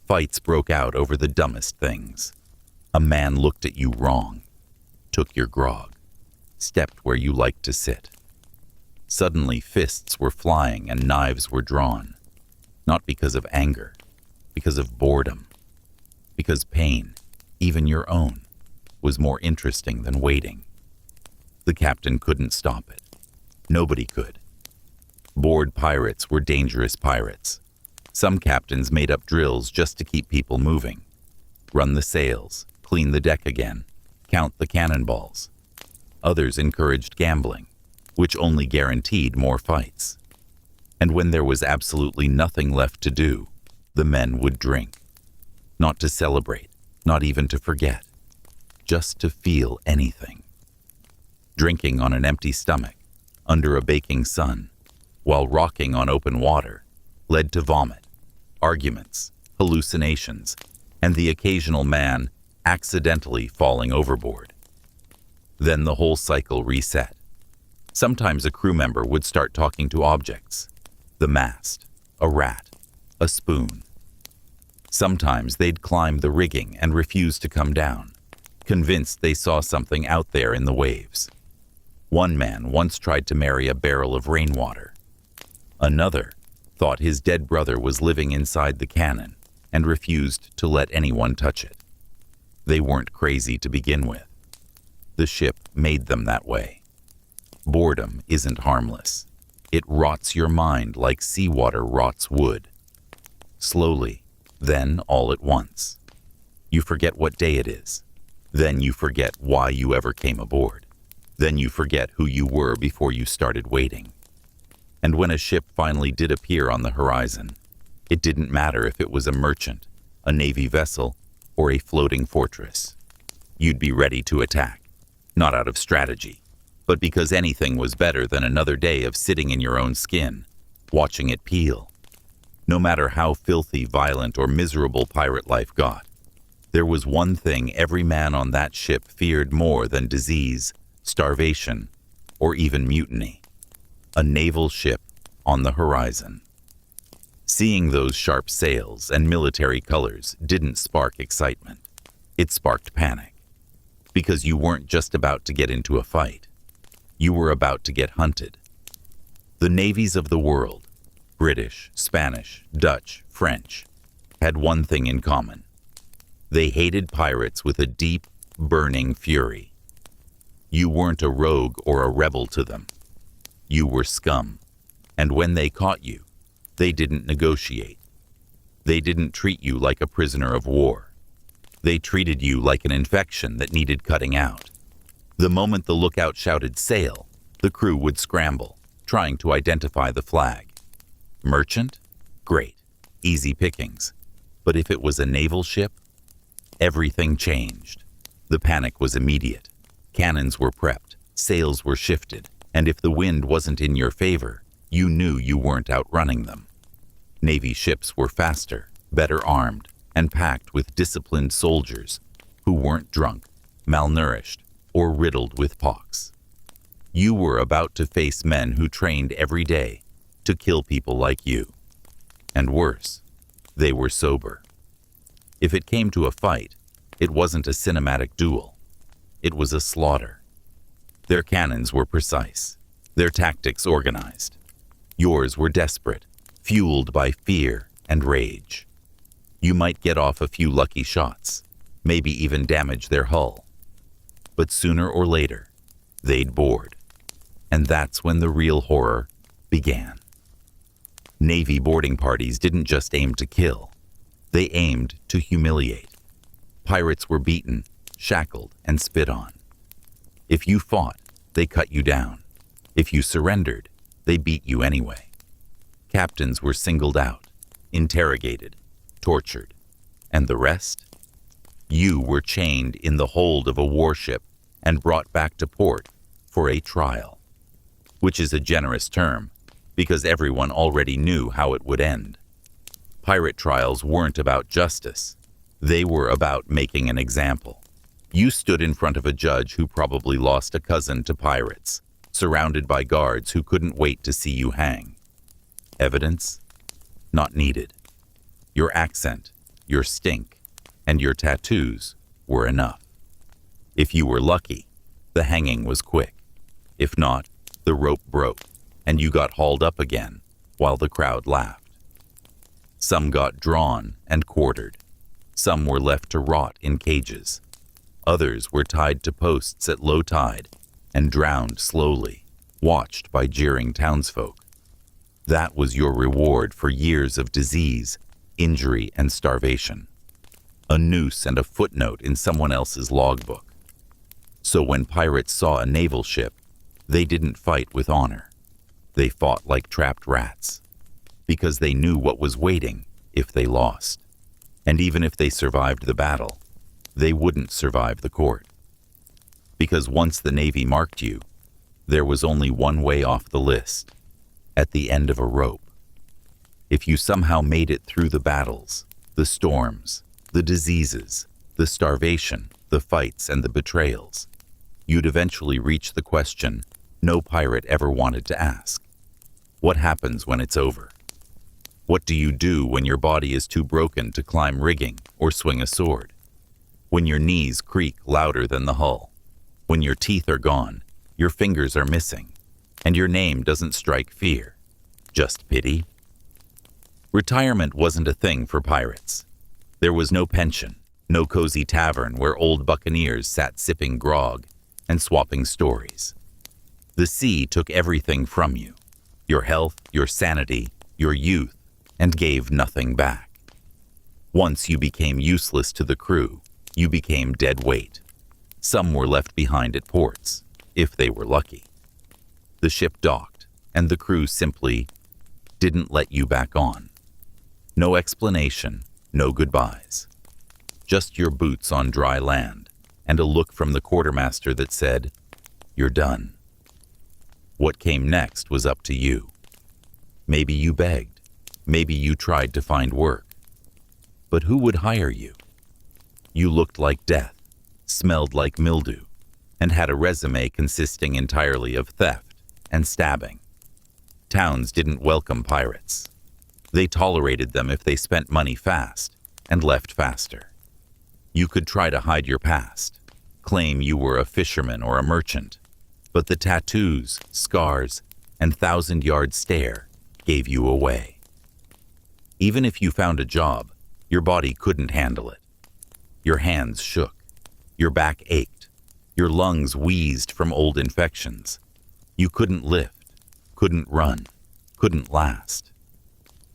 Fights broke out over the dumbest things. A man looked at you wrong, took your grog, stepped where you liked to sit. Suddenly fists were flying and knives were drawn, not because of anger, because of boredom, because pain, even your own, was more interesting than waiting. The captain couldn't stop it. Nobody could. Bored pirates were dangerous pirates. Some captains made up drills just to keep people moving. Run the sails, clean the deck again, count the cannonballs. Others encouraged gambling, which only guaranteed more fights. And when there was absolutely nothing left to do, the men would drink. Not to celebrate, not even to forget, just to feel anything. Drinking on an empty stomach, under a baking sun, while rocking on open water, led to vomit, arguments, hallucinations, and the occasional man accidentally falling overboard. Then the whole cycle reset. Sometimes a crew member would start talking to objects, the mast, a rat, a spoon. Sometimes they'd climb the rigging and refuse to come down, convinced they saw something out there in the waves. One man once tried to marry a barrel of rainwater. Another thought his dead brother was living inside the cannon and refused to let anyone touch it. They weren't crazy to begin with. The ship made them that way. Boredom isn't harmless. It rots your mind like seawater rots wood. Slowly, then all at once. You forget what day it is. Then you forget why you ever came aboard. Then you forget who you were before you started waiting. And when a ship finally did appear on the horizon, it didn't matter if it was a merchant, a navy vessel, or a floating fortress. You'd be ready to attack, not out of strategy, but because anything was better than another day of sitting in your own skin, watching it peel. No matter how filthy, violent, or miserable pirate life got, there was one thing every man on that ship feared more than disease, starvation, or even mutiny: a naval ship on the horizon. Seeing those sharp sails and military colors didn't spark excitement. It sparked panic. Because you weren't just about to get into a fight. You were about to get hunted. The navies of the world, British, Spanish, Dutch, French, had one thing in common. They hated pirates with a deep, burning fury. You weren't a rogue or a rebel to them. You were scum. And when they caught you, they didn't negotiate. They didn't treat you like a prisoner of war. They treated you like an infection that needed cutting out. The moment the lookout shouted sail, the crew would scramble, trying to identify the flag. Merchant? Great. Easy pickings. But if it was a naval ship, everything changed. The panic was immediate. Cannons were prepped, Sails were shifted, and if the wind wasn't in your favor, you knew you weren't outrunning them. Navy ships were faster, better armed, and packed with disciplined soldiers who weren't drunk, malnourished, or riddled with pox. You were about to face men who trained every day to kill people like you. And worse, they were sober. If it came to a fight, it wasn't a cinematic duel. It was a slaughter. Their cannons were precise, their tactics organized. Yours were desperate, fueled by fear and rage. You might get off a few lucky shots, maybe even damage their hull. But sooner or later, they'd board. And that's when the real horror began. Navy boarding parties didn't just aim to kill. They aimed to humiliate. Pirates were beaten, shackled, and spit on. If you fought, they cut you down. If you surrendered, they beat you anyway. Captains were singled out, interrogated, tortured. And the rest? You were chained in the hold of a warship and brought back to port for a trial. Which is a generous term, because everyone already knew how it would end. Pirate trials weren't about justice. They were about making an example. You stood in front of a judge who probably lost a cousin to pirates, surrounded by guards who couldn't wait to see you hang. Evidence? Not needed. Your accent, your stink, and your tattoos were enough. If you were lucky, the hanging was quick. If not, the rope broke, and you got hauled up again while the crowd laughed. Some got drawn and quartered. Some were left to rot in cages. Others were tied to posts at low tide and drowned slowly, watched by jeering townsfolk. That was your reward for years of disease, injury, and starvation. A noose and a footnote in someone else's logbook. So when pirates saw a naval ship, they didn't fight with honor. They fought like trapped rats, because they knew what was waiting if they lost. And even if they survived the battle, they wouldn't survive the court. Because once the Navy marked you, there was only one way off the list, at the end of a rope. If you somehow made it through the battles, the storms, the diseases, the starvation, the fights, and the betrayals, you'd eventually reach the question no pirate ever wanted to ask. What happens when it's over? What do you do when your body is too broken to climb rigging or swing a sword? When your knees creak louder than the hull? When your teeth are gone, your fingers are missing, and your name doesn't strike fear, just pity? Retirement wasn't a thing for pirates. There was no pension, no cozy tavern where old buccaneers sat sipping grog and swapping stories. The sea took everything from you, your health, your sanity, your youth, and gave nothing back. Once you became useless to the crew, you became dead weight. Some were left behind at ports, if they were lucky. The ship docked, and the crew simply didn't let you back on. No explanation, no goodbyes. Just your boots on dry land, and a look from the quartermaster that said, "You're done." What came next was up to you. Maybe you begged. Maybe you tried to find work. But who would hire you? You looked like death, smelled like mildew, and had a resume consisting entirely of theft and stabbing. Towns didn't welcome pirates. They tolerated them if they spent money fast and left faster. You could try to hide your past, claim you were a fisherman or a merchant, but the tattoos, scars, and thousand-yard stare gave you away. Even if you found a job, your body couldn't handle it. Your hands shook, your back ached, your lungs wheezed from old infections. You couldn't lift, couldn't run, couldn't last.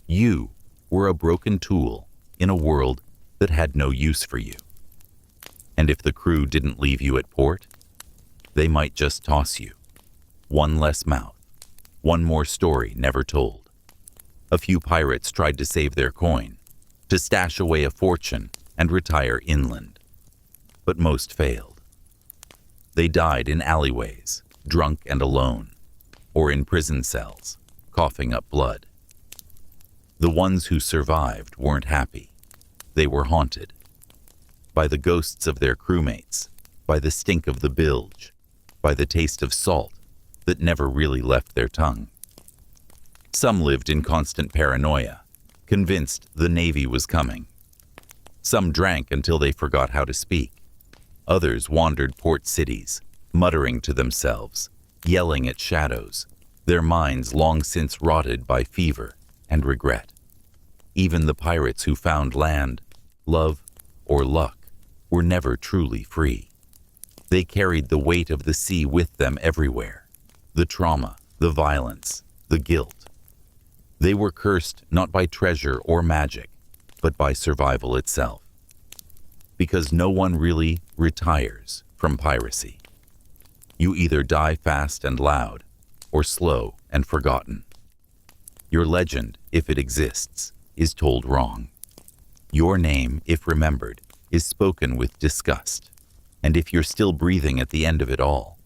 You were a broken tool in a world that had no use for you. And if the crew didn't leave you at port, they might just toss you. One less mouth, one more story never told. A few pirates tried to save their coin, to stash away a fortune and retire inland. But most failed. They died in alleyways, drunk and alone, or in prison cells, coughing up blood. The ones who survived weren't happy. They were haunted by the ghosts of their crewmates, by the stink of the bilge, by the taste of salt that never really left their tongue. Some lived in constant paranoia, convinced the Navy was coming. Some drank until they forgot how to speak. Others wandered port cities, muttering to themselves, yelling at shadows, their minds long since rotted by fever and regret. Even the pirates who found land, love, or luck were never truly free. They carried the weight of the sea with them everywhere, the trauma, the violence, the guilt. They were cursed not by treasure or magic, but by survival itself. Because no one really retires from piracy. You either die fast and loud, or slow and forgotten. Your legend, if it exists, is told wrong. Your name, if remembered, is spoken with disgust. And if you're still breathing at the end of it all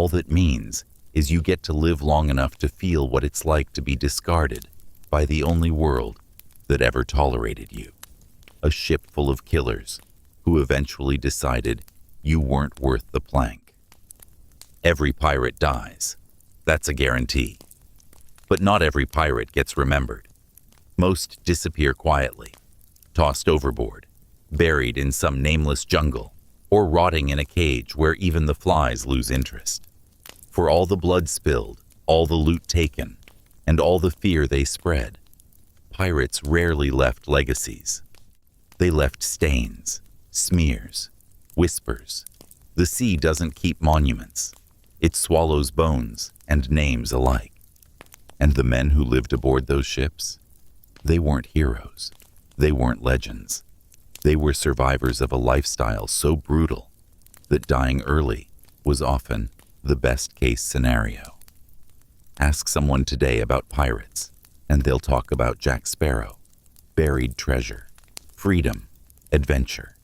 that means is you get to live long enough to feel what it's like to be discarded by the only world that ever tolerated you. A ship full of killers who eventually decided you weren't worth the plank. Every pirate dies. That's a guarantee. But not every pirate gets remembered. Most disappear quietly, tossed overboard, buried in some nameless jungle, or rotting in a cage where even the flies lose interest. For all the blood spilled, all the loot taken, and all the fear they spread, pirates rarely left legacies. They left stains, smears, whispers. The sea doesn't keep monuments. It swallows bones and names alike. And the men who lived aboard those ships, they weren't heroes. They weren't legends. They were survivors of a lifestyle so brutal that dying early was often the best-case scenario. Ask someone today about pirates, and they'll talk about Jack Sparrow, buried treasure, freedom, adventure.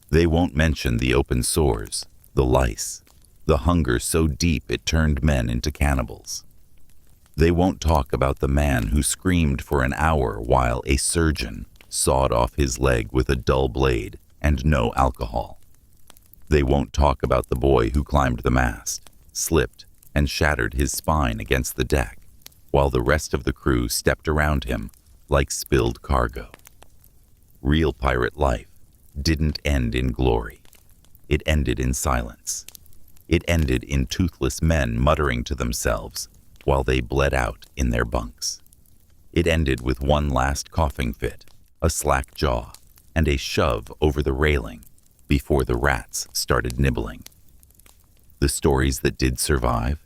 They won't mention the open sores, the lice, the hunger so deep it turned men into cannibals. They won't talk about the man who screamed for an hour while a surgeon sawed off his leg with a dull blade and no alcohol. They won't talk about the boy who climbed the mast, slipped, and shattered his spine against the deck, while the rest of the crew stepped around him like spilled cargo. Real pirate life didn't end in glory. It ended in silence. It ended in toothless men muttering to themselves while they bled out in their bunks. It ended with one last coughing fit, a slack jaw, and a shove over the railing before the rats started nibbling. The stories that did survive,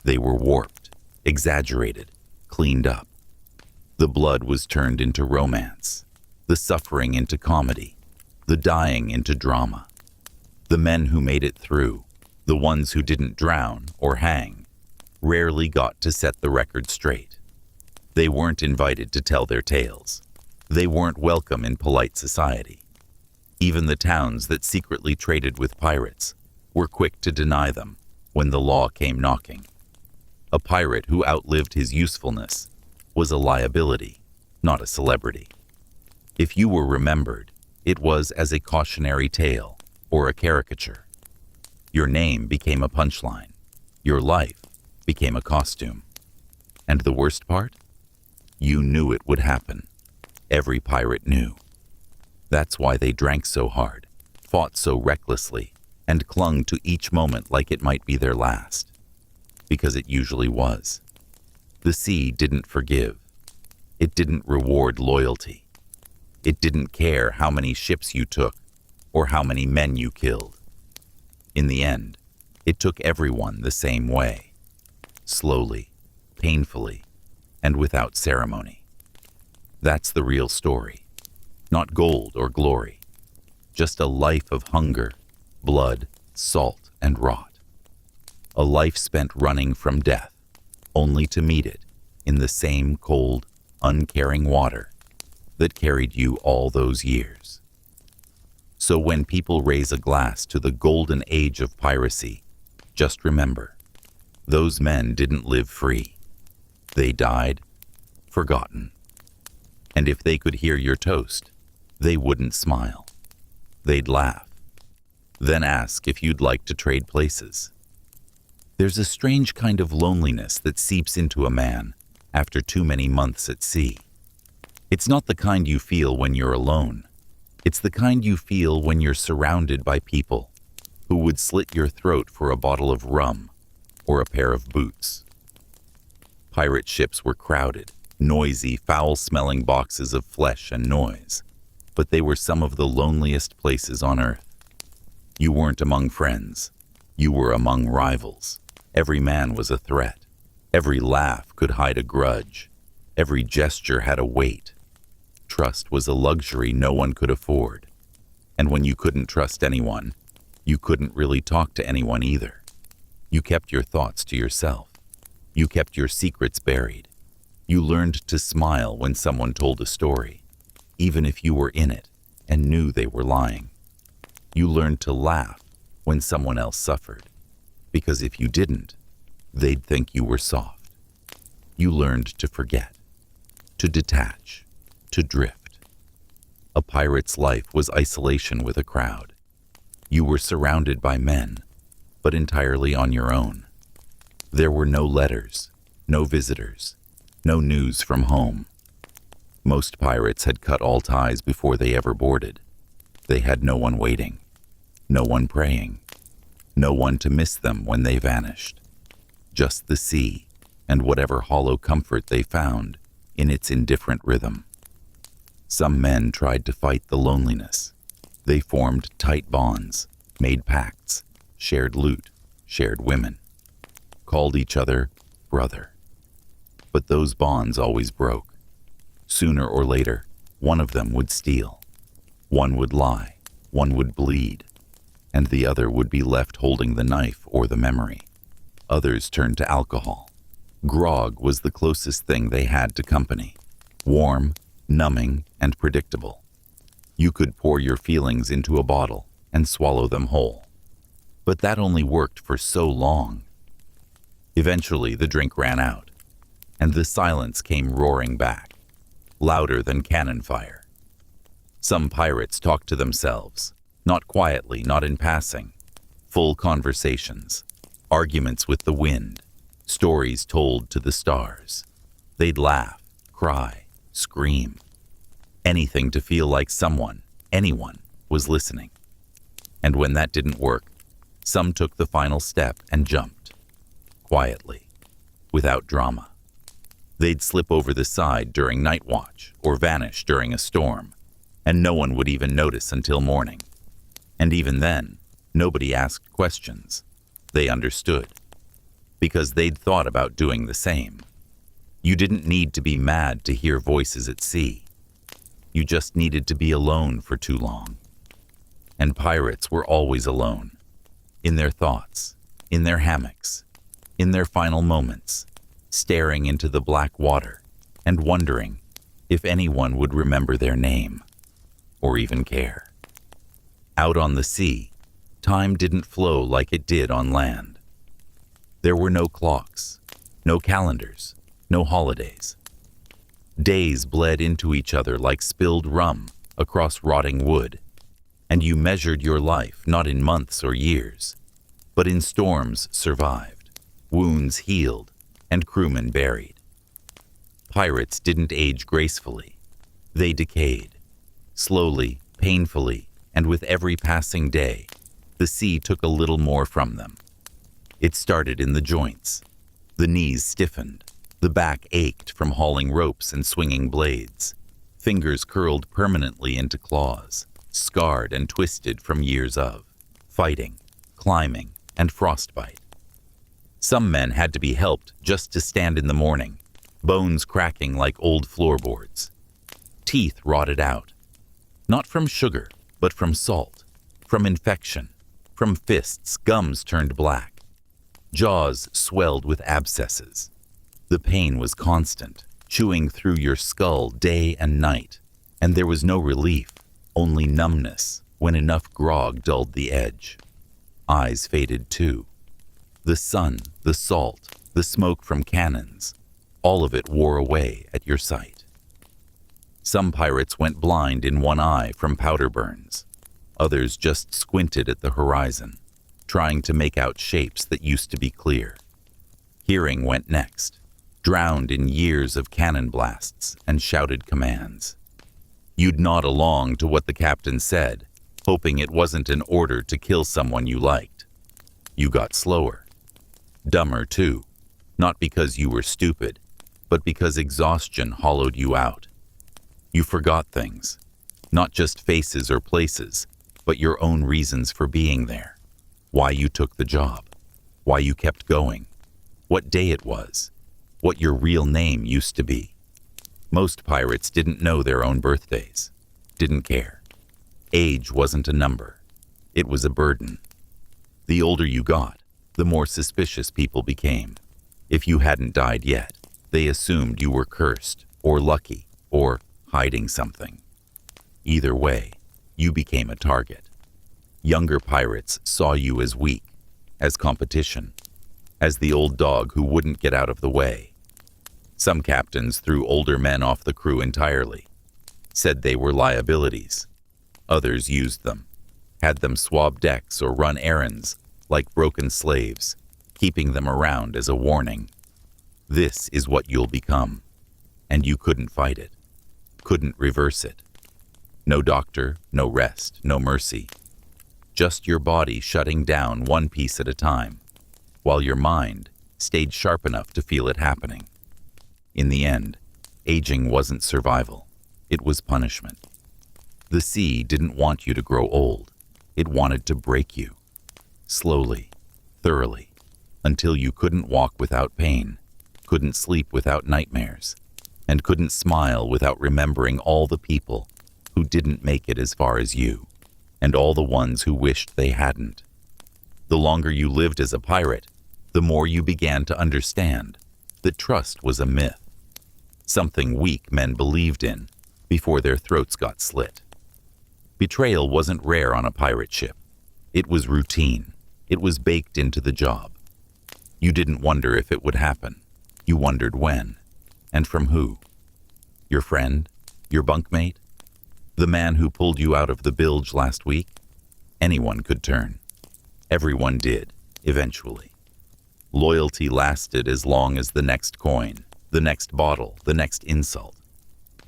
they were warped, exaggerated, cleaned up. The blood was turned into romance, the suffering into comedy, the dying into drama. The men who made it through, the ones who didn't drown or hang, rarely got to set the record straight. They weren't invited to tell their tales. They weren't welcome in polite society. Even the towns that secretly traded with pirates were quick to deny them when the law came knocking. A pirate who outlived his usefulness was a liability, not a celebrity. If you were remembered, it was as a cautionary tale or a caricature. Your name became a punchline. Your life became a costume. And the worst part? You knew it would happen. Every pirate knew. That's why they drank so hard, fought so recklessly, and clung to each moment like it might be their last. Because it usually was. The sea didn't forgive. It didn't reward loyalty. It didn't care how many ships you took or how many men you killed. In the end, it took everyone the same way. Slowly, painfully, and without ceremony. That's the real story. Not gold or glory. Just a life of hunger, blood, salt, and rot. A life spent running from death, only to meet it in the same cold, uncaring water that carried you all those years. So when people raise a glass to the golden age of piracy, Just remember, those men didn't live free. They died, forgotten. And if they could hear your toast, they wouldn't smile. They'd laugh, then ask if you'd like to trade places. There's a strange kind of loneliness that seeps into a man after too many months at sea. It's not the kind you feel when you're alone. It's the kind you feel when you're surrounded by people who would slit your throat for a bottle of rum or a pair of boots. Pirate ships were crowded, noisy, foul-smelling boxes of flesh and noise, but they were some of the loneliest places on earth. You weren't among friends. You were among rivals. Every man was a threat. Every laugh could hide a grudge. Every gesture had a weight. Trust was a luxury no one could afford. And when you couldn't trust anyone, you couldn't really talk to anyone either. You kept your thoughts to yourself. You kept your secrets buried. You learned to smile when someone told a story, even if you were in it and knew they were lying. You learned to laugh when someone else suffered, because if you didn't, they'd think you were soft. You learned to forget, to detach, to drift. A pirate's life was isolation with a crowd. You were surrounded by men, but entirely on your own. There were no letters, no visitors, no news from home. Most pirates had cut all ties before they ever boarded. They had no one waiting, no one praying, no one to miss them when they vanished. Just the sea and whatever hollow comfort they found in its indifferent rhythm. Some men tried to fight the loneliness. They formed tight bonds, made pacts, shared loot, shared women, called each other brother. But those bonds always broke. Sooner or later, one of them would steal. One would lie, one would bleed, and the other would be left holding the knife or the memory. Others turned to alcohol. Grog was the closest thing they had to company. Warm, numbing, and predictable. You could pour your feelings into a bottle and swallow them whole. But that only worked for so long. Eventually, the drink ran out, and the silence came roaring back, louder than cannon fire. Some pirates talked to themselves, not quietly, not in passing. Full conversations, arguments with the wind, stories told to the stars. They'd laugh, cry, scream. Anything to feel like someone, anyone, was listening. And when that didn't work, some took the final step and jumped. Quietly, without drama. They'd slip over the side during night watch or vanish during a storm, and no one would even notice until morning. And even then, nobody asked questions. They understood, because they'd thought about doing the same. You didn't need to be mad to hear voices at sea. You just needed to be alone for too long. And pirates were always alone, in their thoughts, in their hammocks, in their final moments, staring into the black water and wondering if anyone would remember their name, or even care. Out on the sea, time didn't flow like it did on land. There were no clocks, no calendars, no holidays. Days bled into each other like spilled rum across rotting wood, and you measured your life not in months or years, but in storms survived, wounds healed, and crewmen buried. Pirates didn't age gracefully. They decayed. Slowly, painfully, and with every passing day, the sea took a little more from them. It started in the joints. The knees stiffened. The back ached from hauling ropes and swinging blades. Fingers curled permanently into claws, scarred and twisted from years of fighting, climbing, and frostbite. Some men had to be helped just to stand in the morning, bones cracking like old floorboards. Teeth rotted out, not from sugar, but from salt, from infection, from fists, gums turned black. Jaws swelled with abscesses. The pain was constant, chewing through your skull day and night, and there was no relief, only numbness when enough grog dulled the edge. Eyes faded too. The sun, the salt, the smoke from cannons, all of it wore away at your sight. Some pirates went blind in one eye from powder burns. Others just squinted at the horizon, trying to make out shapes that used to be clear. Hearing went next, drowned in years of cannon blasts and shouted commands. You'd nod along to what the captain said, hoping it wasn't an order to kill someone you liked. You got slower. Dumber, too, not because you were stupid, but because exhaustion hollowed you out. You forgot things, not just faces or places, but your own reasons for being there. Why you took the job, why you kept going, what day it was, what your real name used to be. Most pirates didn't know their own birthdays, didn't care. Age wasn't a number, it was a burden. The older you got, the more suspicious people became. If you hadn't died yet, they assumed you were cursed, or lucky, or hiding something. Either way, you became a target. Younger pirates saw you as weak, as competition, as the old dog who wouldn't get out of the way. Some captains threw older men off the crew entirely, said they were liabilities. Others used them, had them swab decks or run errands like broken slaves, keeping them around as a warning. This is what you'll become, and you couldn't fight it, couldn't reverse it. No doctor, no rest, no mercy. Just your body shutting down one piece at a time, while your mind stayed sharp enough to feel it happening. In the end, aging wasn't survival, it was punishment. The sea didn't want you to grow old, it wanted to break you. Slowly, thoroughly, until you couldn't walk without pain, couldn't sleep without nightmares, and couldn't smile without remembering all the people who didn't make it as far as you, and all the ones who wished they hadn't. The longer you lived as a pirate, the more you began to understand that trust was a myth, something weak men believed in before their throats got slit. Betrayal wasn't rare on a pirate ship. It was routine. It was baked into the job. You didn't wonder if it would happen. You wondered when, and from who. Your friend? Your bunkmate? The man who pulled you out of the bilge last week? Anyone could turn. Everyone did, eventually. Loyalty lasted as long as the next coin, the next bottle, the next insult.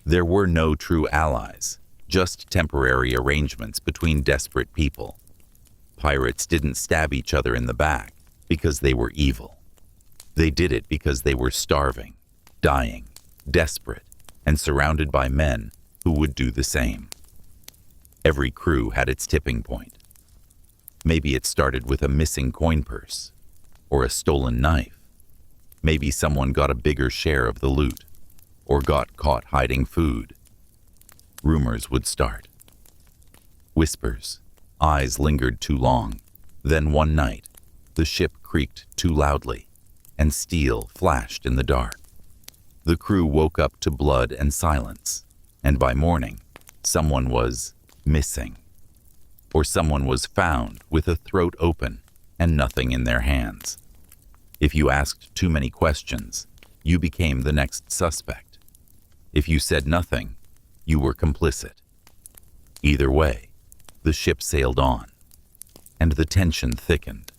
There were no true allies, just temporary arrangements between desperate people. Pirates didn't stab each other in the back because they were evil. They did it because they were starving, dying, desperate, and surrounded by men who would do the same. Every crew had its tipping point. Maybe it started with a missing coin purse, or a stolen knife. Maybe someone got a bigger share of the loot, or got caught hiding food. Rumors would start. Whispers. Eyes lingered too long. Then one night, the ship creaked too loudly, and steel flashed in the dark. The crew woke up to blood and silence, and by morning, someone was missing. Or someone was found with a throat open and nothing in their hands. If you asked too many questions, you became the next suspect. If you said nothing, you were complicit. Either way, the ship sailed on, and the tension thickened.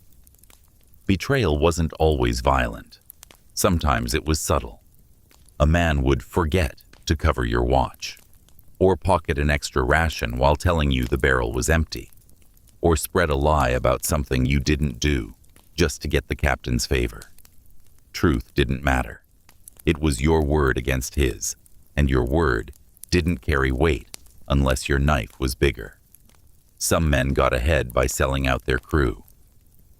Betrayal wasn't always violent. Sometimes it was subtle. A man would forget to cover your watch, or pocket an extra ration while telling you the barrel was empty, or spread a lie about something you didn't do just to get the captain's favor. Truth didn't matter. It was your word against his, and your word didn't carry weight unless your knife was bigger. Some men got ahead by selling out their crew,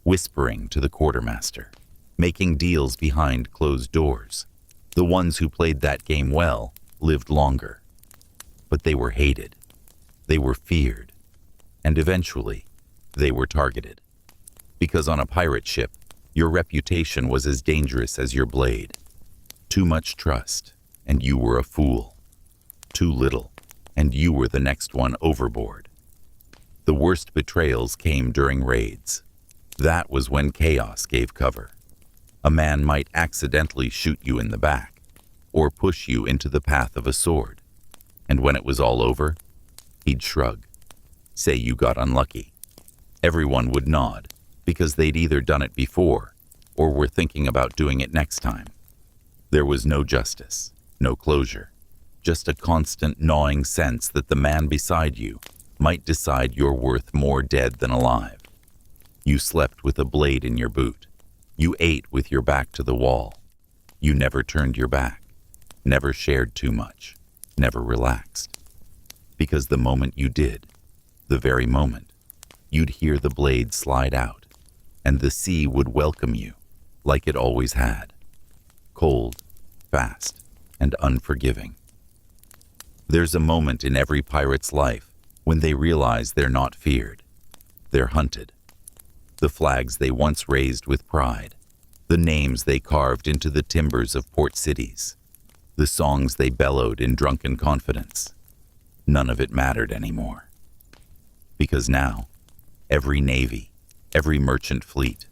whispering to the quartermaster, making deals behind closed doors. The ones who played that game well lived longer. But they were hated, they were feared, and eventually they were targeted. Because on a pirate ship, your reputation was as dangerous as your blade. Too much trust, and you were a fool. Too little, and you were the next one overboard. The worst betrayals came during raids. That was when chaos gave cover. A man might accidentally shoot you in the back, or push you into the path of a sword. And when it was all over, he'd shrug, say you got unlucky. Everyone would nod, because they'd either done it before, or were thinking about doing it next time. There was no justice, no closure, just a constant gnawing sense that the man beside you might decide you're worth more dead than alive. You slept with a blade in your boot. You ate with your back to the wall. You never turned your back, never shared too much, never relaxed. Because the moment you did, the very moment, you'd hear the blade slide out, and the sea would welcome you like it always had. Cold, fast, and unforgiving. There's a moment in every pirate's life when they realize they're not feared. They're hunted. The flags they once raised with pride, the names they carved into the timbers of port cities, the songs they bellowed in drunken confidence, none of it mattered anymore. Because now, every navy, every merchant fleet,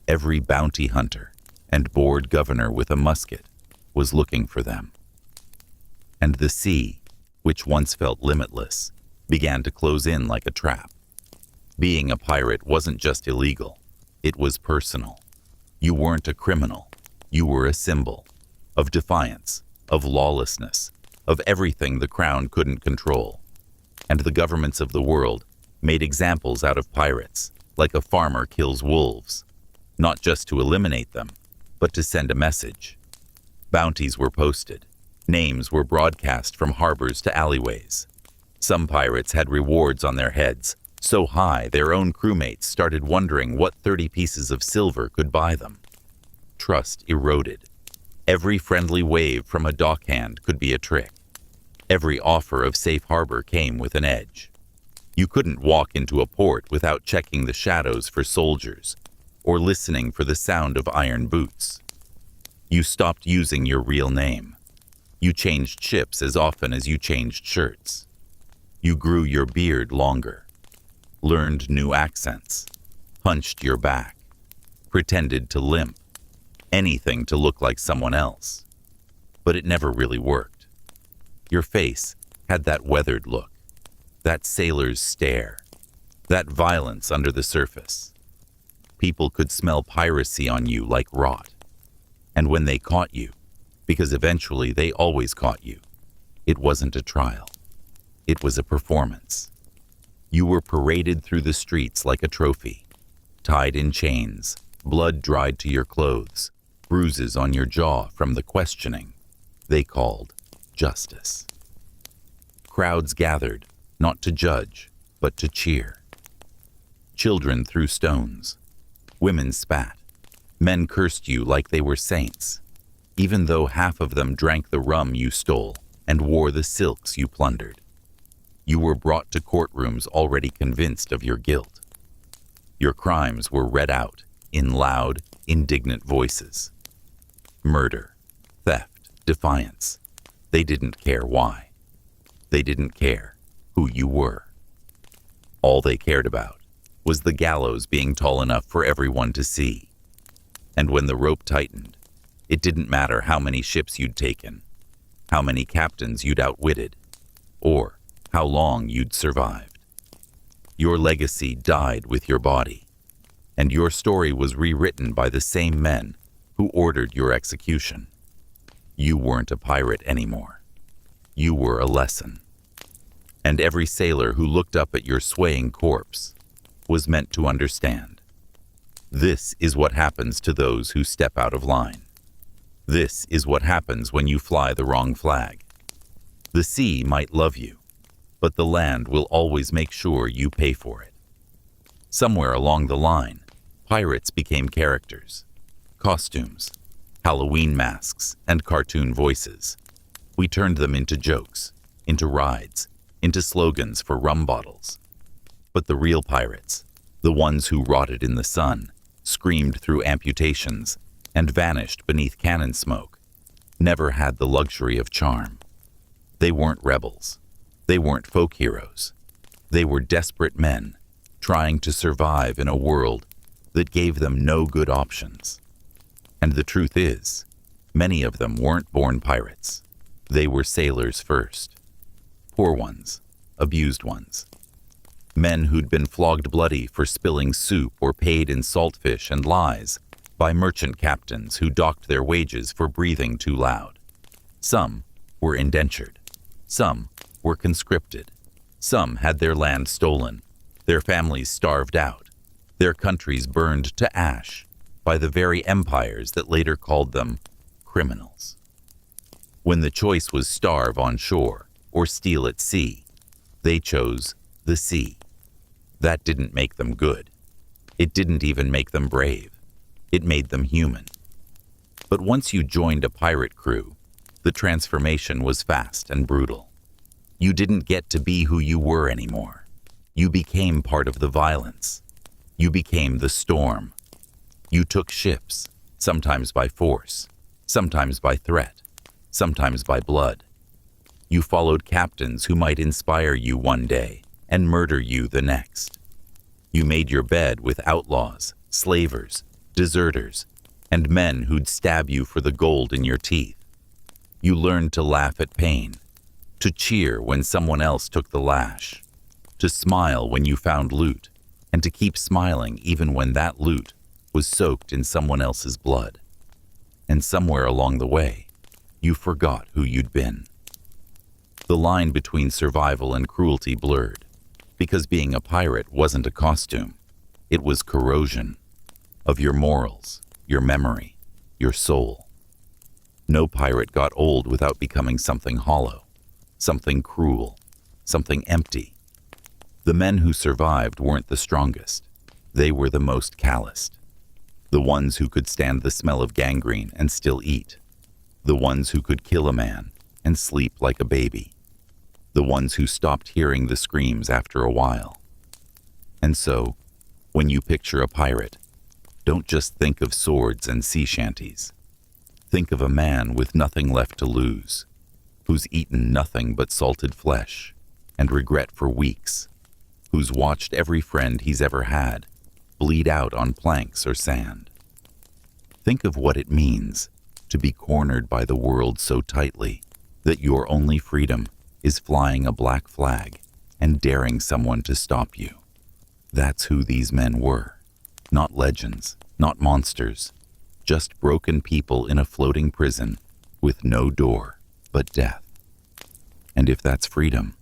every bounty hunter and bored governor with a musket was looking for them. And the sea, which once felt limitless, began to close in like a trap. Being a pirate wasn't just illegal, it was personal. You weren't a criminal, you were a symbol of defiance, of lawlessness, of everything the crown couldn't control. And the governments of the world made examples out of pirates, like a farmer kills wolves, not just to eliminate them, but to send a message. Bounties were posted, names were broadcast from harbors to alleyways. Some pirates had rewards on their heads, so high their own crewmates started wondering what 30 pieces of silver could buy them. Trust eroded. Every friendly wave from a dockhand could be a trick. Every offer of safe harbor came with an edge. You couldn't walk into a port without checking the shadows for soldiers, or listening for the sound of iron boots. You stopped using your real name. You changed ships as often as you changed shirts. You grew your beard longer, learned new accents, hunched your back, pretended to limp, anything to look like someone else. But it never really worked. Your face had that weathered look, that sailor's stare, that violence under the surface. People could smell piracy on you like rot. And when they caught you, because eventually they always caught you, it wasn't a trial. It was a performance. You were paraded through the streets like a trophy, tied in chains, blood dried to your clothes, bruises on your jaw from the questioning they called justice. Crowds gathered, not to judge, but to cheer. Children threw stones. Women spat. Men cursed you like they were saints, even though half of them drank the rum you stole and wore the silks you plundered. You were brought to courtrooms already convinced of your guilt. Your crimes were read out in loud, indignant voices. Murder, theft, defiance. They didn't care why. They didn't care who you were. All they cared about was the gallows being tall enough for everyone to see. And when the rope tightened, it didn't matter how many ships you'd taken, how many captains you'd outwitted, or how long you'd survived. Your legacy died with your body, and your story was rewritten by the same men who ordered your execution. You weren't a pirate anymore. You were a lesson. And every sailor who looked up at your swaying corpse was meant to understand. This is what happens to those who step out of line. This is what happens when you fly the wrong flag. The sea might love you, but the land will always make sure you pay for it. Somewhere along the line, pirates became characters, costumes, Halloween masks, and cartoon voices. We turned them into jokes, into rides, into slogans for rum bottles. But the real pirates, the ones who rotted in the sun, screamed through amputations, and vanished beneath cannon smoke, never had the luxury of charm. They weren't rebels. They weren't folk heroes. They were desperate men trying to survive in a world that gave them no good options. And the truth is, many of them weren't born pirates. They were sailors first. Poor ones, abused ones. Men who'd been flogged bloody for spilling soup or paid in saltfish and lies by merchant captains who docked their wages for breathing too loud. Some were indentured. Some were conscripted. Some had their land stolen, their families starved out, their countries burned to ash by the very empires that later called them criminals. When the choice was starve on shore or steal at sea, they chose the sea. That didn't make them good. It didn't even make them brave. It made them human. But once you joined a pirate crew, the transformation was fast and brutal. You didn't get to be who you were anymore. You became part of the violence. You became the storm. You took ships, sometimes by force, sometimes by threat, sometimes by blood. You followed captains who might inspire you one day and murder you the next. You made your bed with outlaws, slavers, deserters, and men who'd stab you for the gold in your teeth. You learned to laugh at pain, to cheer when someone else took the lash, to smile when you found loot, and to keep smiling even when that loot was soaked in someone else's blood. And somewhere along the way, you forgot who you'd been. The line between survival and cruelty blurred, because being a pirate wasn't a costume. It was corrosion of your morals, your memory, your soul. No pirate got old without becoming something hollow, something cruel, something empty. The men who survived weren't the strongest. They were the most calloused. The ones who could stand the smell of gangrene and still eat. The ones who could kill a man and sleep like a baby. The ones who stopped hearing the screams after a while. And so, when you picture a pirate, don't just think of swords and sea shanties. Think of a man with nothing left to lose, who's eaten nothing but salted flesh and regret for weeks, who's watched every friend he's ever had bleed out on planks or sand. Think of what it means to be cornered by the world so tightly that your only freedom is flying a black flag and daring someone to stop you. That's who these men were. Not legends, not monsters, just broken people in a floating prison with no door but death. And if that's freedom,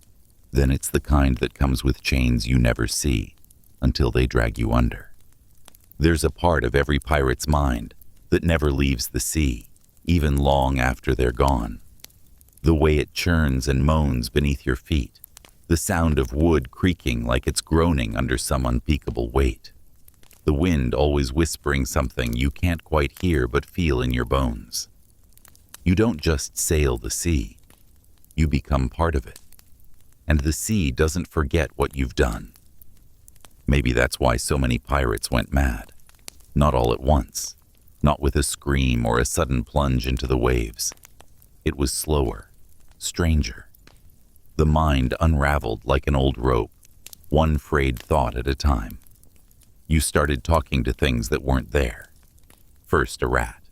then it's the kind that comes with chains you never see until they drag you under. There's a part of every pirate's mind that never leaves the sea, even long after they're gone. The way it churns and moans beneath your feet, the sound of wood creaking like it's groaning under some unspeakable weight, the wind always whispering something you can't quite hear but feel in your bones. You don't just sail the sea, you become part of it. And the sea doesn't forget what you've done. Maybe that's why so many pirates went mad. Not all at once, not with a scream or a sudden plunge into the waves. It was slower, stranger. The mind unraveled like an old rope, one frayed thought at a time. You started talking to things that weren't there. First a rat,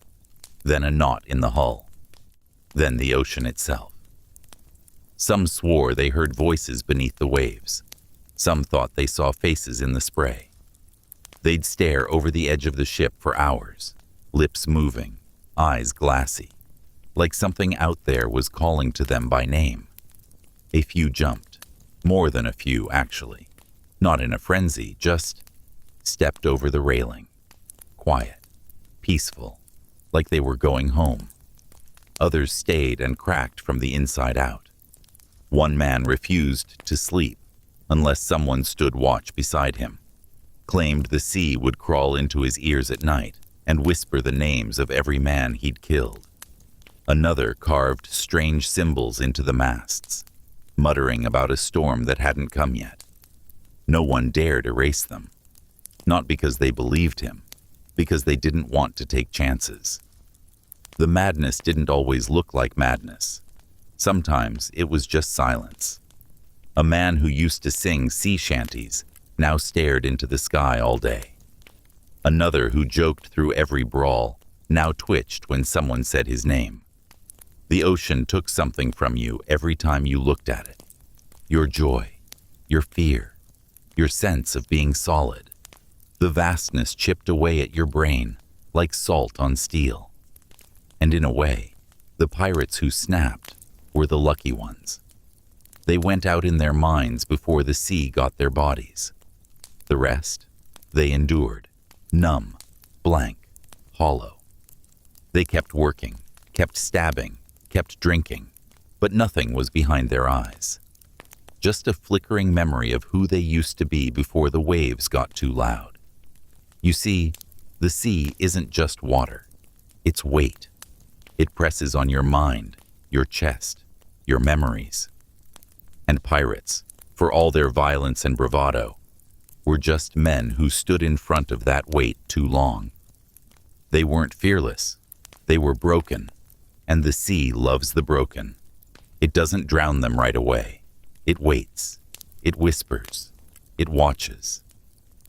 then a knot in the hull, then the ocean itself. Some swore they heard voices beneath the waves. Some thought they saw faces in the spray. They'd stare over the edge of the ship for hours, lips moving, eyes glassy, like something out there was calling to them by name. A few jumped, more than a few actually, not in a frenzy, just stepped over the railing, quiet, peaceful, like they were going home. Others stayed and cracked from the inside out. One man refused to sleep unless someone stood watch beside him, claimed the sea would crawl into his ears at night and whisper the names of every man he'd killed. Another carved strange symbols into the masts, muttering about a storm that hadn't come yet. No one dared erase them, not because they believed him, because they didn't want to take chances. The madness didn't always look like madness. Sometimes it was just silence. A man who used to sing sea shanties now stared into the sky all day. Another who joked through every brawl now twitched when someone said his name. The ocean took something from you every time you looked at it. Your joy, your fear, your sense of being solid. The vastness chipped away at your brain like salt on steel. And in a way, the pirates who snapped were the lucky ones. They went out in their minds before the sea got their bodies. The rest, they endured, numb, blank, hollow. They kept working, kept stabbing, kept drinking, but nothing was behind their eyes. Just a flickering memory of who they used to be before the waves got too loud. You see, the sea isn't just water, it's weight. It presses on your mind, your chest, your memories. And pirates, for all their violence and bravado, were just men who stood in front of that weight too long. They weren't fearless, they were broken, and the sea loves the broken. It doesn't drown them right away. It waits, it whispers, it watches,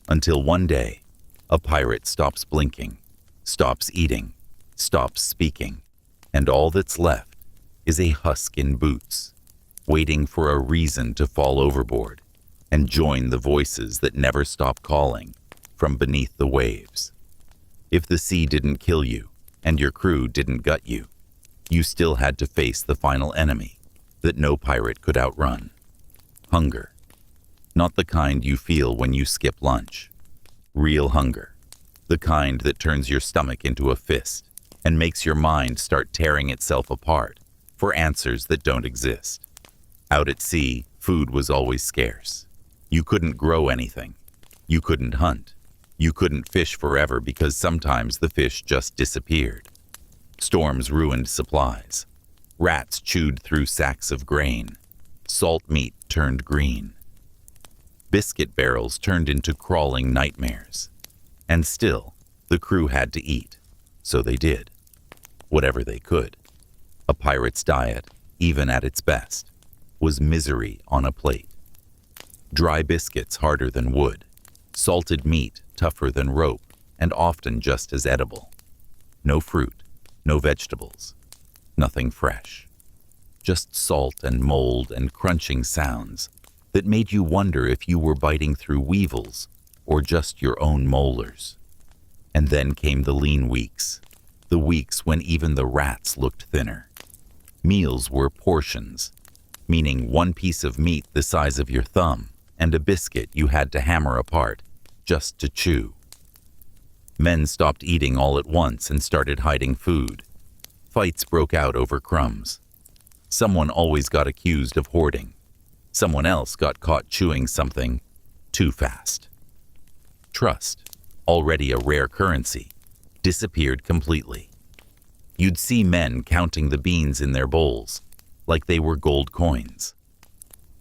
until one day, a pirate stops blinking, stops eating, stops speaking, and all that's left is a husk in boots, waiting for a reason to fall overboard and join the voices that never stop calling from beneath the waves. If the sea didn't kill you and your crew didn't gut you, you still had to face the final enemy that no pirate could outrun. Hunger. Not the kind you feel when you skip lunch. Real hunger. The kind that turns your stomach into a fist and makes your mind start tearing itself apart for answers that don't exist. Out at sea, food was always scarce. You couldn't grow anything. You couldn't hunt. You couldn't fish forever because sometimes the fish just disappeared. Storms ruined supplies. Rats chewed through sacks of grain. Salt meat turned green. Biscuit barrels turned into crawling nightmares. And still, the crew had to eat. So they did. Whatever they could. A pirate's diet, even at its best, was misery on a plate. Dry biscuits harder than wood. Salted meat tougher than rope and often just as edible. No fruit, no vegetables, nothing fresh. Just salt and mold and crunching sounds that made you wonder if you were biting through weevils or just your own molars. And then came the lean weeks, the weeks when even the rats looked thinner. Meals were portions, meaning one piece of meat the size of your thumb and a biscuit you had to hammer apart just to chew. Men stopped eating all at once and started hiding food. Fights broke out over crumbs. Someone always got accused of hoarding. Someone else got caught chewing something too fast. Trust, already a rare currency, disappeared completely. You'd see men counting the beans in their bowls like they were gold coins.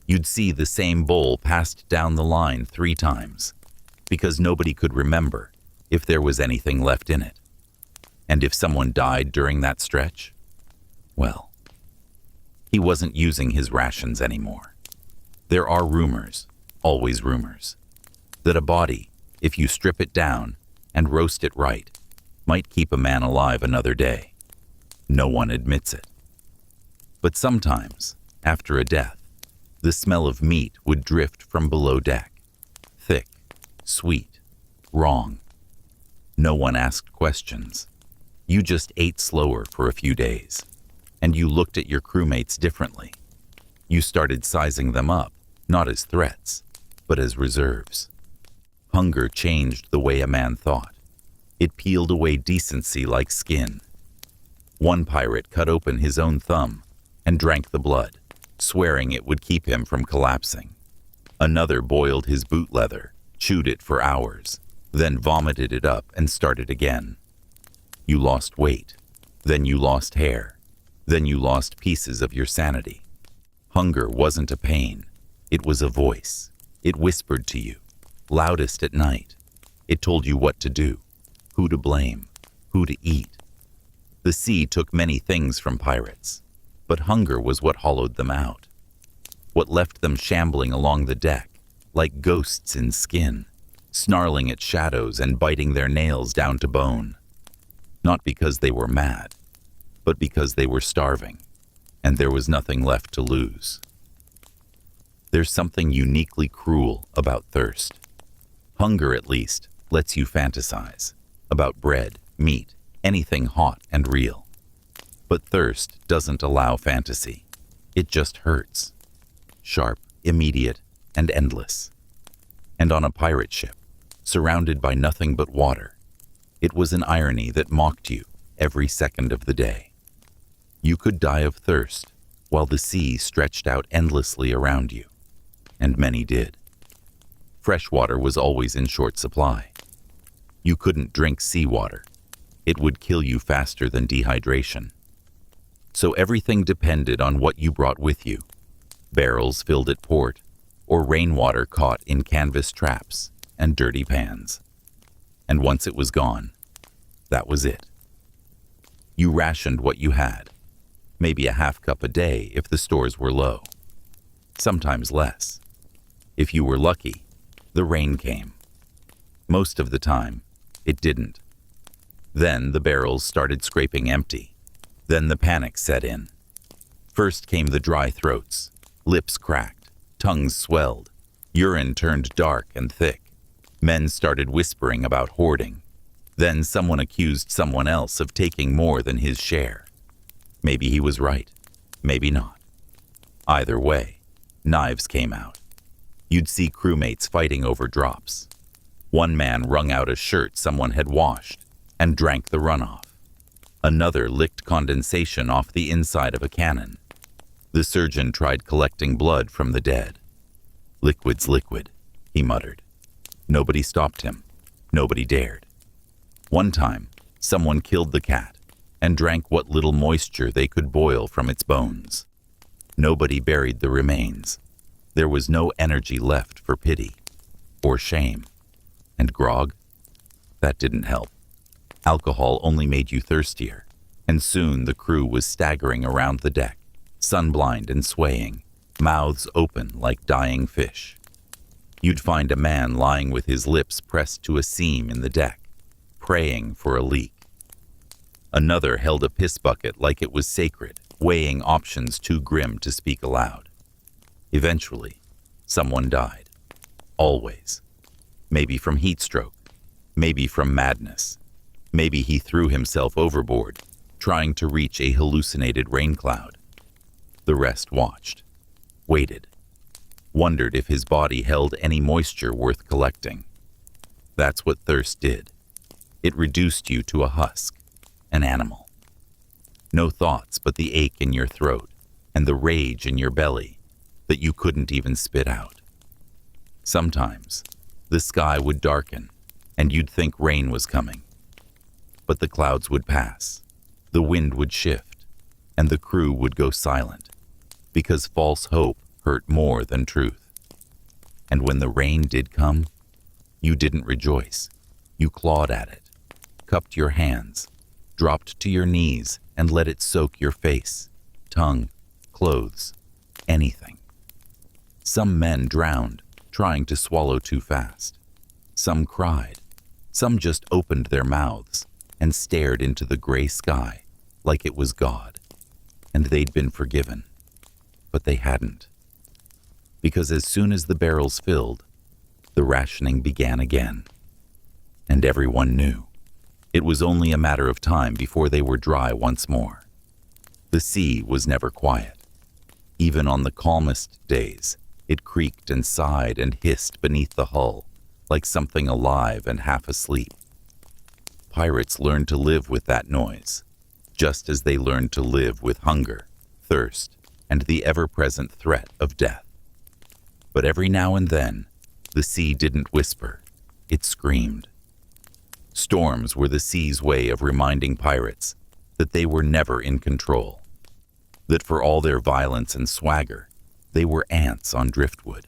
You'd see the same bowl passed down the line 3 times because nobody could remember if there was anything left in it. And if someone died during that stretch, well, he wasn't using his rations anymore. There are rumors, always rumors, that a body, if you strip it down and roast it right, might keep a man alive another day. No one admits it. But sometimes, after a death, the smell of meat would drift from below deck. Thick, sweet, wrong. No one asked questions. You just ate slower for a few days, and you looked at your crewmates differently. You started sizing them up, not as threats, but as reserves. Hunger changed the way a man thought. It peeled away decency like skin. One pirate cut open his own thumb and drank the blood, swearing it would keep him from collapsing. Another boiled his boot leather, chewed it for hours, then vomited it up and started again. You lost weight, then you lost hair, then you lost pieces of your sanity. Hunger wasn't a pain, it was a voice. It whispered to you, loudest at night. It told you what to do, who to blame, who to eat. The sea took many things from pirates, but hunger was what hollowed them out, what left them shambling along the deck like ghosts in skin, snarling at shadows and biting their nails down to bone. Not because they were mad, but because they were starving, and there was nothing left to lose. There's something uniquely cruel about thirst. Hunger, at least, lets you fantasize about bread, meat, anything hot and real. But thirst doesn't allow fantasy. It just hurts. Sharp, immediate, and endless. And on a pirate ship, surrounded by nothing but water, it was an irony that mocked you every second of the day. You could die of thirst while the sea stretched out endlessly around you, and many did. Fresh water was always in short supply. You couldn't drink seawater. It would kill you faster than dehydration. So everything depended on what you brought with you. Barrels filled at port, or rainwater caught in canvas traps and dirty pans. And once it was gone, that was it. You rationed what you had, maybe a half cup a day if the stores were low. Sometimes less. If you were lucky, the rain came. Most of the time, it didn't. Then the barrels started scraping empty. Then the panic set in. First came the dry throats, lips cracked, tongues swelled, urine turned dark and thick. Men started whispering about hoarding. Then someone accused someone else of taking more than his share. Maybe he was right, maybe not. Either way, knives came out. You'd see crewmates fighting over drops. One man wrung out a shirt someone had washed and drank the runoff. Another licked condensation off the inside of a cannon. The surgeon tried collecting blood from the dead. "Liquid's liquid," he muttered. Nobody stopped him. Nobody dared. One time, someone killed the cat and drank what little moisture they could boil from its bones. Nobody buried the remains. There was no energy left for pity or shame. And grog? That didn't help. Alcohol only made you thirstier, and soon the crew was staggering around the deck, sunblind and swaying, mouths open like dying fish. You'd find a man lying with his lips pressed to a seam in the deck, praying for a leak. Another held a piss bucket like it was sacred, weighing options too grim to speak aloud. Eventually, someone died. Always. Maybe from heat stroke, maybe from madness. Maybe he threw himself overboard, trying to reach a hallucinated rain cloud. The rest watched, waited, wondered if his body held any moisture worth collecting. That's what thirst did. It reduced you to a husk, an animal. No thoughts but the ache in your throat and the rage in your belly that you couldn't even spit out. Sometimes, the sky would darken and you'd think rain was coming. But the clouds would pass, the wind would shift, and the crew would go silent, because false hope hurt more than truth. And when the rain did come, you didn't rejoice. You clawed at it, cupped your hands, dropped to your knees and let it soak your face, tongue, clothes, anything. Some men drowned, trying to swallow too fast. Some cried. Some just opened their mouths and stared into the gray sky like it was God, and they'd been forgiven. But they hadn't. Because as soon as the barrels filled, the rationing began again. And everyone knew. It was only a matter of time before they were dry once more. The sea was never quiet. Even on the calmest days, it creaked and sighed and hissed beneath the hull, like something alive and half asleep. Pirates learned to live with that noise, just as they learned to live with hunger, thirst, and the ever-present threat of death. But every now and then, the sea didn't whisper, it screamed. Storms were the sea's way of reminding pirates that they were never in control, that for all their violence and swagger, they were ants on driftwood.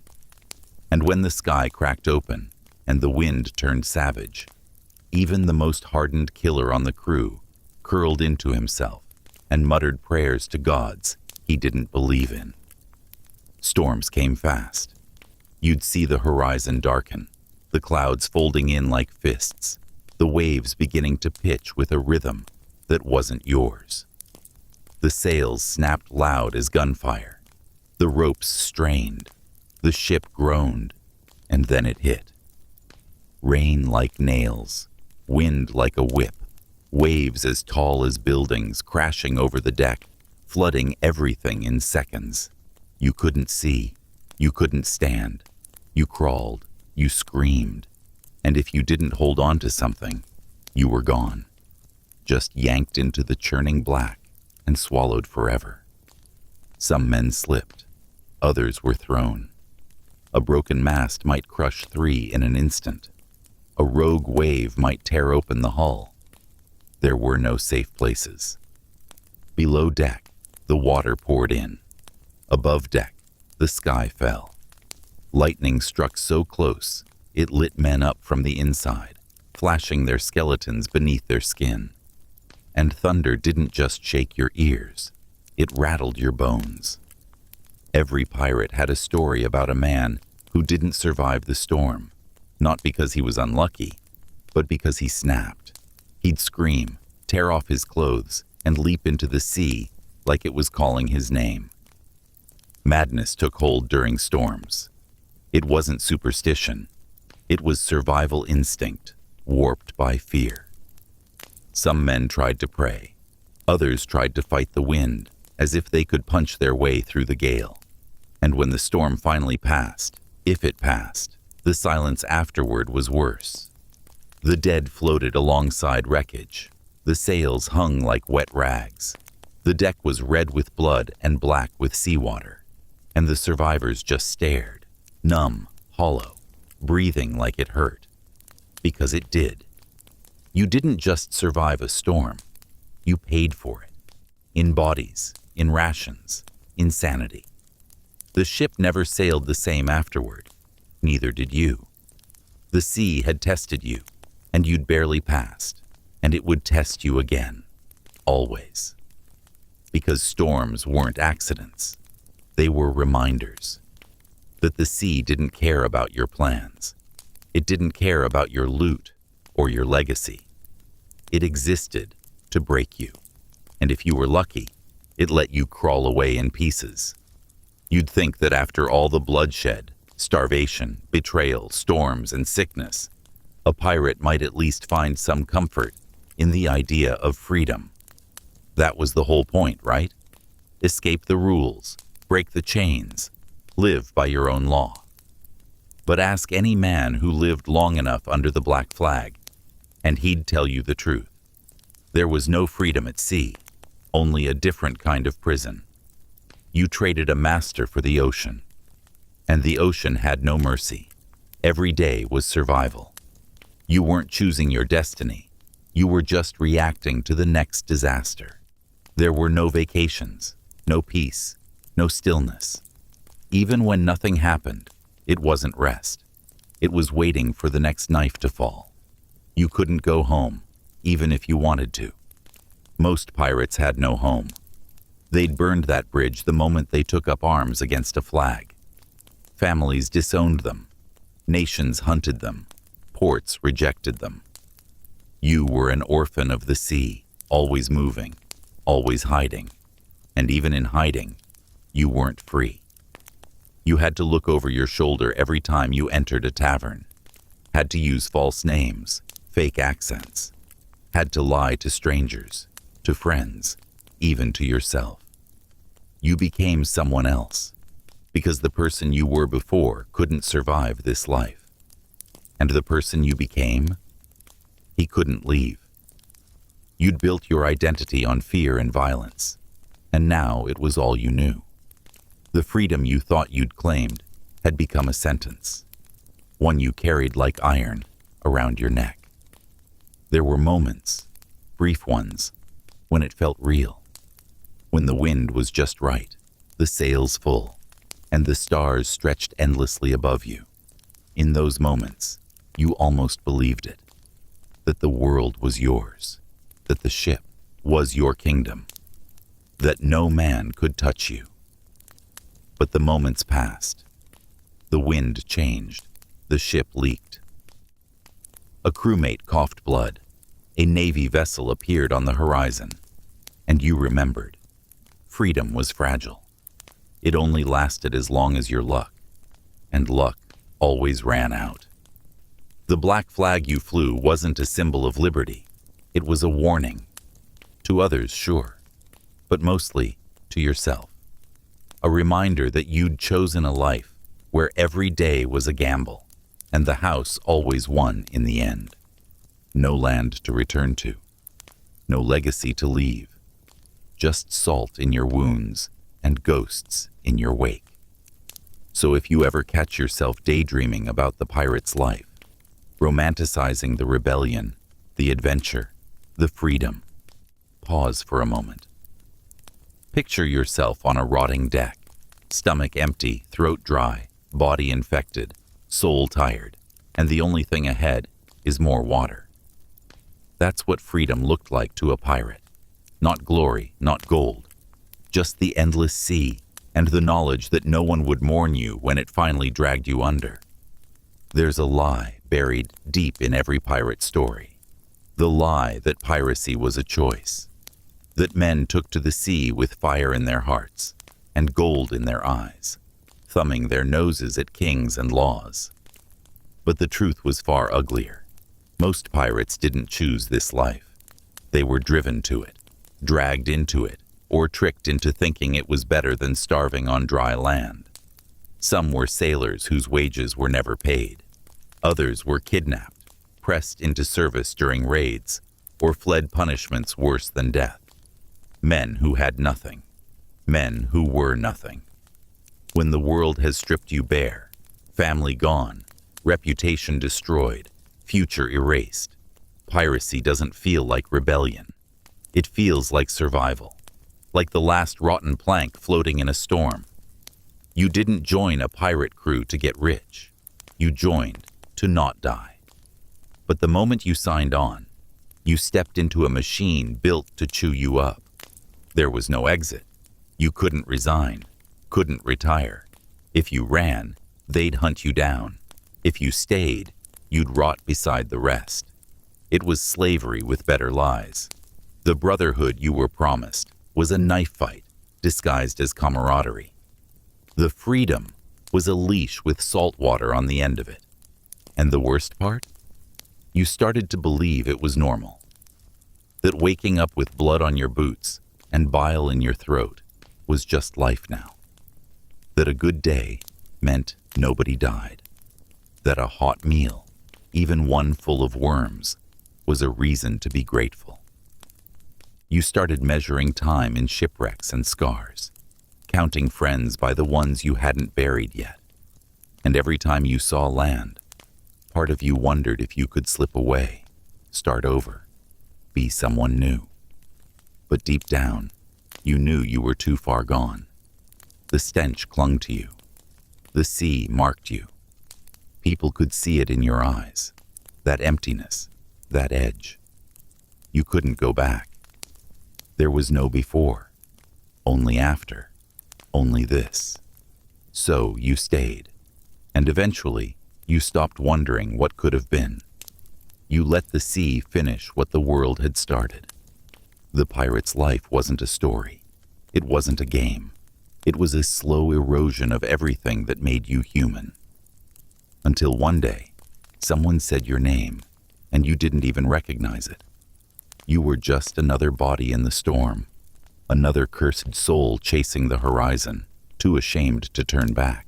And when the sky cracked open and the wind turned savage, even the most hardened killer on the crew curled into himself and muttered prayers to gods he didn't believe in. Storms came fast. You'd see the horizon darken, the clouds folding in like fists, the waves beginning to pitch with a rhythm that wasn't yours. The sails snapped loud as gunfire. The ropes strained. The ship groaned, and then it hit. Rain like nails, wind like a whip, waves as tall as buildings crashing over the deck, flooding everything in seconds. You couldn't see, you couldn't stand. You crawled, you screamed, and if you didn't hold on to something, you were gone, just yanked into the churning black and swallowed forever. Some men slipped, others were thrown. A broken mast might crush 3 in an instant. A rogue wave might tear open the hull. There were no safe places. Below deck, the water poured in. Above deck, the sky fell. Lightning struck so close, it lit men up from the inside, flashing their skeletons beneath their skin. And thunder didn't just shake your ears, it rattled your bones. Every pirate had a story about a man who didn't survive the storm, not because he was unlucky, but because he snapped. He'd scream, tear off his clothes, and leap into the sea like it was calling his name. Madness took hold during storms. It wasn't superstition. It was survival instinct, warped by fear. Some men tried to pray. Others tried to fight the wind, as if they could punch their way through the gale. And when the storm finally passed, if it passed, the silence afterward was worse. The dead floated alongside wreckage. The sails hung like wet rags. The deck was red with blood and black with seawater. And the survivors just stared, numb, hollow, breathing like it hurt. Because it did. You didn't just survive a storm. You paid for it. In bodies, in rations, in sanity. The ship never sailed the same afterward. Neither did you. The sea had tested you, and you'd barely passed, and it would test you again, always. Because storms weren't accidents. They were reminders that the sea didn't care about your plans. It didn't care about your loot or your legacy. It existed to break you, and if you were lucky, it let you crawl away in pieces. You'd think that after all the bloodshed, starvation, betrayal, storms, and sickness, a pirate might at least find some comfort in the idea of freedom. That was the whole point, right? Escape the rules, break the chains, live by your own law. But ask any man who lived long enough under the black flag, and he'd tell you the truth. There was no freedom at sea, only a different kind of prison. You traded a master for the ocean, and the ocean had no mercy. Every day was survival. You weren't choosing your destiny. You were just reacting to the next disaster. There were no vacations, no peace, no stillness. Even when nothing happened, it wasn't rest. It was waiting for the next knife to fall. You couldn't go home, even if you wanted to. Most pirates had no home. They'd burned that bridge the moment they took up arms against a flag. Families disowned them. Nations hunted them. Ports rejected them. You were an orphan of the sea, always moving, always hiding. And even in hiding, you weren't free. You had to look over your shoulder every time you entered a tavern. Had to use false names, fake accents. Had to lie to strangers, to friends, even to yourself. You became someone else, because the person you were before couldn't survive this life. And the person you became, he couldn't leave. You'd built your identity on fear and violence, and now it was all you knew. The freedom you thought you'd claimed had become a sentence, one you carried like iron around your neck. There were moments, brief ones, when it felt real. When the wind was just right, the sails full, and the stars stretched endlessly above you. In those moments, you almost believed it, that the world was yours, that the ship was your kingdom, that no man could touch you. But the moments passed. The wind changed, the ship leaked, A crewmate coughed blood. A Navy vessel appeared on the horizon. And you remembered. Freedom was fragile. It only lasted as long as your luck. And luck always ran out. The black flag you flew wasn't a symbol of liberty. It was a warning. To others, sure. But mostly to yourself. A reminder that you'd chosen a life where every day was a gamble, and the house always won in the end. No land to return to. No legacy to leave. Just salt in your wounds and ghosts in your wake. So if you ever catch yourself daydreaming about the pirate's life, romanticizing the rebellion, the adventure, the freedom, pause for a moment. Picture yourself on a rotting deck, stomach empty, throat dry, body infected, soul tired, and the only thing ahead is more water. That's what freedom looked like to a pirate. Not glory, not gold, just the endless sea and the knowledge that no one would mourn you when it finally dragged you under. There's a lie buried deep in every pirate story. The lie that piracy was a choice. That men took to the sea with fire in their hearts and gold in their eyes, thumbing their noses at kings and laws. But the truth was far uglier. Most pirates didn't choose this life. They were driven to it, dragged into it, or tricked into thinking it was better than starving on dry land. Some were sailors whose wages were never paid. Others were kidnapped, pressed into service during raids, or fled punishments worse than death. Men who had nothing. Men who were nothing. When the world has stripped you bare, family gone, reputation destroyed, future erased, piracy doesn't feel like rebellion. It feels like survival, like the last rotten plank floating in a storm. You didn't join a pirate crew to get rich. You joined to not die. But the moment you signed on, you stepped into a machine built to chew you up. There was no exit. You couldn't resign, couldn't retire. If you ran, they'd hunt you down. If you stayed, you'd rot beside the rest. It was slavery with better lies. The brotherhood you were promised was a knife fight disguised as camaraderie. The freedom was a leash with salt water on the end of it. And the worst part? You started to believe it was normal. That waking up with blood on your boots and bile in your throat was just life now. That a good day meant nobody died. That a hot meal, even one full of worms, was a reason to be grateful. You started measuring time in shipwrecks and scars, counting friends by the ones you hadn't buried yet. And every time you saw land, part of you wondered if you could slip away, start over, be someone new. But deep down, you knew you were too far gone. The stench clung to you. The sea marked you. People could see it in your eyes, that emptiness, that edge. You couldn't go back. There was no before, only after, only this. So you stayed, and eventually you stopped wondering what could have been. You let the sea finish what the world had started. The pirate's life wasn't a story. It wasn't a game. It was a slow erosion of everything that made you human. Until one day, someone said your name, and you didn't even recognize it. You were just another body in the storm, another cursed soul chasing the horizon, too ashamed to turn back,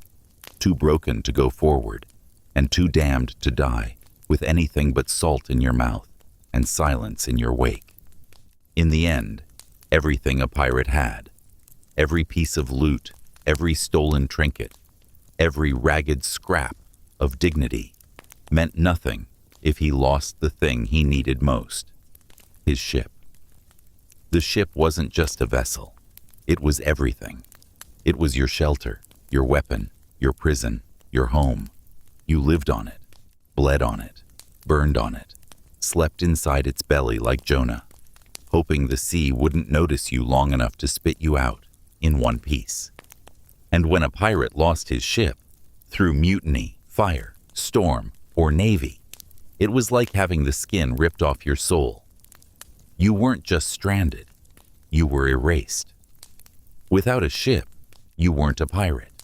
too broken to go forward, and too damned to die with anything but salt in your mouth and silence in your wake. In the end, everything a pirate had, every piece of loot, every stolen trinket, every ragged scrap of dignity, meant nothing if he lost the thing he needed most, his ship. The ship wasn't just a vessel. It was everything. It was your shelter, your weapon, your prison, your home. You lived on it, bled on it, burned on it, slept inside its belly like Jonah, hoping the sea wouldn't notice you long enough to spit you out in one piece. And when a pirate lost his ship, through mutiny, fire, storm, or navy, It was like having the skin ripped off your soul. You weren't just stranded, you were erased. Without a ship, you weren't a pirate.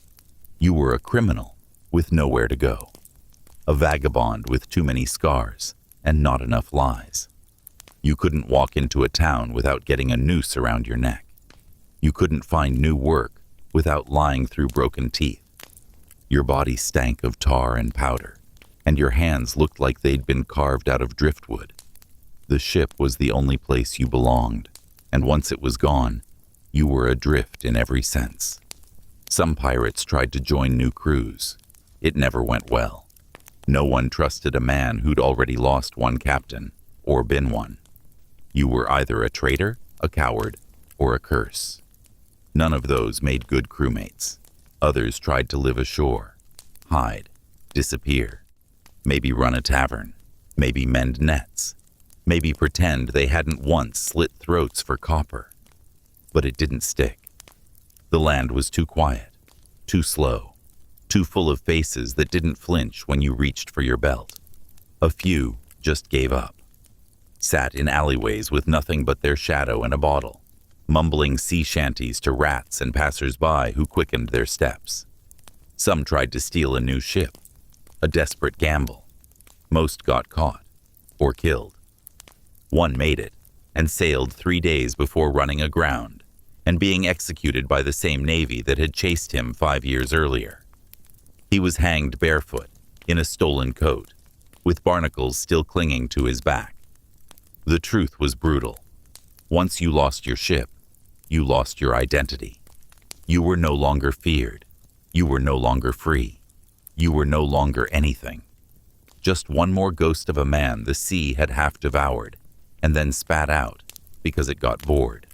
You were a criminal with nowhere to go. A vagabond with too many scars and not enough lies. You couldn't walk into a town without getting a noose around your neck. You couldn't find new work without lying through broken teeth. Your body stank of tar and powder, and your hands looked like they'd been carved out of driftwood. The ship was the only place you belonged, and once it was gone, you were adrift in every sense. Some pirates tried to join new crews. It never went well. No one trusted a man who'd already lost one captain, or been one. You were either a traitor, a coward, or a curse. None of those made good crewmates. Others tried to live ashore, hide, disappear, maybe run a tavern, maybe mend nets, maybe pretend they hadn't once slit throats for copper. But it didn't stick. The land was too quiet, too slow, too full of faces that didn't flinch when you reached for your belt. A few just gave up, sat in alleyways with nothing but their shadow and a bottle, mumbling sea shanties to rats and passers-by who quickened their steps. Some tried to steal a new ship, a desperate gamble. Most got caught or killed. One made it and sailed 3 days before running aground and being executed by the same navy that had chased him 5 years earlier. He was hanged barefoot in a stolen coat, with barnacles still clinging to his back. The truth was brutal. Once you lost your ship, you lost your identity. You were no longer feared. You were no longer free. You were no longer anything. Just one more ghost of a man the sea had half devoured and then spat out because it got bored.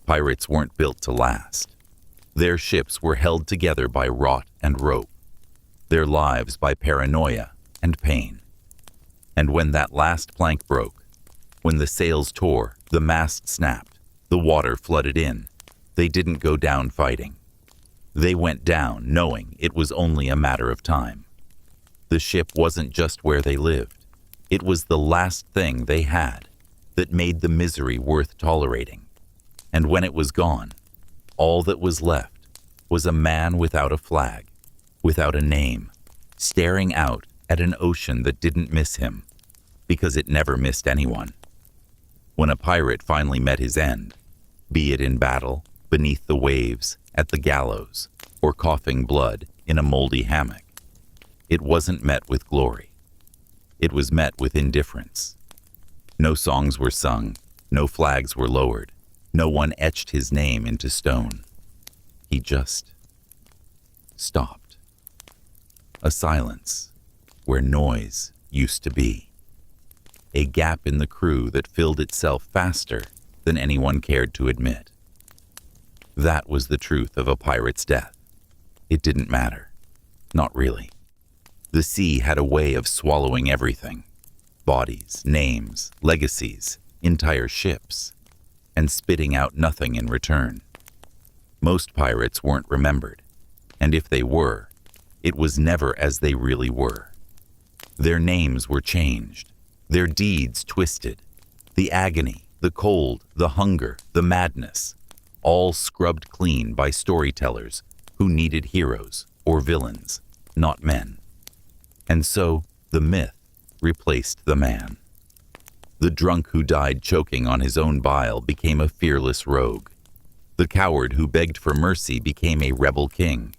Pirates weren't built to last. Their ships were held together by rot and rope, their lives by paranoia and pain. And when that last plank broke, when the sails tore, the mast snapped, the water flooded in, they didn't go down fighting. They went down knowing it was only a matter of time. The ship wasn't just where they lived. It was the last thing they had that made the misery worth tolerating. And when it was gone, all that was left was a man without a flag, without a name, staring out at an ocean that didn't miss him, because it never missed anyone. When a pirate finally met his end, be it in battle, beneath the waves, at the gallows, or coughing blood in a moldy hammock, it wasn't met with glory. It was met with indifference. No songs were sung, no flags were lowered, no one etched his name into stone. He just stopped. A silence where noise used to be. A gap in the crew that filled itself faster than anyone cared to admit. That was the truth of a pirate's death. It didn't matter. Not really. The sea had a way of swallowing everything. Bodies, names, legacies, entire ships, and spitting out nothing in return. Most pirates weren't remembered, and if they were, it was never as they really were. Their names were changed, their deeds twisted, the agony, the cold, the hunger, the madness, all scrubbed clean by storytellers who needed heroes or villains, not men. And so the myth replaced the man. The drunk who died choking on his own bile became a fearless rogue. The coward who begged for mercy became a rebel king.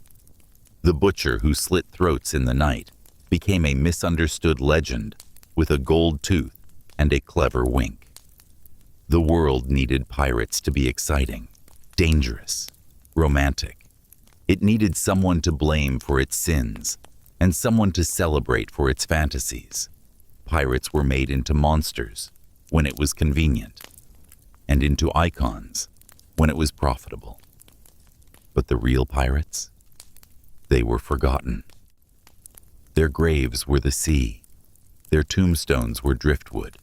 The butcher who slit throats in the night became a misunderstood legend with a gold tooth and a clever wink. The world needed pirates to be exciting, dangerous, romantic. It needed someone to blame for its sins and someone to celebrate for its fantasies. Pirates were made into monsters when it was convenient, and into icons when it was profitable. But the real pirates? They were forgotten. Their graves were the sea. Their tombstones were driftwood.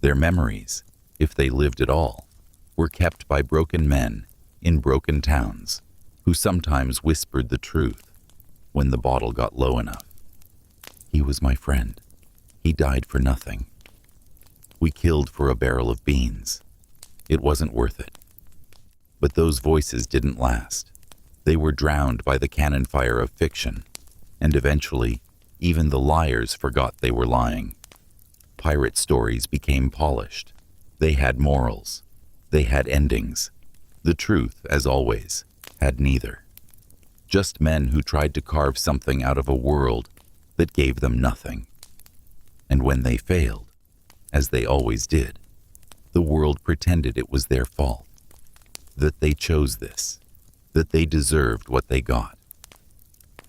Their memories, if they lived at all, were kept by broken men in broken towns who sometimes whispered the truth when the bottle got low enough. He was my friend. He died for nothing. We killed for a barrel of beans. It wasn't worth it. But those voices didn't last. They were drowned by the cannon fire of fiction, and eventually, even the liars forgot they were lying. Pirate stories became polished. They had morals. They had endings. The truth, as always, had neither. Just men who tried to carve something out of a world that gave them nothing. And when they failed, as they always did, the world pretended it was their fault, that they chose this, that they deserved what they got.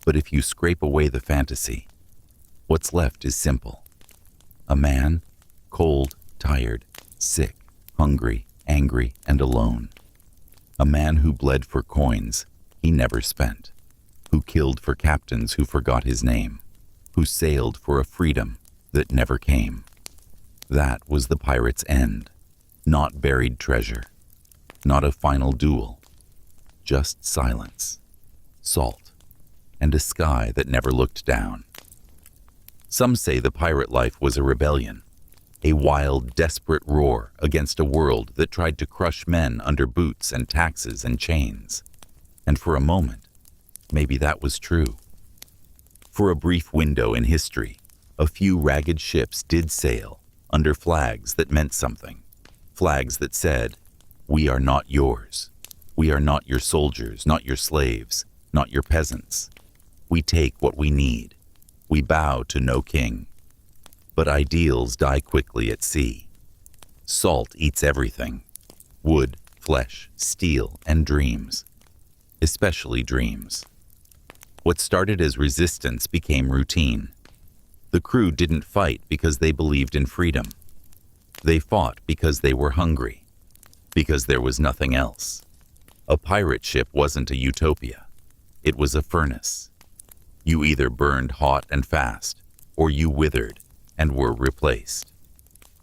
But if you scrape away the fantasy, what's left is simple. A man, cold, tired, sick, hungry, angry, and alone. A man who bled for coins he never spent, who killed for captains who forgot his name, who sailed for a freedom that never came. That was the pirate's end, not buried treasure, not a final duel, just silence, salt, and a sky that never looked down. Some say the pirate life was a rebellion, a wild, desperate roar against a world that tried to crush men under boots and taxes and chains. And for a moment, maybe that was true. For a brief window in history, a few ragged ships did sail under flags that meant something, flags that said, "We are not yours. We are not your soldiers, not your slaves, not your peasants. We take what we need. We bow to no king." But ideals die quickly at sea. Salt eats everything: wood, flesh, steel, and dreams. Especially dreams. What started as resistance became routine. The crew didn't fight because they believed in freedom. They fought because they were hungry, because there was nothing else. A pirate ship wasn't a utopia. It was a furnace. You either burned hot and fast, or you withered and were replaced.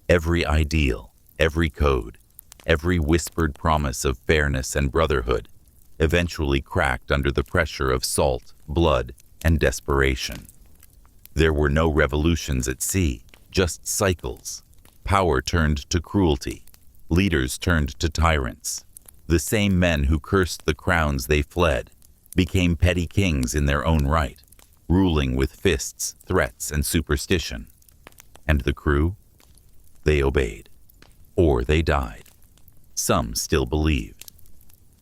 Every ideal, every code, every whispered promise of fairness and brotherhood eventually cracked under the pressure of salt, blood, and desperation. There were no revolutions at sea, just cycles. Power turned to cruelty. Leaders turned to tyrants. The same men who cursed the crowns they fled became petty kings in their own right, ruling with fists, threats, and superstition. And the crew? They obeyed. Or they died. Some still believed.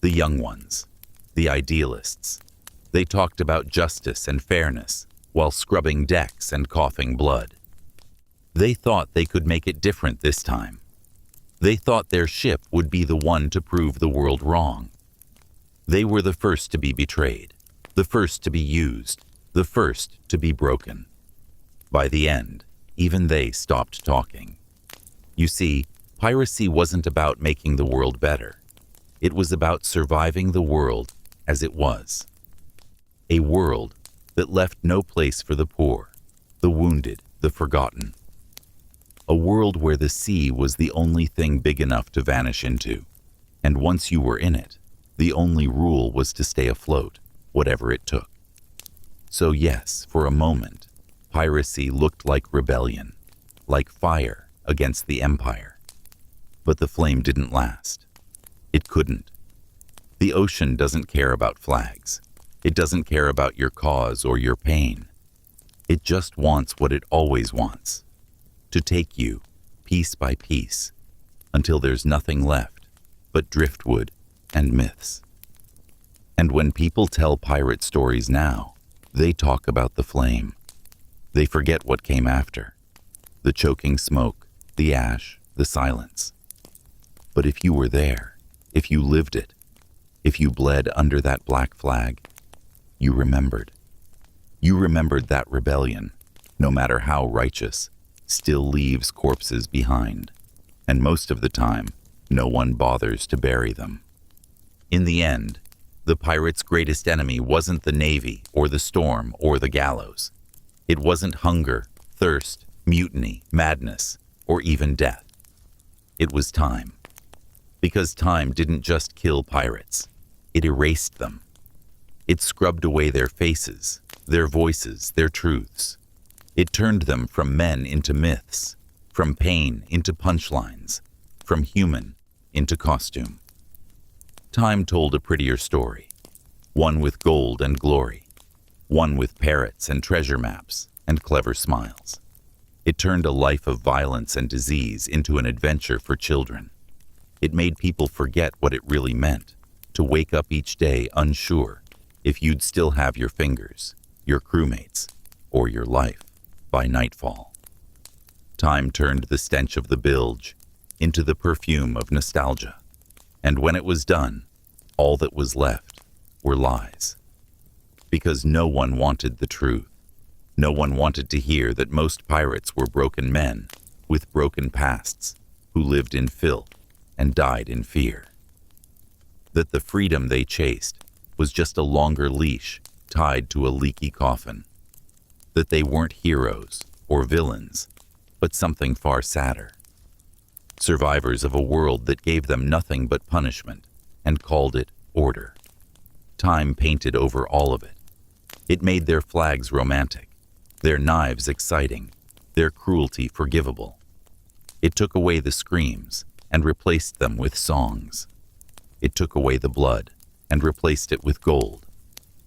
The young ones, the idealists. They talked about justice and fairness while scrubbing decks and coughing blood. They thought they could make it different this time. They thought their ship would be the one to prove the world wrong. They were the first to be betrayed, the first to be used, the first to be broken. By the end, even they stopped talking. You see, piracy wasn't about making the world better. It was about surviving the world as it was. A world that left no place for the poor, the wounded, the forgotten. A world where the sea was the only thing big enough to vanish into, and once you were in it, the only rule was to stay afloat, whatever it took. So yes, for a moment, piracy looked like rebellion, like fire against the empire. But the flame didn't last. It couldn't. The ocean doesn't care about flags. It doesn't care about your cause or your pain. It just wants what it always wants: to take you, piece by piece, until there's nothing left but driftwood and myths. And when people tell pirate stories now, they talk about the flame. They forget what came after: the choking smoke, the ash, the silence. But if you were there, if you lived it, if you bled under that black flag, you remembered. You remembered that rebellion, no matter how righteous, still leaves corpses behind, and most of the time, no one bothers to bury them. In the end, the pirate's greatest enemy wasn't the navy or the storm or the gallows. It wasn't hunger, thirst, mutiny, madness, or even death. It was time. Because time didn't just kill pirates. It erased them. It scrubbed away their faces, their voices, their truths. It turned them from men into myths, from pain into punchlines, from human into costume. Time told a prettier story, one with gold and glory, one with parrots and treasure maps and clever smiles. It turned a life of violence and disease into an adventure for children. It made people forget what it really meant, to wake up each day unsure if you'd still have your fingers, your crewmates, or your life by nightfall. Time turned the stench of the bilge into the perfume of nostalgia, and when it was done, all that was left were lies. Because no one wanted the truth. No one wanted to hear that most pirates were broken men with broken pasts who lived in filth and died in fear. That the freedom they chased was just a longer leash tied to a leaky coffin. That they weren't heroes or villains, but something far sadder. Survivors of a world that gave them nothing but punishment and called it order. Time painted over all of it. It made their flags romantic, their knives exciting, their cruelty forgivable. It took away the screams and replaced them with songs. It took away the blood and replaced it with gold.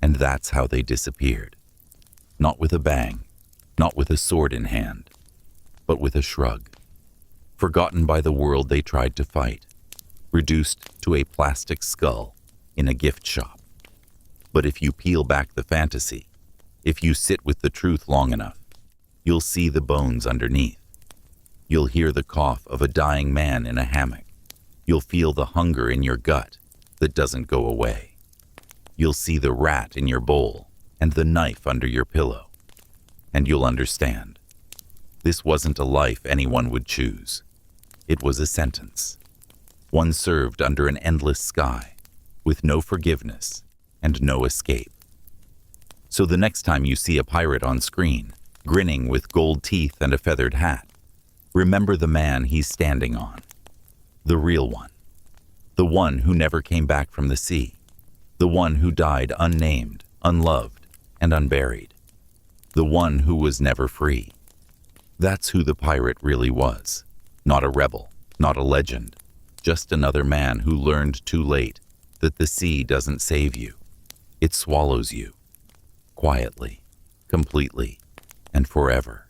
And that's how they disappeared. Not with a bang, not with a sword in hand, but with a shrug. Forgotten by the world they tried to fight, reduced to a plastic skull in a gift shop. But if you peel back the fantasy, if you sit with the truth long enough, you'll see the bones underneath. You'll hear the cough of a dying man in a hammock. You'll feel the hunger in your gut that doesn't go away. You'll see the rat in your bowl and the knife under your pillow. And you'll understand. This wasn't a life anyone would choose. It was a sentence. One served under an endless sky, with no forgiveness and no escape. So the next time you see a pirate on screen, grinning with gold teeth and a feathered hat, remember the man he's standing on. The real one. The one who never came back from the sea. The one who died unnamed, unloved, and unburied. The one who was never free. That's who the pirate really was. Not a rebel, not a legend, just another man who learned too late that the sea doesn't save you. It swallows you. Quietly, completely, and forever.